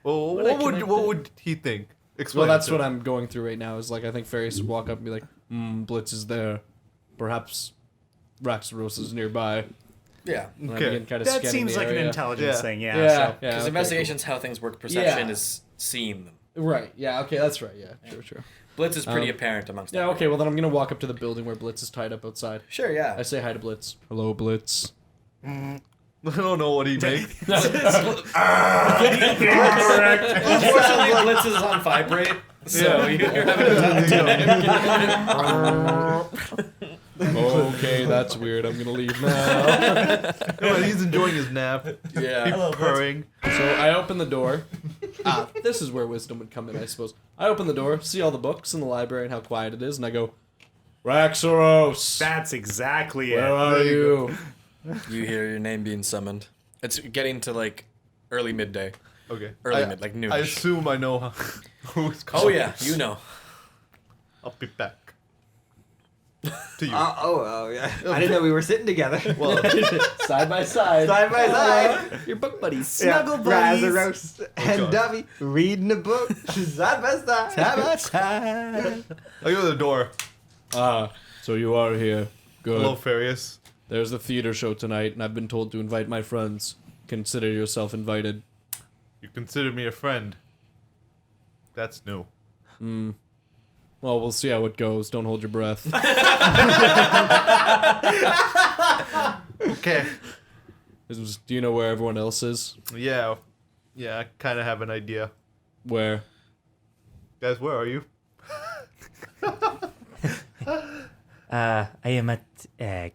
Speaker 5: Well,
Speaker 6: Would I
Speaker 5: what
Speaker 6: connect
Speaker 5: would he think? Explain.
Speaker 6: Well, that's
Speaker 5: it.
Speaker 6: what I'm going through right now. Is like I think Ferreus would walk up and be like, Blitz is there. Perhaps Raxaros is nearby.
Speaker 4: Yeah.
Speaker 6: And I'm
Speaker 5: Okay.
Speaker 6: getting kind of
Speaker 2: That
Speaker 6: scanning
Speaker 2: seems
Speaker 6: the
Speaker 2: like an
Speaker 6: area.
Speaker 2: intelligence
Speaker 5: Yeah.
Speaker 2: thing,
Speaker 6: Yeah,
Speaker 2: so.
Speaker 4: Because
Speaker 6: okay,
Speaker 4: investigation's how things work. Perception
Speaker 6: Yeah.
Speaker 4: is seeing them.
Speaker 6: cool. Right. Yeah. Okay. That's right. Yeah. True.
Speaker 4: Blitz is pretty
Speaker 6: Um,
Speaker 4: apparent amongst
Speaker 6: Yeah.
Speaker 4: them.
Speaker 6: Okay. Well, then I'm gonna walk up to the building where Blitz is tied up outside.
Speaker 4: Sure, yeah.
Speaker 6: I say hi to Blitz. Hello, Blitz.
Speaker 5: I don't know what he makes.
Speaker 4: Unfortunately, Blitz is on vibrate, so you're having a tough time.
Speaker 6: Okay, that's weird. I'm gonna leave now.
Speaker 5: Come on, he's enjoying his nap.
Speaker 4: Yeah.
Speaker 5: He's purring.
Speaker 6: So I open the door. This is where wisdom would come in, I suppose. I open the door, see all the books in the library and how quiet it is, and I go, Raxaros,
Speaker 2: That's exactly
Speaker 6: where
Speaker 2: it.
Speaker 6: are
Speaker 5: There you
Speaker 6: you?
Speaker 4: You hear your name being summoned. It's getting to like early midday.
Speaker 5: Okay.
Speaker 4: Like noonish.
Speaker 5: I assume I know who's
Speaker 4: Oh
Speaker 5: calling.
Speaker 4: yeah, you know.
Speaker 5: I'll be back. To you.
Speaker 7: Yeah. I didn't know we were sitting together.
Speaker 5: Well,
Speaker 6: Side by side.
Speaker 7: Side by side.
Speaker 6: Your book buddies.
Speaker 2: Snuggle buddies.
Speaker 7: Razaros and
Speaker 5: God.
Speaker 7: Duffy reading a book side by side.
Speaker 5: I go to the door.
Speaker 6: So you are here. Good.
Speaker 5: Hello, Ferreus.
Speaker 6: There's the theater show tonight, and I've been told to invite my friends. Consider yourself invited.
Speaker 5: You consider me a friend. That's new.
Speaker 6: Well, we'll see how it goes. Don't hold your breath.
Speaker 5: Okay.
Speaker 6: Do you know where everyone else is?
Speaker 5: Yeah. Yeah, I kind of have an idea.
Speaker 6: Where?
Speaker 5: Guys, where are you?
Speaker 8: I am at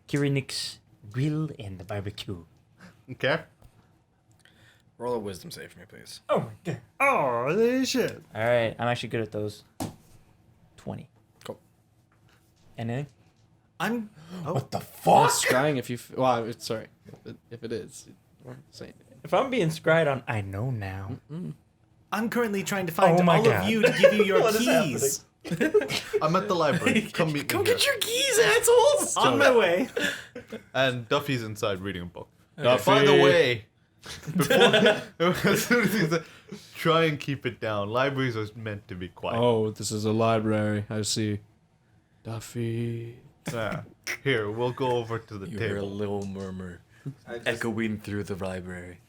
Speaker 8: Kieran's grill and the barbecue.
Speaker 5: Okay.
Speaker 4: Roll a wisdom save for me, please.
Speaker 2: Oh my god. Oh, this shit.
Speaker 8: All right, I'm actually good at those. 20.
Speaker 4: Cool.
Speaker 8: Anything?
Speaker 2: I'm.
Speaker 3: What the
Speaker 6: Well,
Speaker 3: fuck?
Speaker 6: scrying if you... Well, sorry. If it is. Say it.
Speaker 8: If I'm being scried on, I know now.
Speaker 2: I'm currently trying to find
Speaker 8: Oh my
Speaker 2: all
Speaker 8: God.
Speaker 2: of you to give you your
Speaker 8: What is
Speaker 2: keys.
Speaker 5: I'm at the library. Come meet me
Speaker 4: Come
Speaker 5: here.
Speaker 4: get your keys, assholes!
Speaker 2: On my way.
Speaker 5: And Duffy's inside reading a book.
Speaker 6: Duffy.
Speaker 5: By the way, before, as soon as he said, try and keep it down. Libraries are meant to be quiet.
Speaker 6: Oh, this is a library. I see. Duffy.
Speaker 5: Here, we'll go over to the
Speaker 4: You hear a
Speaker 5: table.
Speaker 4: little murmur echoing through the library.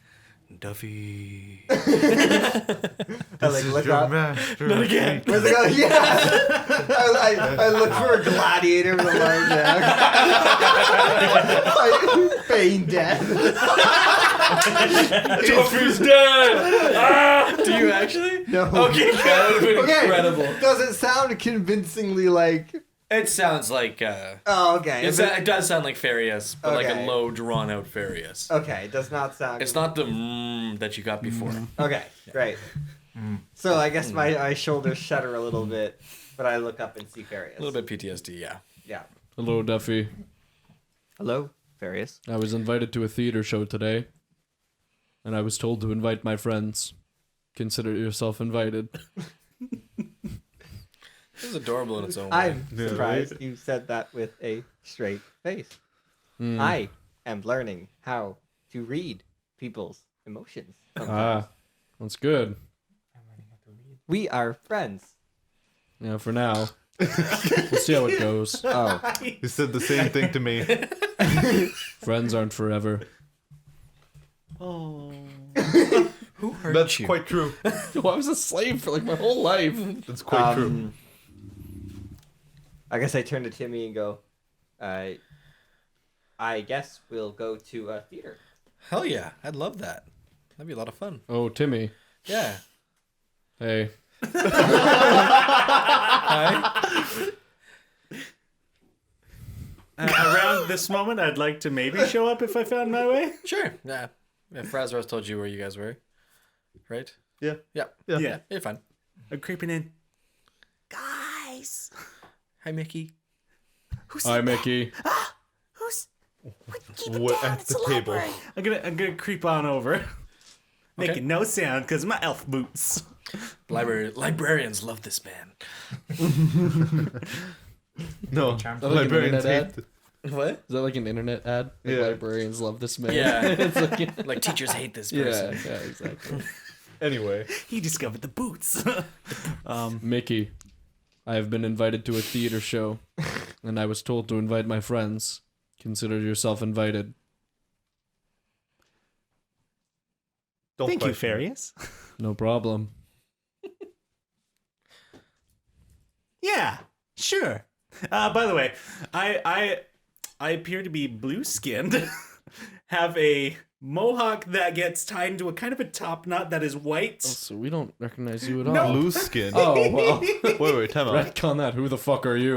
Speaker 4: Duffy.
Speaker 7: I
Speaker 5: This is
Speaker 7: look
Speaker 5: your
Speaker 7: up.
Speaker 5: master.
Speaker 7: Where's it going? Yeah. I look for a gladiator with a large axe. Feign death.
Speaker 6: Duffy's dead!
Speaker 4: Do you actually?
Speaker 7: No.
Speaker 4: Okay, that would have been
Speaker 7: Okay.
Speaker 4: incredible.
Speaker 7: Does it sound convincingly like
Speaker 4: It sounds like
Speaker 7: Oh, okay.
Speaker 4: it does sound like Ferreus, but like
Speaker 7: Okay.
Speaker 4: a low, drawn out Ferreus.
Speaker 7: Okay, it does not sound.
Speaker 4: It's not the that you got before.
Speaker 7: Okay, great. So I guess my shoulders shudder a little bit, but I look up and see Ferreus.
Speaker 4: A little bit PTSD, yeah.
Speaker 7: Yeah.
Speaker 6: Hello, Duffy.
Speaker 7: Hello, Ferreus.
Speaker 6: I was invited to a theater show today, and I was told to invite my friends. Consider yourself invited.
Speaker 4: It was adorable in its own way.
Speaker 7: I'm
Speaker 5: Yeah,
Speaker 7: surprised
Speaker 5: right?
Speaker 7: you said that with a straight face.
Speaker 6: Mm.
Speaker 7: I am learning how to read people's emotions. sometimes.
Speaker 6: That's good.
Speaker 7: We are friends.
Speaker 6: Yeah, for now. We'll see how it goes.
Speaker 7: Oh,
Speaker 5: He said the same thing to me.
Speaker 6: Friends aren't forever.
Speaker 2: Oh.
Speaker 4: Who hurt
Speaker 5: That's
Speaker 4: you?
Speaker 5: quite true.
Speaker 6: Well, I was a slave for like my whole life.
Speaker 5: That's quite true.
Speaker 7: I guess I turn to Timmy and go, I guess we'll go to a theater.
Speaker 4: Hell yeah, I'd love that. That'd be a lot of fun.
Speaker 6: Oh, Timmy.
Speaker 4: Yeah.
Speaker 6: Hey.
Speaker 2: Around this moment, I'd like to maybe show up if I found my way.
Speaker 4: Sure. Yeah. Frazros told you where you guys were, right?
Speaker 5: Yeah.
Speaker 4: Yeah.
Speaker 5: Yeah.
Speaker 2: Yeah.
Speaker 4: You're fine.
Speaker 2: I'm creeping in. Guys,
Speaker 4: Hi, Micki.
Speaker 6: Hi, Micki.
Speaker 2: who's?
Speaker 5: We're at the table.
Speaker 2: I'm gonna creep on over, making no sound because my elf boots.
Speaker 4: Librarians love this man.
Speaker 5: No,
Speaker 3: Charms.
Speaker 6: Like an
Speaker 5: librarians
Speaker 6: internet
Speaker 5: hate.
Speaker 4: What?
Speaker 6: Is that like an internet ad? Like,
Speaker 5: Yeah.
Speaker 6: librarians love this man.
Speaker 4: Yeah.
Speaker 6: It's like,
Speaker 4: Like teachers hate this
Speaker 6: yeah,
Speaker 4: person.
Speaker 6: yeah, exactly.
Speaker 5: Anyway,
Speaker 2: He discovered the boots.
Speaker 6: Mickey, I have been invited to a theater show, and I was told to invite my friends. Consider yourself invited.
Speaker 5: don't
Speaker 2: Thank you,
Speaker 5: fight me.
Speaker 2: Ferreus.
Speaker 6: No problem.
Speaker 2: Yeah, sure. By the way, I appear to be blue-skinned, have a mohawk that gets tied into a kind of a top knot that is white.
Speaker 6: So we don't recognize you at
Speaker 2: No.
Speaker 6: all.
Speaker 5: Blue skin.
Speaker 6: Oh, well.
Speaker 5: Wait, time out.
Speaker 6: Retcon that. Who the fuck are you?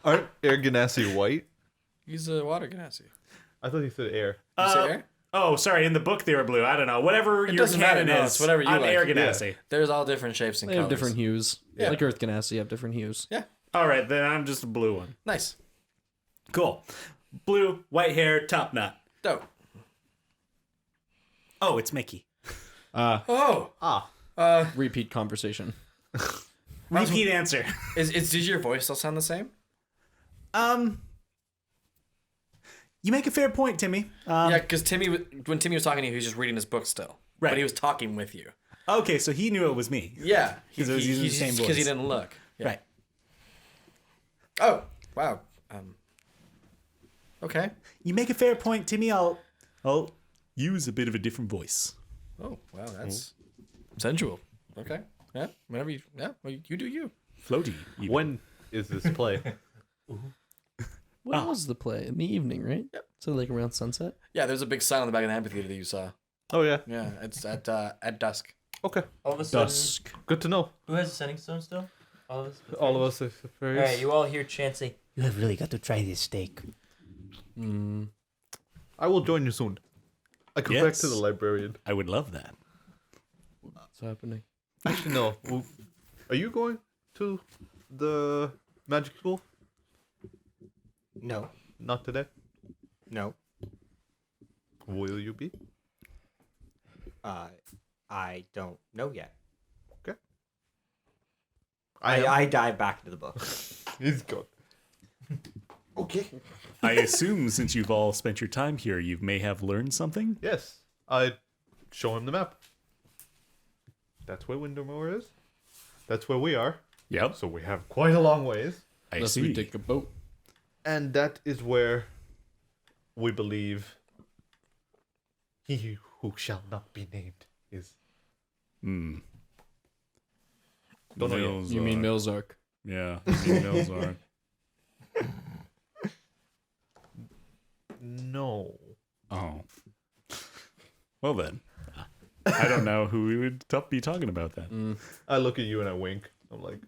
Speaker 5: Aren't air Genasi white?
Speaker 4: He's a water Genasi.
Speaker 5: I thought he said air.
Speaker 4: You say air?
Speaker 2: Oh, sorry. In the book, they were blue. I don't know. Whatever your
Speaker 4: doesn't matter,
Speaker 2: canon
Speaker 4: no,
Speaker 2: is.
Speaker 4: it's whatever you
Speaker 2: I'm
Speaker 4: like.
Speaker 2: Air
Speaker 4: Yeah.
Speaker 2: Genasi.
Speaker 4: There's all different shapes and
Speaker 6: They
Speaker 4: colors.
Speaker 6: have different hues.
Speaker 4: Yeah.
Speaker 6: Like Earth Genasi have different hues.
Speaker 4: Yeah.
Speaker 2: All right, then I'm just a blue one.
Speaker 4: Nice.
Speaker 2: Cool. Blue, white hair, top knot.
Speaker 4: Dope.
Speaker 2: Oh, it's Micki.
Speaker 4: Oh.
Speaker 6: Repeat conversation.
Speaker 2: Repeat answer.
Speaker 4: Does your voice still sound the same?
Speaker 2: You make a fair point, Timmy.
Speaker 4: Yeah, because when Timmy was talking to you, he was just reading his book still.
Speaker 2: Right.
Speaker 4: But he was talking with you.
Speaker 2: Okay, so he knew it was me.
Speaker 4: Yeah.
Speaker 2: 'Cause I was using the same
Speaker 4: Because he
Speaker 2: voice.
Speaker 4: didn't look. Yeah.
Speaker 2: Right.
Speaker 4: Oh, wow. Okay.
Speaker 2: You make a fair point, Timmy. I'll use a bit of a different voice.
Speaker 4: Oh, wow, that's sensual. Okay. Yeah, whenever you, well, you do you.
Speaker 2: Floaty. even.
Speaker 5: When is this play?
Speaker 6: When was the play? In the evening, right?
Speaker 4: Yep.
Speaker 6: So like around sunset?
Speaker 4: Yeah, there's a big sign on the back of the amphitheater that you saw.
Speaker 5: Oh yeah.
Speaker 4: Yeah, it's at dusk.
Speaker 5: Okay.
Speaker 3: All of a sudden,
Speaker 6: Dusk.
Speaker 5: Good to know.
Speaker 3: who has a setting stone still? All of us.
Speaker 5: All of us are
Speaker 3: All right,
Speaker 5: Ferreus.
Speaker 3: you all hear Chance say,
Speaker 8: You have really got to try this steak.
Speaker 5: I will join you soon. I go back to
Speaker 2: Yes.
Speaker 5: the librarian.
Speaker 2: I would love that.
Speaker 6: What's happening?
Speaker 5: Actually, no. Are you going to the magic school?
Speaker 7: No,
Speaker 5: Not today.
Speaker 7: no.
Speaker 5: Will you be?
Speaker 7: I don't know yet.
Speaker 5: Okay.
Speaker 7: I dive back into the book.
Speaker 5: He's gone.
Speaker 7: Okay.
Speaker 2: I assume since you've all spent your time here, you may have learned something.
Speaker 5: Yes. I show him the map. That's where Windermore is. That's where we are.
Speaker 2: Yep.
Speaker 5: So we have quite a long ways.
Speaker 2: I
Speaker 6: Unless
Speaker 2: see.
Speaker 6: we take a boat.
Speaker 5: And that is where we believe he who shall not be named is.
Speaker 2: Hmm.
Speaker 5: Don't know yet.
Speaker 2: Milzark.
Speaker 6: You mean Milzark?
Speaker 2: Yeah. I mean Milzark.
Speaker 5: No.
Speaker 2: Oh. Well then. I don't know who we would be talking about then.
Speaker 5: I look at you and I wink. I'm like,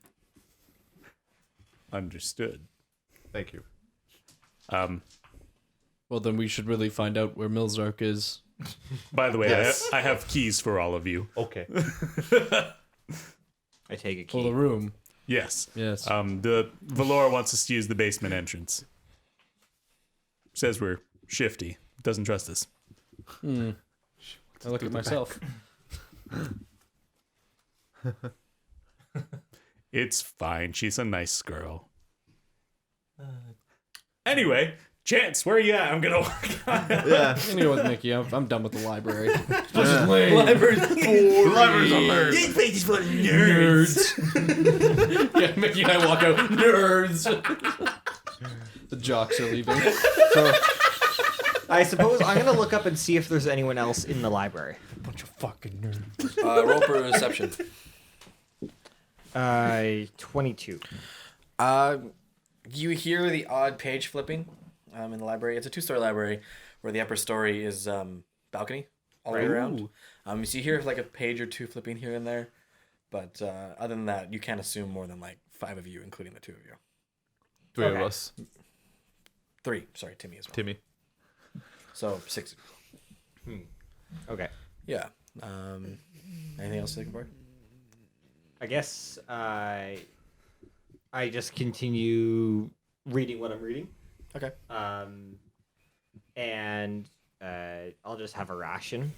Speaker 9: Understood.
Speaker 5: Thank you.
Speaker 6: Well, then we should really find out where Milzark is.
Speaker 9: By the way,
Speaker 5: Yes.
Speaker 9: I have keys for all of you.
Speaker 5: Okay.
Speaker 7: I take a
Speaker 6: For
Speaker 7: key.
Speaker 6: the room.
Speaker 9: Yes.
Speaker 6: Yes.
Speaker 9: The Valor wants us to use the basement entrance. Says we're shifty. Doesn't trust us.
Speaker 6: I look at myself.
Speaker 9: It's fine. She's a nice girl. Anyway, Chance, where are you at? I'm gonna walk on.
Speaker 5: Yeah.
Speaker 6: I'm gonna go with Micki. I'm done with the library.
Speaker 3: Libraries
Speaker 6: Nerds. Yeah, Micki and I walk out. Nerds. The jocks are leaving.
Speaker 7: So, I suppose I'm gonna look up and see if there's anyone else in the library.
Speaker 8: Bunch of fucking nerds.
Speaker 4: Roll perception.
Speaker 7: 22.
Speaker 4: You hear the odd page flipping in the library. It's a 2-story library where the upper story is balcony all the way around. So you hear like a page or two flipping here and there. But other than that, you can't assume more than like 5 of you, including the 2 of you.
Speaker 5: 3 of us.
Speaker 4: 3. Sorry, Timmy as well.
Speaker 5: Timmy.
Speaker 4: So 6.
Speaker 7: Okay.
Speaker 4: Yeah. Anything else to think about?
Speaker 7: I guess I just continue reading what I'm reading.
Speaker 4: Okay.
Speaker 7: And I'll just have a ration.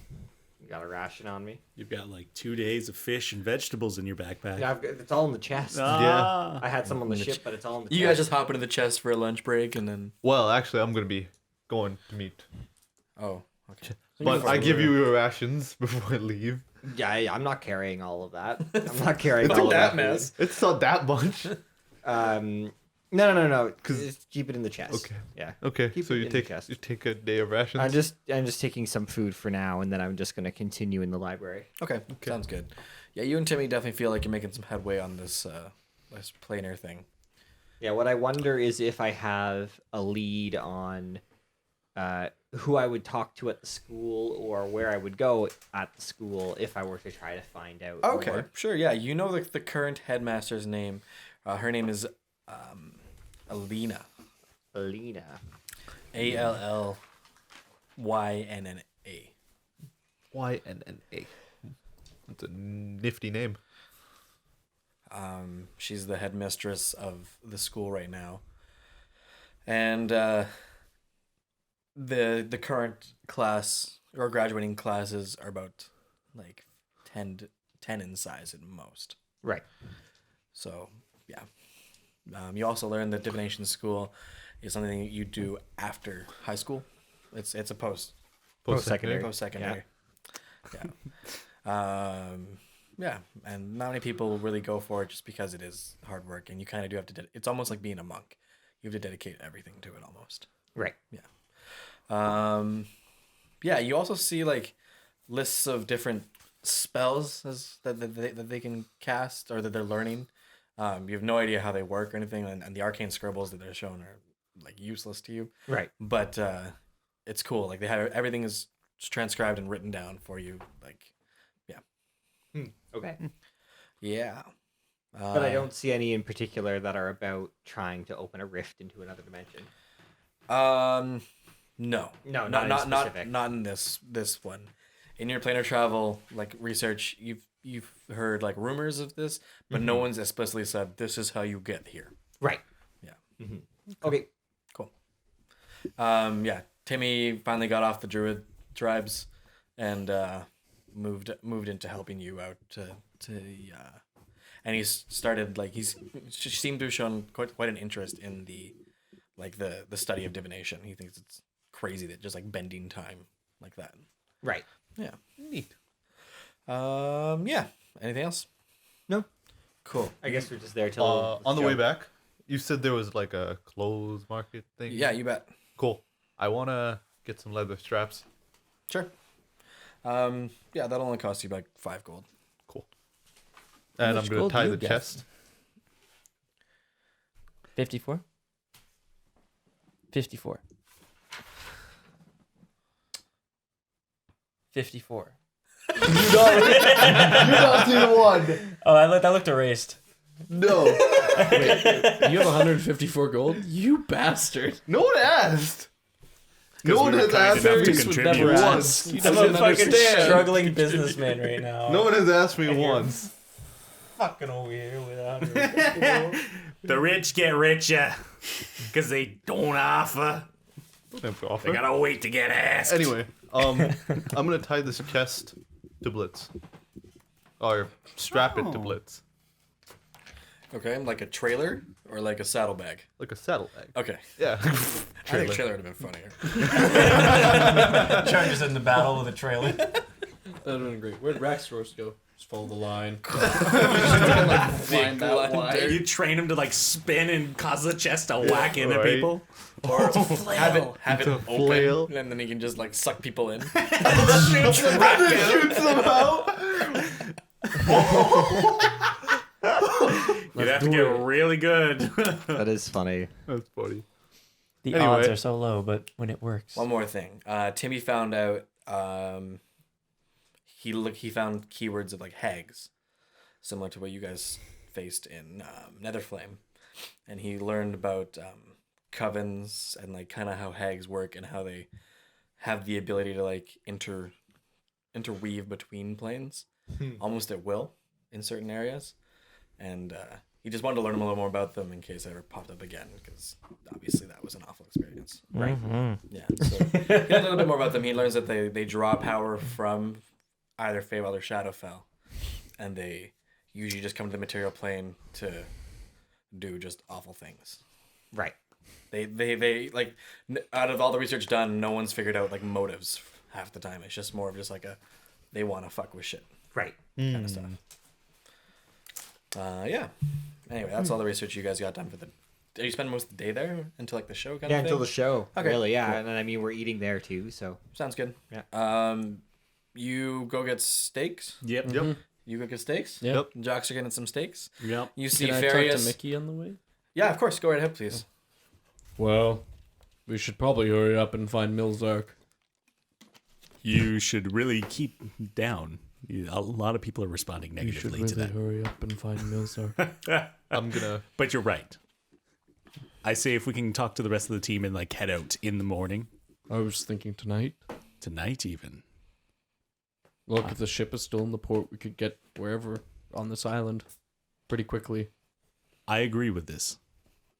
Speaker 7: Got a ration on me.
Speaker 2: You've got like 2 days of fish and vegetables in your backpack.
Speaker 7: Yeah, it's all in the chest.
Speaker 2: Ah.
Speaker 7: I had some on the ship, but it's all in the chest.
Speaker 4: You guys just hop into the chest for a lunch break and then...
Speaker 5: Well, actually, I'm going to be going to meet.
Speaker 4: Oh, okay.
Speaker 5: But I give you your rations before I leave.
Speaker 7: Yeah, I'm not carrying all of that. I'm not carrying
Speaker 4: Look
Speaker 7: all
Speaker 4: at
Speaker 7: of
Speaker 4: that mess.
Speaker 5: It's not that much.
Speaker 7: No. Just keep it in the chest.
Speaker 5: Okay.
Speaker 7: Yeah.
Speaker 5: Okay,
Speaker 7: Keep
Speaker 5: so
Speaker 7: it
Speaker 5: you
Speaker 7: in the
Speaker 5: take
Speaker 7: chest.
Speaker 5: a day of rations.
Speaker 7: I'm just taking some food for now, and then I'm just gonna continue in the library.
Speaker 4: Okay, sounds good. Yeah, you and Timmy definitely feel like you're making some headway on this this planar thing.
Speaker 7: Yeah. What I wonder is if I have a lead on who I would talk to at the school or where I would go at the school if I were to try to find out.
Speaker 4: Okay,
Speaker 7: more.
Speaker 4: sure. Yeah, you know the current headmaster's name. Her name is Alina.
Speaker 7: Alina.
Speaker 4: Allynna.
Speaker 5: YNNA. That's a nifty name.
Speaker 4: She's the headmistress of the school right now, and the current class or graduating classes are about like 10 in size at most.
Speaker 7: Right.
Speaker 4: So yeah, you also learn that divination school is something that you do after high school. It's a
Speaker 7: Post-secondary.
Speaker 4: post-secondary. Yeah. Yeah, and not many people really go for it just because it is hard work, and you kind of do have to. It's almost like being a monk. You have to dedicate everything to it almost.
Speaker 7: Right.
Speaker 4: Yeah. You also see like lists of different spells that they can cast or that they're learning. You have no idea how they work or anything, and the arcane scribbles that they're shown are like useless to you.
Speaker 7: Right.
Speaker 4: But it's cool. Like they have everything is transcribed and written down for you. Like, yeah.
Speaker 7: Okay.
Speaker 4: Yeah.
Speaker 7: But I don't see any in particular that are about trying to open a rift into another dimension.
Speaker 4: No,
Speaker 7: No,
Speaker 4: not
Speaker 7: not in specific.
Speaker 4: not in this one. In your planar travel like research, you've heard like rumors of this, but no one's explicitly said this is how you get here.
Speaker 7: Right.
Speaker 4: Yeah.
Speaker 7: Okay.
Speaker 4: Cool. Yeah. Timmy finally got off the Druid Tribes, and moved into helping you out and he's started like she seemed to have shown quite an interest in the study of divination. He thinks it's crazy that just like bending time like that.
Speaker 7: Right.
Speaker 4: Yeah. Neat. Yeah. Anything else?
Speaker 7: No.
Speaker 4: Cool.
Speaker 7: I guess we're just there till
Speaker 5: On the way back, you said there was like a clothes market thing.
Speaker 4: Yeah, you bet.
Speaker 5: Cool. I want to get some leather straps.
Speaker 4: Sure. Yeah, that'll only cost you like 5 gold.
Speaker 5: Cool. And
Speaker 8: much
Speaker 5: I'm going
Speaker 8: gold
Speaker 5: to tie
Speaker 8: do you
Speaker 5: the
Speaker 8: get?
Speaker 5: chest.
Speaker 8: 54. 54. 54.
Speaker 5: You got to the one.
Speaker 3: Oh, that looked erased.
Speaker 5: No.
Speaker 6: You have 154 gold? You bastard.
Speaker 5: No one asked. No one
Speaker 9: we were
Speaker 5: has
Speaker 9: kind
Speaker 5: asked
Speaker 9: enough to
Speaker 5: me
Speaker 6: Ferreus would
Speaker 9: contribute.
Speaker 6: never
Speaker 5: once.
Speaker 6: ask. He
Speaker 3: I'm a
Speaker 6: doesn't
Speaker 3: fucking
Speaker 6: understand.
Speaker 3: struggling businessman right now.
Speaker 5: No one has asked me once.
Speaker 3: Fucking over here without
Speaker 2: The rich get richer because they don't offer. They gotta wait to get asked.
Speaker 5: Anyway, I'm gonna tie this chest to Blitz, or strap it to Blitz,
Speaker 4: Okay, like a trailer or like a saddlebag.
Speaker 5: like a saddlebag.
Speaker 4: Okay,
Speaker 5: Yeah.
Speaker 4: I think trailer would have been funnier.
Speaker 3: Charges in the battle with a trailer.
Speaker 6: That would have been great. Where'd Raxor's go? Just follow the line. Find that wire.
Speaker 2: You train him to like spin and cause the chest to whack into
Speaker 5: right.
Speaker 2: people.
Speaker 4: Or have it open,
Speaker 5: flail.
Speaker 4: and then he can just like suck people in.
Speaker 5: Shoot them out.
Speaker 2: You'd have to get really good.
Speaker 7: That is funny.
Speaker 5: That's funny.
Speaker 8: The
Speaker 5: Anyway.
Speaker 8: odds are so low, but when it works.
Speaker 4: One more thing. Timmy found out. He found keywords of like hags, similar to what you guys faced in Netherflame, and he learned about covens and like kind of how hags work and how they have the ability to like interweave between planes, almost at will in certain areas, and he just wanted to learn a little more about them in case it ever popped up again, because obviously that was an awful experience.
Speaker 8: Right.
Speaker 4: Yeah, so he learned a little bit more about them. He learns that they draw power from either Feywild or Shadowfell, and they usually just come to the material plane to do just awful things.
Speaker 7: Right.
Speaker 4: They like out of all the research done, no one's figured out like motives half the time. It's just more of just like they want to fuck with shit
Speaker 7: Right.
Speaker 4: kind of stuff. Yeah. Anyway, that's all the research you guys got done for the. Did you spend most of the day there until like the show kind
Speaker 7: Yeah,
Speaker 4: of thing?
Speaker 7: until the show.
Speaker 4: Okay,
Speaker 7: Really, yeah.
Speaker 4: cool.
Speaker 7: And then I mean we're eating there too, so
Speaker 4: Sounds good.
Speaker 7: Yeah.
Speaker 4: You go get steaks.
Speaker 2: Yep.
Speaker 5: Yep.
Speaker 4: You go get steaks.
Speaker 6: Yep.
Speaker 4: Jocks are getting some steaks.
Speaker 2: Yep.
Speaker 4: You see
Speaker 6: Can I talk
Speaker 4: Ferreus.
Speaker 6: to Micki on the way?
Speaker 4: Yeah, of course. Go right ahead, please.
Speaker 6: Well, we should probably hurry up and find Milzark.
Speaker 9: You should really keep down. A lot of people are responding
Speaker 6: You should
Speaker 9: negatively
Speaker 6: really
Speaker 9: to that.
Speaker 6: hurry up and find Milzark.
Speaker 5: I'm gonna.
Speaker 9: But you're right. I say if we can talk to the rest of the team and like head out in the morning,
Speaker 6: I was thinking tonight.
Speaker 9: tonight even.
Speaker 6: Look, if the ship is still in the port, we could get wherever on this island pretty quickly.
Speaker 9: I agree with this.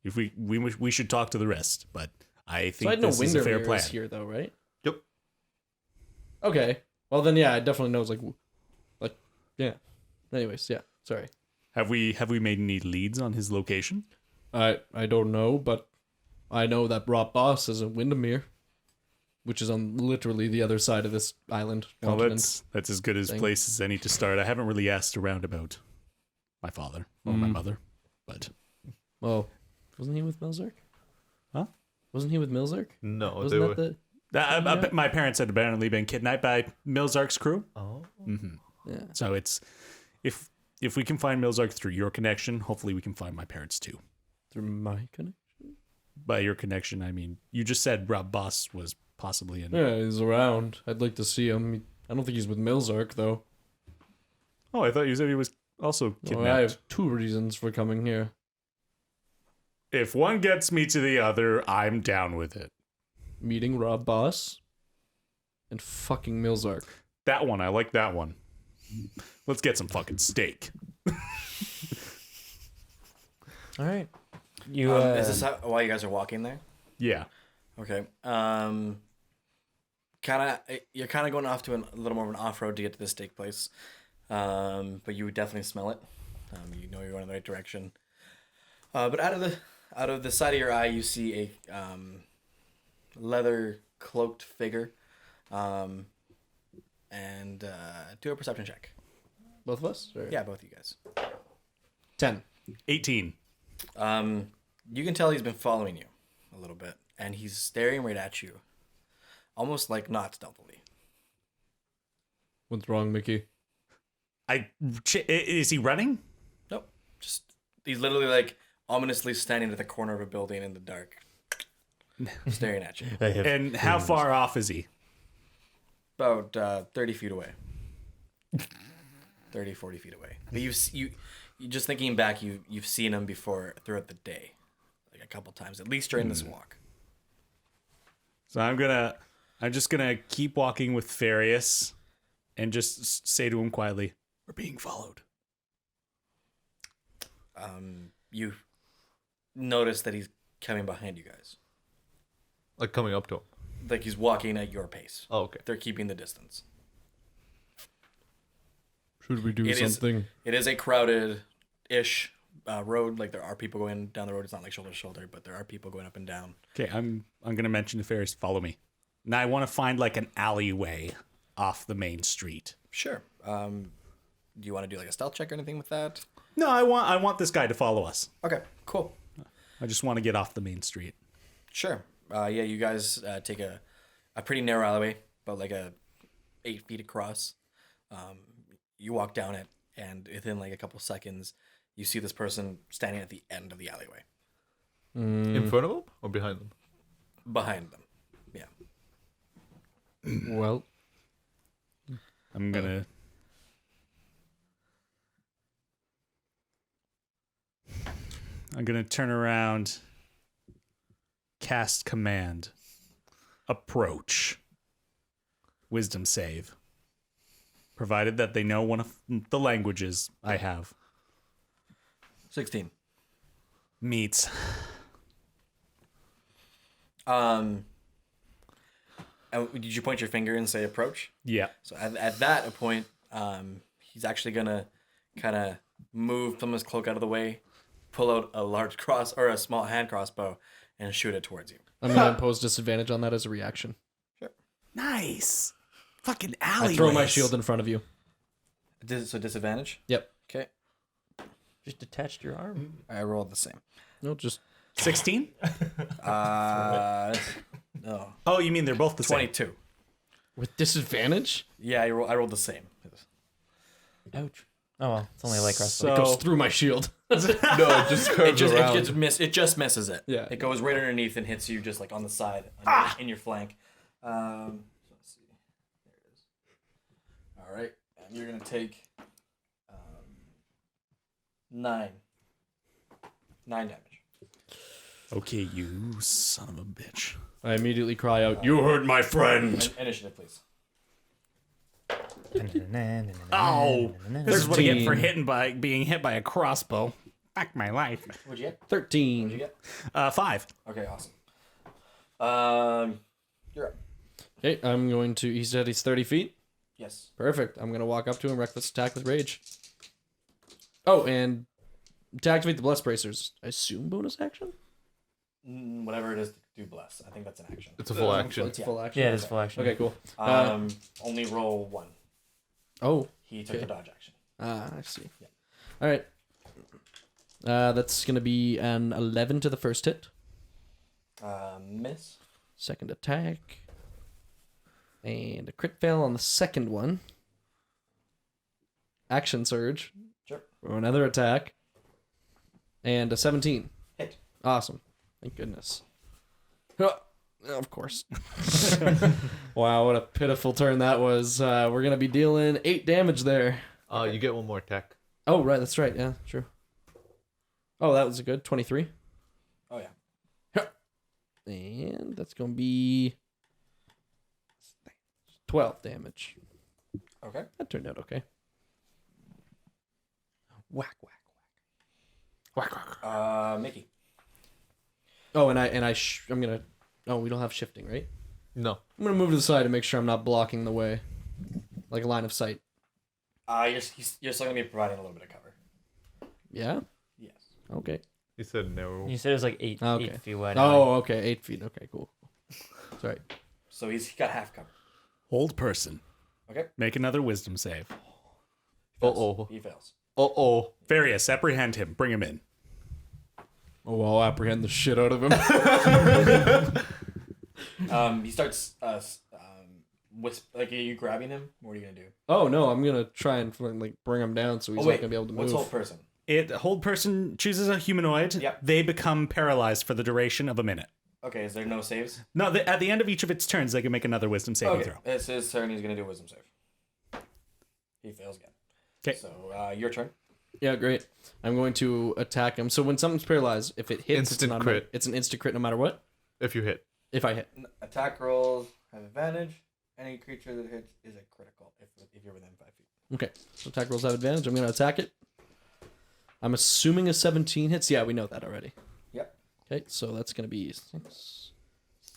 Speaker 9: If we should talk to the rest, but I
Speaker 6: So I
Speaker 9: think
Speaker 6: know
Speaker 9: this is a fair
Speaker 6: Windermere
Speaker 9: plan.
Speaker 6: is here, though, right?
Speaker 5: Yep.
Speaker 6: Okay. Well, then, yeah, I definitely know. It's like, yeah. Anyways, yeah. Sorry.
Speaker 9: Have we made any leads on his location?
Speaker 6: I don't know, but I know that Rob Boss is in Windermere, which is on literally the other side of this island
Speaker 9: Well,
Speaker 6: continent.
Speaker 9: that's as good as
Speaker 6: thing.
Speaker 9: place as any to start. I haven't really asked around about my father or my mother, but
Speaker 6: Oh, wasn't he with Milzark?
Speaker 9: Huh?
Speaker 6: Wasn't he with Milzark?
Speaker 5: No,
Speaker 6: Wasn't
Speaker 5: they
Speaker 6: that
Speaker 5: were.
Speaker 6: the?
Speaker 9: my parents had apparently been kidnapped by Milzark's crew.
Speaker 5: Oh.
Speaker 6: Yeah.
Speaker 9: So it's if we can find Milzark through your connection, hopefully we can find my parents too.
Speaker 6: Through my connection.
Speaker 9: By your connection, I mean you just said Rob Boss was possibly in.
Speaker 6: Yeah, he's around. I'd like to see him. I don't think he's with Milzark though.
Speaker 9: Oh, I thought you said he was also
Speaker 6: Oh,
Speaker 9: kidnapped.
Speaker 6: I have two reasons for coming here.
Speaker 9: If one gets me to the other, I'm down with it.
Speaker 6: Meeting Rob Boss and fucking Milzark.
Speaker 9: That one, I like that one. Let's get some fucking steak.
Speaker 8: All right. You
Speaker 4: Is this while you guys are walking there?
Speaker 9: Yeah.
Speaker 4: Okay. You're kind of going off to a little more of an off-road to get to this steak place, but you would definitely smell it. You know you're going in the right direction. But out of the side of your eye, you see a leather cloaked figure, and do a perception check.
Speaker 6: Both of us? Or?
Speaker 4: Yeah, both of you guys.
Speaker 6: 10.
Speaker 9: 18.
Speaker 4: You can tell he's been following you a little bit, and he's staring right at you, almost like not stealthily.
Speaker 6: What's wrong, Micki?
Speaker 9: Is he running?
Speaker 4: Nope. Just he's literally like ominously standing at the corner of a building in the dark, staring at you.
Speaker 9: And how far off is he?
Speaker 4: About 30 feet away. 30, 40 feet away. But just thinking back, you've seen him before throughout the day, like a couple times, at least during this walk.
Speaker 9: So I'm just gonna keep walking with Ferreus and just say to him quietly, "We're being followed."
Speaker 4: You notice that he's coming behind you guys.
Speaker 5: Like coming up to him.
Speaker 4: Like he's walking at your pace.
Speaker 5: Oh, okay.
Speaker 4: They're keeping the distance.
Speaker 6: Should we do something?
Speaker 4: It is a crowded-ish road. Like there are people going down the road. It's not like shoulder to shoulder, but there are people going up and down.
Speaker 9: Okay, I'm gonna mention to Ferreus, follow me. Now I want to find like an alleyway off the main street.
Speaker 4: Sure. Do you want to do like a stealth check or anything with that?
Speaker 9: No, I want this guy to follow us.
Speaker 4: Okay, cool.
Speaker 9: I just want to get off the main street.
Speaker 4: Sure. Yeah, you guys take a pretty narrow alleyway, about like 8 feet across. You walk down it, and within like a couple seconds, you see this person standing at the end of the alleyway.
Speaker 5: In front of them or behind them?
Speaker 4: Behind them. Yeah.
Speaker 6: Well,
Speaker 9: I'm gonna. Turn around, cast command, approach, wisdom save. Provided that they know one of the languages I have.
Speaker 4: 16.
Speaker 9: Meets.
Speaker 4: And did you point your finger and say approach?
Speaker 9: Yeah.
Speaker 4: So at that point, he's actually gonna kind of move some of his cloak out of the way, pull out a large cross or a small hand crossbow, and shoot it towards you.
Speaker 6: I'm gonna impose disadvantage on that as a reaction.
Speaker 4: Sure.
Speaker 2: Nice. Fucking alley.
Speaker 6: I throw my shield in front of you.
Speaker 4: So disadvantage.
Speaker 6: Yep.
Speaker 4: Okay.
Speaker 7: Just detached your arm.
Speaker 4: I rolled the same.
Speaker 6: No, just
Speaker 9: 16?
Speaker 4: No.
Speaker 9: Oh, you mean they're both the same?
Speaker 4: 22.
Speaker 6: with disadvantage.
Speaker 4: Yeah, I rolled the same.
Speaker 7: Ouch. Oh well, it's only like crossbow.
Speaker 9: So-
Speaker 6: It goes through my shield.
Speaker 5: No, it just curves around.
Speaker 4: It just misses it.
Speaker 6: Yeah.
Speaker 4: It goes right underneath and hits you just like on the side, in your flank. So let's see. There it is. All right, and you're gonna take 9 damage.
Speaker 9: Okay, you son of a bitch.
Speaker 6: I immediately cry out, "You hurt my friend!"
Speaker 4: Initiative, please.
Speaker 2: Oh, this is what I get for
Speaker 6: 13.
Speaker 2: being hit by a crossbow. Back my life.
Speaker 4: What'd you get?
Speaker 6: 13.
Speaker 4: What'd you get?
Speaker 9: 5.
Speaker 4: Okay, awesome. You're up.
Speaker 6: Okay, I'm going to. He said he's 30 feet.
Speaker 4: Yes.
Speaker 6: Perfect. I'm going to walk up to him, reckless attack with rage. Oh, and to activate the bless bracers, I assume bonus action?
Speaker 4: Whatever it is, do bless. I think that's an action.
Speaker 5: It's a full action.
Speaker 6: It's full action.
Speaker 7: Yeah, it is full action.
Speaker 6: Okay, cool.
Speaker 4: Only roll 1.
Speaker 6: Oh,
Speaker 4: He took
Speaker 6: Okay.
Speaker 4: the dodge action.
Speaker 6: I see. Yeah. All right. That's going to be an 11 to the first hit.
Speaker 4: Miss.
Speaker 6: Second attack. And a crit fail on the second one. Action surge.
Speaker 4: Sure.
Speaker 6: For another attack. And a 17.
Speaker 4: Hit.
Speaker 6: Awesome. Thank goodness. Of course. Wow, what a pitiful turn that was. We're going to be dealing 8 damage there.
Speaker 5: You get one more attack.
Speaker 6: Oh, right, that's right. Yeah, true. Oh, that was a good 23.
Speaker 4: Oh yeah.
Speaker 6: And that's going to be 12 damage.
Speaker 4: Okay.
Speaker 6: That turned out okay. Whack, whack,
Speaker 2: Whack, whack.
Speaker 4: Micki.
Speaker 6: Oh, and I'm going to... Oh, we don't have shifting, right?
Speaker 5: No.
Speaker 6: I'm going to move to the side to make sure I'm not blocking the way. Like a line of sight.
Speaker 4: You're still gonna be providing a little bit of cover.
Speaker 6: Yeah?
Speaker 4: Yes.
Speaker 6: Okay.
Speaker 5: He said no.
Speaker 7: You said it was like 8
Speaker 6: Okay.
Speaker 7: feet wide.
Speaker 6: Oh, okay. 8 feet. Okay, cool. Sorry.
Speaker 4: So he's got half cover.
Speaker 9: Hold person.
Speaker 4: Okay.
Speaker 9: Make another wisdom save.
Speaker 5: Uh-oh.
Speaker 4: He fails.
Speaker 5: Uh-oh.
Speaker 9: Various, apprehend him. Bring him in.
Speaker 6: Oh, I'll apprehend the shit out of him.
Speaker 4: He starts like, are you grabbing him? What are you gonna do?
Speaker 6: Oh, no, I'm going to try and like bring him down so he's not going to be able to
Speaker 4: What's
Speaker 6: move.
Speaker 4: whole person?
Speaker 9: Hold person chooses a humanoid.
Speaker 4: Yep.
Speaker 9: They become paralyzed for the duration of a minute.
Speaker 4: Okay, is there no saves?
Speaker 9: No, at the end of each of its turns, they can make another wisdom saving
Speaker 4: Okay,
Speaker 9: throw.
Speaker 4: it's his turn. He's gonna do a wisdom save. He fails again.
Speaker 9: 'Kay.
Speaker 4: So your turn.
Speaker 6: Yeah, great. I'm going to attack him. So when something's paralyzed, if it hits,
Speaker 5: Instant crit.
Speaker 6: It's an instant crit no matter what.
Speaker 5: If you hit.
Speaker 6: If I hit.
Speaker 4: Attack rolls have advantage. Any creature that hits is a critical if you're within 5 feet.
Speaker 6: Okay, so attack rolls have advantage. I'm going to attack it. I'm assuming a 17 hits. Yeah, we know that already.
Speaker 4: Yep.
Speaker 6: Okay, so that's going to be 6,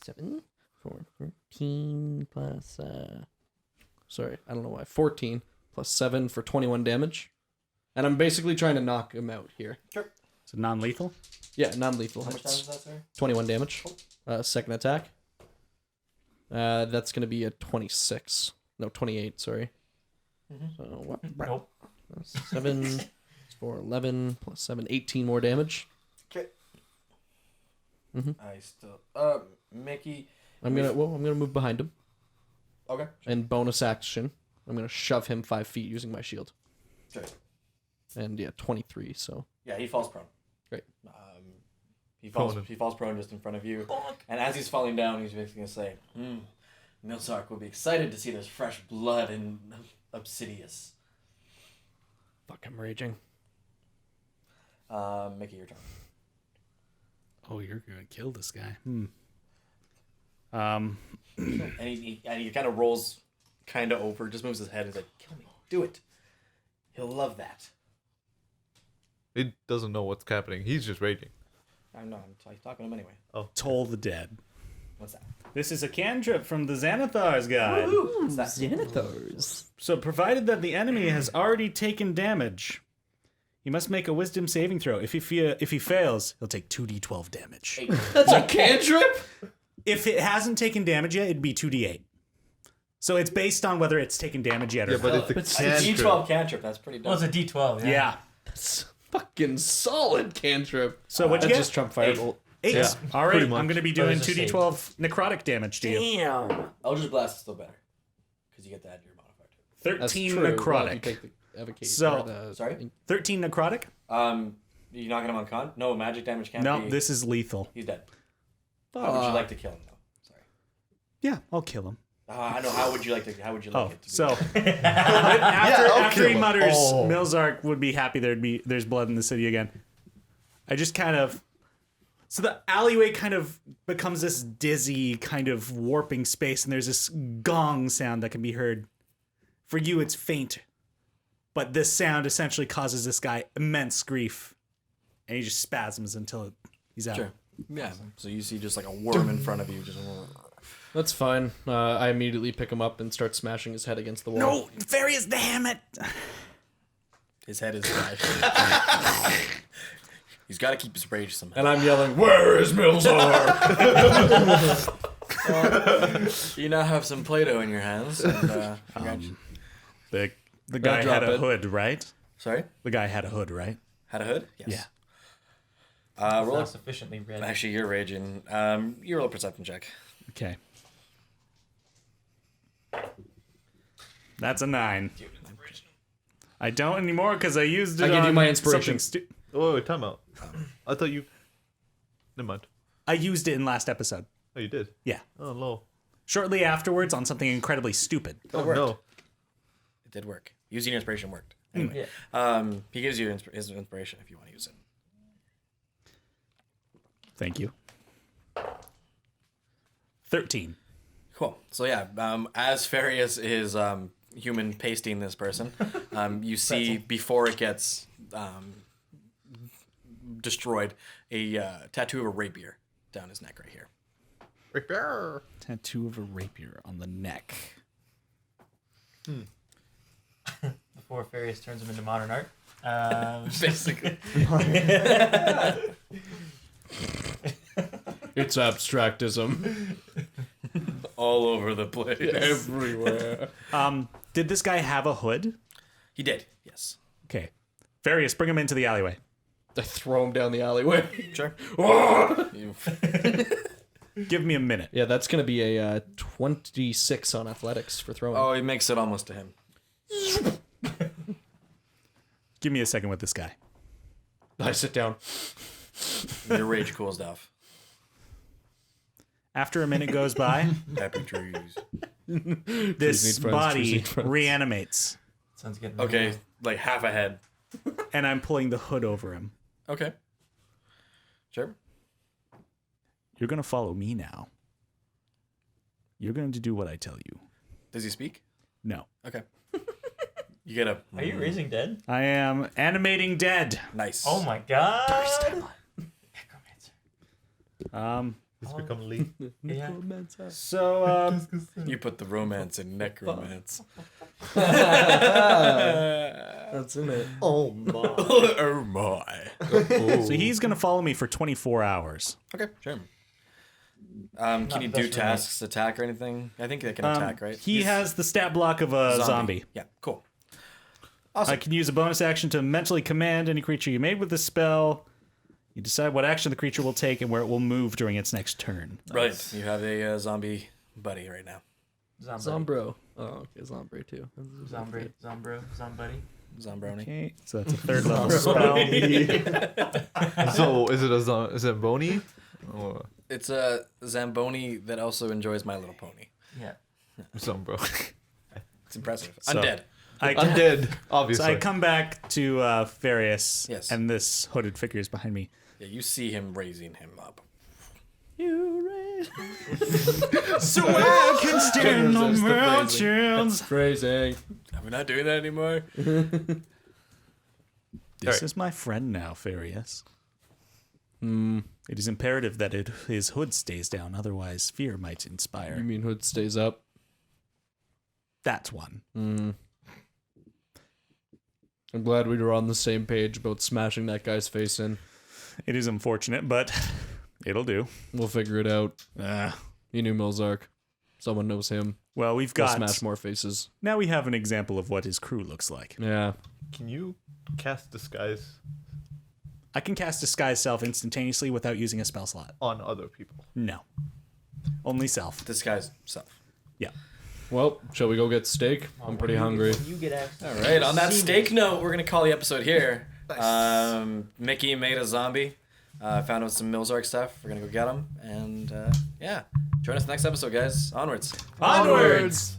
Speaker 6: 7, 4, 13 plus... sorry, I don't know why. 14 plus 7 for 21 damage. And I'm basically trying to knock him out here.
Speaker 9: So non-lethal?
Speaker 6: Yeah, non-lethal
Speaker 4: How much
Speaker 6: hits.
Speaker 4: damage is that, sir?
Speaker 6: 21 damage. Second attack. That's going to be a 26. No, 28, sorry. So what?
Speaker 3: Nope.
Speaker 6: 7 for 11 plus 7, 18 more damage.
Speaker 4: Okay.
Speaker 6: Mhm.
Speaker 4: I still Micki.
Speaker 6: I'm gonna move behind him,
Speaker 4: Okay.
Speaker 6: and bonus action, I'm gonna shove him 5 feet using my shield.
Speaker 4: Okay.
Speaker 6: And yeah, 23. So
Speaker 4: Yeah, he falls prone.
Speaker 6: Great.
Speaker 4: He falls prone just in front of you. And as he's falling down, he's basically gonna say, Milzark will be excited to see there's fresh blood in Obsidius.
Speaker 6: fuck, I'm raging.
Speaker 4: Micki, your turn.
Speaker 9: Oh, you're gonna kill this guy.
Speaker 4: And he kind of rolls kind of over, just moves his head and is like, kill me, do it. He'll love that.
Speaker 5: He doesn't know what's happening. He's just raging.
Speaker 4: I'm talking to him anyway.
Speaker 9: Toll the dead.
Speaker 4: What's that?
Speaker 9: This is a cantrip from the Xanathar's guide.
Speaker 4: What's that?
Speaker 6: Xanathars.
Speaker 9: So, provided that the enemy has already taken damage, he must make a wisdom saving throw. If he fails, he'll take 2d12 damage.
Speaker 6: That's a cantrip?
Speaker 2: If it hasn't taken damage yet, it'd be 2d8. So it's based on whether it's taken damage yet or
Speaker 5: Yeah,
Speaker 2: not.
Speaker 5: but it's a
Speaker 4: It's a
Speaker 5: cantrip.
Speaker 4: D12 cantrip. That's pretty
Speaker 3: Well,
Speaker 4: dumb.
Speaker 3: it's a D12. Yeah.
Speaker 2: Yeah.
Speaker 6: That's fucking solid cantrip.
Speaker 2: So what'd you
Speaker 6: That's
Speaker 2: get?
Speaker 6: just Trump Firebolt.
Speaker 2: 8.
Speaker 5: Yeah,
Speaker 2: All right,
Speaker 5: pretty
Speaker 2: I'm
Speaker 5: much.
Speaker 2: going to be
Speaker 3: But
Speaker 2: doing
Speaker 3: it's a
Speaker 2: 2d12 necrotic damage to you.
Speaker 6: Damn.
Speaker 4: Eldritch Blast is still better. Because you get to add your modifier to it.
Speaker 2: 13
Speaker 6: Well, if you
Speaker 2: necrotic.
Speaker 6: take the evocation
Speaker 2: So-
Speaker 6: or the-
Speaker 4: Sorry?
Speaker 2: 13 necrotic?
Speaker 4: You knocking him on con? No, magic damage can't
Speaker 2: No,
Speaker 4: be.
Speaker 2: this is lethal.
Speaker 4: He's dead. How would you like to kill him, though? Sorry.
Speaker 2: Yeah, I'll kill him.
Speaker 4: I know. How would you like it to be?
Speaker 2: So
Speaker 5: I'll
Speaker 2: after
Speaker 5: kill
Speaker 2: he
Speaker 5: him.
Speaker 2: mutters,
Speaker 5: Oh.
Speaker 2: Milzark would be happy there's blood in the city again. I just kind of... So the alleyway kind of becomes this dizzy kind of warping space, and there's this gong sound that can be heard. For you, it's faint. But this sound essentially causes this guy immense grief. And he just spasms until he's out.
Speaker 4: Sure. Yeah. So you see just like a worm in front of you. Just.
Speaker 6: That's fine. I immediately pick him up and start smashing his head against the wall.
Speaker 2: No, Ferreus, damn it!
Speaker 4: His head is smashed. He's got to keep his rage somehow.
Speaker 6: And I'm yelling, "Where is Milzark?"
Speaker 4: You now have some Play-Doh in your hands. And,
Speaker 2: The guy
Speaker 6: drop
Speaker 2: had a
Speaker 6: it.
Speaker 2: hood, right?
Speaker 4: Sorry?
Speaker 2: The guy had a hood, right?
Speaker 4: Had a hood? Yes.
Speaker 2: Yeah.
Speaker 3: It's
Speaker 4: Roll.
Speaker 3: not sufficiently red.
Speaker 4: Actually, you're raging. You roll a perception check.
Speaker 2: Okay. That's a 9. I don't anymore because I used it
Speaker 6: I give you
Speaker 2: on
Speaker 6: my inspiration.
Speaker 2: something
Speaker 5: Wait, time out. I thought you... Never mind.
Speaker 2: I used it in last episode.
Speaker 5: Oh, you did?
Speaker 2: Yeah.
Speaker 5: Oh, no.
Speaker 2: Shortly afterwards on something incredibly stupid.
Speaker 5: Oh,
Speaker 4: worked.
Speaker 5: no.
Speaker 4: It did work. Using your inspiration worked. Anyway, he gives you his inspiration if you want to use it.
Speaker 2: Thank you. 13.
Speaker 4: Cool. So yeah, as Ferreus is human pasting this person, you see before it gets destroyed a tattoo of a rapier down his neck right here.
Speaker 5: Rapier.
Speaker 2: Tattoo of a rapier on the neck.
Speaker 3: Before Ferreus turns him into modern art.
Speaker 4: Basically.
Speaker 6: It's abstractism
Speaker 4: All over the place.
Speaker 6: everywhere.
Speaker 2: Did this guy have a hood?
Speaker 4: He did. Yes.
Speaker 2: Okay. Ferreus, bring him into the alleyway.
Speaker 6: I throw him down the alleyway.
Speaker 4: Sure. You-
Speaker 2: Give me a minute.
Speaker 6: Yeah, that's gonna be a 26 on athletics for throwing.
Speaker 4: Oh, he makes it almost to him.
Speaker 2: Give me a second with this guy.
Speaker 6: I sit down.
Speaker 4: Your rage cools off.
Speaker 2: After a minute goes by,
Speaker 4: Happy trees.
Speaker 2: this
Speaker 6: need friends, trees
Speaker 2: body
Speaker 6: need friends.
Speaker 2: reanimates.
Speaker 3: Sounds good.
Speaker 4: Okay, like half a head.
Speaker 2: and I'm pulling the hood over him.
Speaker 4: Okay. Sure.
Speaker 1: You're going to follow me now. You're going to do what I tell you.
Speaker 4: Does he speak?
Speaker 1: No.
Speaker 4: Okay. You get a
Speaker 3: Are you raising dead?
Speaker 1: I am animating dead.
Speaker 4: nice.
Speaker 3: Oh my god. Necromancer.
Speaker 5: It's become Lee.
Speaker 3: Yeah.
Speaker 2: So,
Speaker 4: You put the romance in necromance.
Speaker 6: That's in it.
Speaker 7: Oh my.
Speaker 4: Oh my.
Speaker 1: So he's going to follow me for 24 hours.
Speaker 4: Okay, sure. Can you do
Speaker 3: best
Speaker 4: tasks, attack, or anything? I think they can attack, right?
Speaker 1: He has the stat block of a zombie.
Speaker 4: Yeah, cool.
Speaker 1: I can use a bonus action to mentally command any creature you made with this spell. You decide what action the creature will take and where it will move during its next turn.
Speaker 4: Right. You have a zombie buddy right now.
Speaker 6: Zombro. Oh, okay, Zombre too.
Speaker 3: Zombie. Zombuddy.
Speaker 4: Zombroni.
Speaker 1: Okay, so that's a third level spell.
Speaker 5: So is it a Zamboni? Or
Speaker 4: It's a Zamboni that also enjoys My Little Pony.
Speaker 3: Yeah.
Speaker 5: Zombro?
Speaker 4: It's impressive.
Speaker 1: So-
Speaker 4: Undead.
Speaker 5: Undead,
Speaker 1: So
Speaker 5: obviously.
Speaker 1: I come back to Ferreus,
Speaker 4: Yes.
Speaker 1: and this hooded figure is behind me.
Speaker 4: Yeah, you see him raising him up.
Speaker 1: So I can stand no more chance.
Speaker 6: Phrasing.
Speaker 4: Are we not doing that anymore?
Speaker 1: This is my friend now, Ferreus. It is imperative that his hood stays down, otherwise fear might inspire.
Speaker 6: You mean hood stays up?
Speaker 1: That's one.
Speaker 6: I'm glad we were on the same page about smashing that guy's face in.
Speaker 1: It is unfortunate, but it'll do.
Speaker 6: We'll figure it out. You knew Milzark. Someone knows him.
Speaker 1: Well, we've
Speaker 6: We'll
Speaker 1: got...
Speaker 6: smash more faces.
Speaker 1: Now we have an example of what his crew looks like.
Speaker 6: Yeah.
Speaker 5: Can you cast disguise
Speaker 1: I can cast Disguise Self instantaneously without using a spell slot.
Speaker 5: on other people?
Speaker 1: No. Only self.
Speaker 4: Disguise self.
Speaker 1: Yeah.
Speaker 6: Well, shall we go get steak? I'm pretty hungry.
Speaker 7: You get out.
Speaker 4: All right, on that steak note, we're going to call the episode here. Micki made a zombie. Found out some Milzark stuff. We're going to go get him. And yeah, join us next episode, guys. Onwards.
Speaker 1: Onwards!